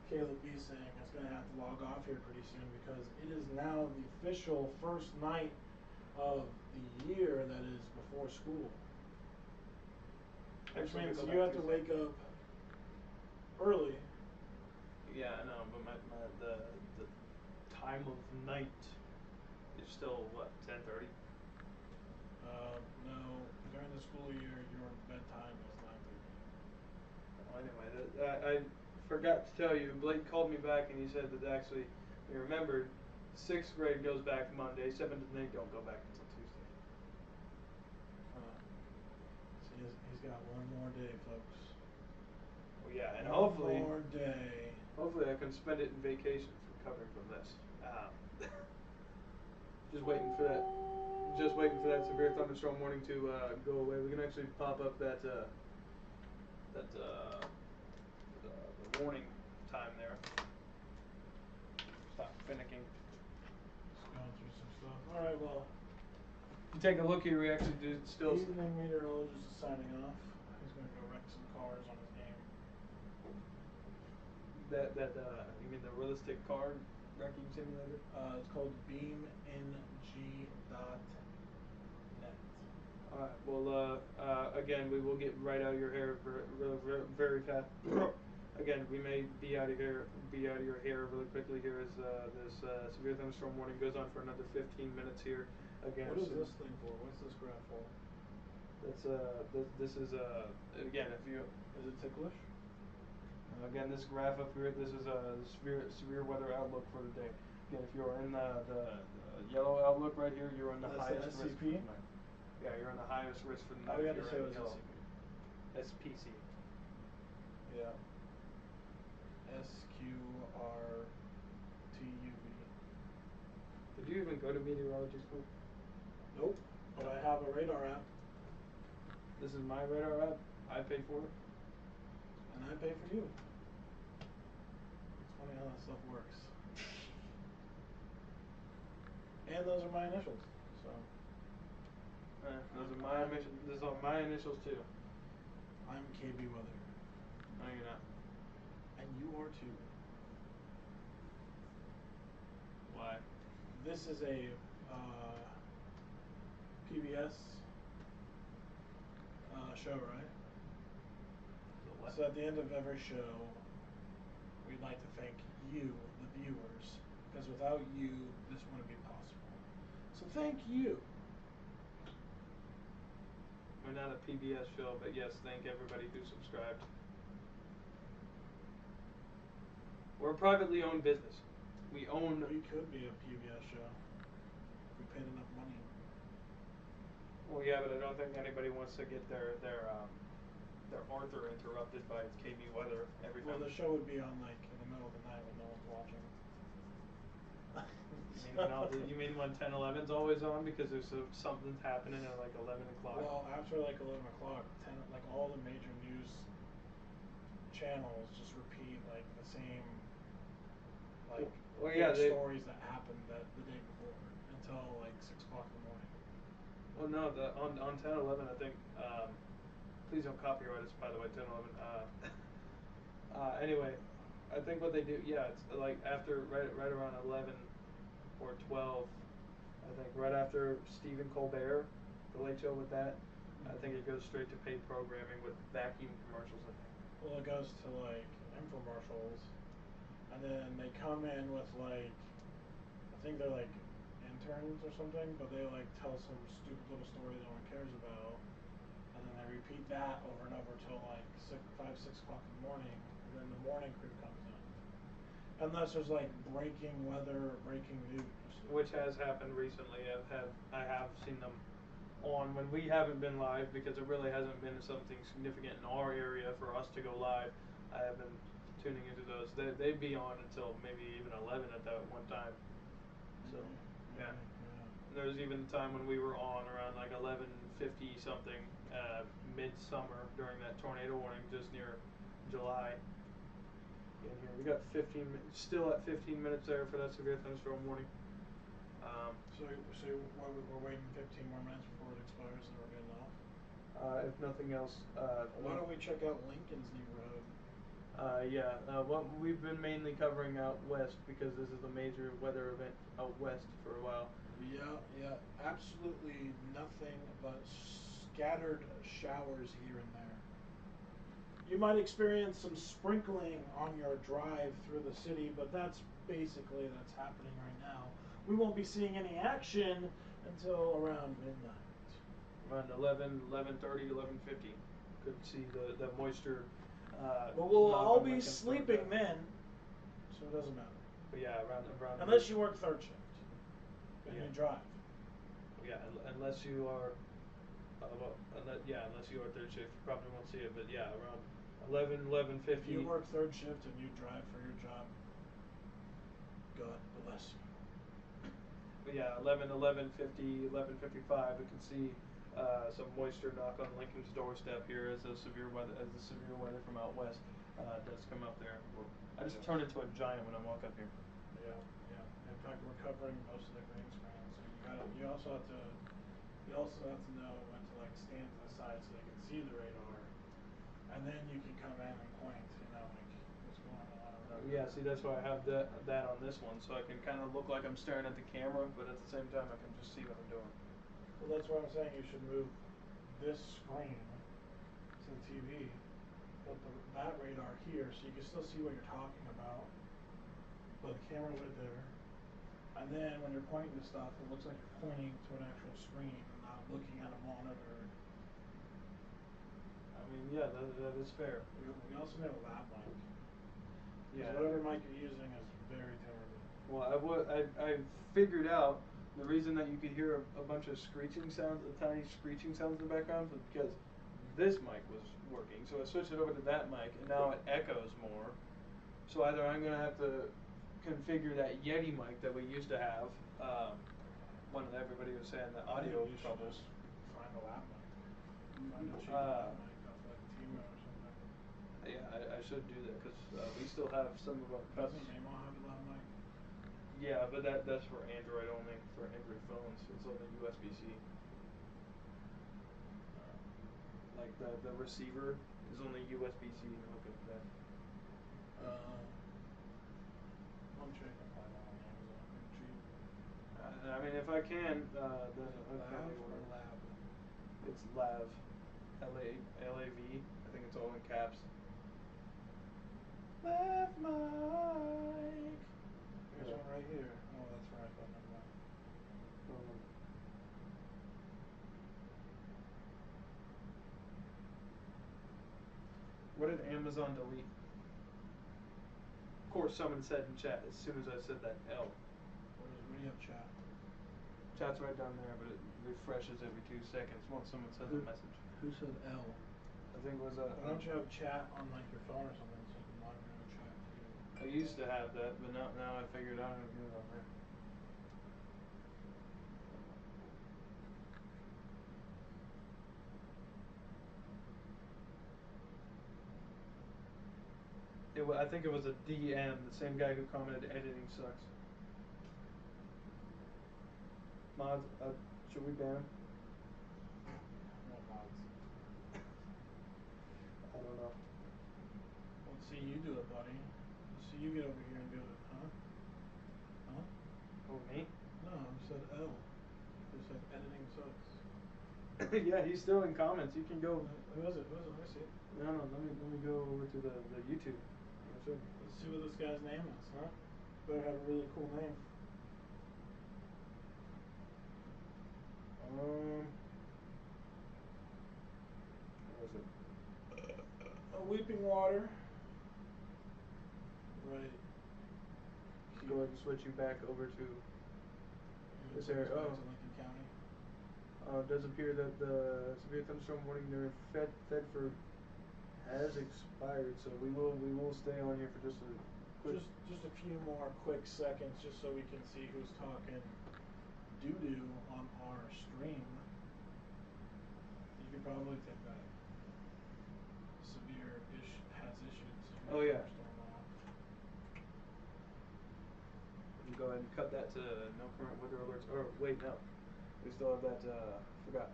Caleb Beesing is going to have to log off here pretty soon because it is now the official first night of the year that is before school. Which means you have to wake up early. Yeah, I know, but the time of night is still what, 10:30? No, during the school year, your bedtime is 9:30. Anyway, I forgot to tell you. Blake called me back and he said that actually he remembered 6th grade goes back Monday, 7th and 8th don't go back until Tuesday. So he's got one more day, folks. Well, yeah, and One more day. hopefully I can spend it in vacation from covering from this. Just waiting for that. Just waiting for that severe thunderstorm warning to go away. We can actually pop up the warning time there. Stop finicking. Just going through some stuff. All right, well. If you take a look here, we actually do still. Evening meteorologist is signing off. He's going to go wreck some cars on his name. You mean the realistic car wrecking simulator? It's called beamng.net. Alright, well, again, we will get right out of your hair very fast. Again, we may be out of your hair really quickly here as this severe thunderstorm warning goes on for another 15 minutes here. Again, What is this thing for? What's this graph for? That's this is again, if you Is it ticklish? Again, this graph up here, this is a severe weather outlook for the day. Again, if you're in the yellow outlook right here, you're in the That's the highest risk for SCP? tonight. Yeah, you're in the highest risk for the night. All we had if to you're say in was yellow. SCP. SPC. Yeah. SQRTUV. Did you even go to meteorology school? Nope. But I have a radar app, This is my radar app. I paid for it. and I pay for you. It's funny how that stuff works. And those are my initials, so Those are my Those are my initials too. I'm KB Weather. No, you're not. And you are too. Why? This is a PBS show, right? What? So at the end of every show, we'd like to thank you, the viewers, because without you, this wouldn't be possible. So thank you. We're not a PBS show, but yes, thank everybody who subscribed. We're a privately owned business. We own. We could be a PBS show if we paid enough money. Well, yeah, but I don't think anybody wants to get their Arthur interrupted by KB weather every time. Well, the show would be on like in the middle of the night when no one's watching. You mean when 10-11's always on because there's something's happening at like 11 o'clock? Well, after like 11 o'clock, like all the major news channels just repeat like the same like stories that happened the day before until like 6 o'clock in the morning. Well, no, on 10-11, I think. Please don't copyright us, by the way, 10-11. Anyway, I think what they do, yeah, it's like after right around 11 or 12. I think right after Stephen Colbert, the Late Show with that. I think it goes straight to paid programming with vacuum commercials. I think. Well, it goes to like infomercials, and then they come in with like, I think they're like interns or something, but they like tell some stupid little story no one cares about, and then they repeat that over and over till like 6 o'clock in the morning, and then the morning crew comes in. Unless there's like breaking weather or breaking news. Which has happened recently. I have seen them on when we haven't been live because there really hasn't been something significant in our area for us to go live. I have been tuning into those. They'd be on until maybe even 11 at that one time. So yeah. There was even a time when we were on around like 11:50 something, midsummer during that tornado warning just near July. In here, we got 15. Still at 15 minutes there for that severe thunderstorm warning. So we're waiting 15 more minutes before it expires and we're getting off? If nothing else, why don't we check out Lincoln's neighborhood? Yeah, what we've been mainly covering out west because this is the major weather event out west for a while. Yeah, absolutely nothing but scattered showers here and there. You might experience some sprinkling on your drive through the city, but that's happening right now. We won't be seeing any action until around midnight. Around 11:30, 11:50. Could see the moisture. But we'll all be sleeping then, so it doesn't matter. But yeah, around. Unless you work third shift and you drive. Yeah, unless you are. Unless you are third shift, you probably won't see it. But yeah, around 11:50. If you work third shift and you drive for your job, God bless you. But yeah, 11:50, 11:55. We can see some moisture knock on Lincoln's doorstep here as the severe weather from out west does come up there. I just turn into a giant when I walk up here. Yeah. In fact, we're covering most of the green screen, so you also have to know when to like stand to the side so they can see the radar, and then you can come in and point. Like what's going on. Yeah, see, that's why I have that on this one, so I can kind of look like I'm staring at the camera, but at the same time, I can just see what I'm doing. Well, that's why I'm saying you should move this screen to the TV, put that radar here, so you can still see what you're talking about. Put the camera right there, and then when you're pointing to stuff, it looks like you're pointing to an actual screen and not looking at a monitor. I mean, yeah, that is fair. We also need a lab mic. Because Yeah. whatever mic you're using is very terrible. Well, I figured out the reason that you could hear a bunch of screeching sounds, a tiny screeching sounds in the background, was because this mic was working. So I switched it over to that mic, and now it echoes more. So either I'm gonna have to configure that Yeti mic that we used to have. One that everybody was saying the I think audio you should troubles. just find a lap mic. Find a cheap Uh, lap mic off like Timo or something. Yeah, I should do that because we still have some of our. Doesn't Mamo have a lap mic? Yeah, but that's for Android only, for Android phones. It's only USB-C. Like the receiver is only USB-C and hook up to that. I'm sure you can find that on Amazon pretty cheap. I mean, if I can, then Is it I'd Lav probably or order. Lab? It's Lav, LAV. I think it's all in caps. Lav mic. There's Yeah. one right here. Oh, that's for iPhone. Never mind. Um, what did Amazon delete? Of course, someone said in chat as soon as I said that L. Where do you have chat? Chat's right down there, but it refreshes every 2 seconds once someone sends a message. Who said L? I think it was a. Why don't you have chat on like your phone or something so you can monitor the chat too? I used to have that, but now I figured out how to do it on there. I think it was a DM, the same guy who commented editing sucks. Mods, should we ban him? What mods? I don't know. Let's see you do it, buddy. Let's see you get over here and do it, huh? Huh? Oh, me? No, I said L. You said editing sucks. Yeah, he's still in comments. You can go. Who is it? Who is it? Let me see. No, let me go over to the YouTube. Sure. Let's see what this guy's name is, huh? Better have a really cool name. What was it? A weeping water. Right. Go ahead and switch you back over to. Is there? To Oh. Lincoln County. It does appear that the severe thunderstorm warning during Thetford has expired, so we will stay on here for just a quick. Just a few more quick seconds, just so we can see who's talking doo-doo on our stream. You could probably take that has issued severe Oh, yeah. thunderstorm off. And go ahead and cut that to no current weather alerts. Or wait, no, we still have that. Forgot.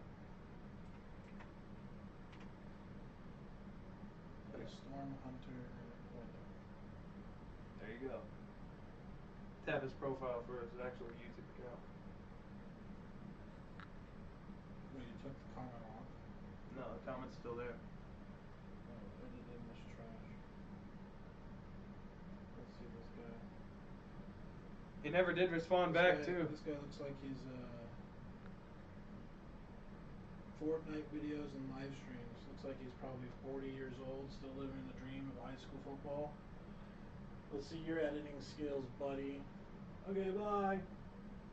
The Storm Hunter weather. There you go. Tap his profile for his actual YouTube account. Wait, you took the comment off? No, the comment's still there. Oh, edited in this trash. Let's see this guy. He never did respond back too. This guy looks like he's Fortnite videos and live streams. Looks like he's probably 40 years old, still living the dream of high school football. Let's see your editing skills, buddy. Okay, bye.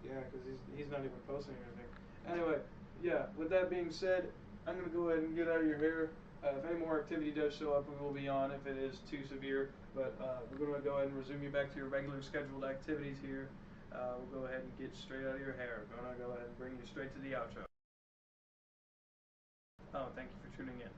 Yeah, because he's not even posting anything. Anyway, yeah. With that being said, I'm gonna go ahead and get out of your hair. If any more activity does show up, we will be on if it is too severe. But we're gonna go ahead and resume you back to your regular scheduled activities here. We'll go ahead and get straight out of your hair. We're gonna go ahead and bring you straight to the outro. Oh, thank you for tuning in.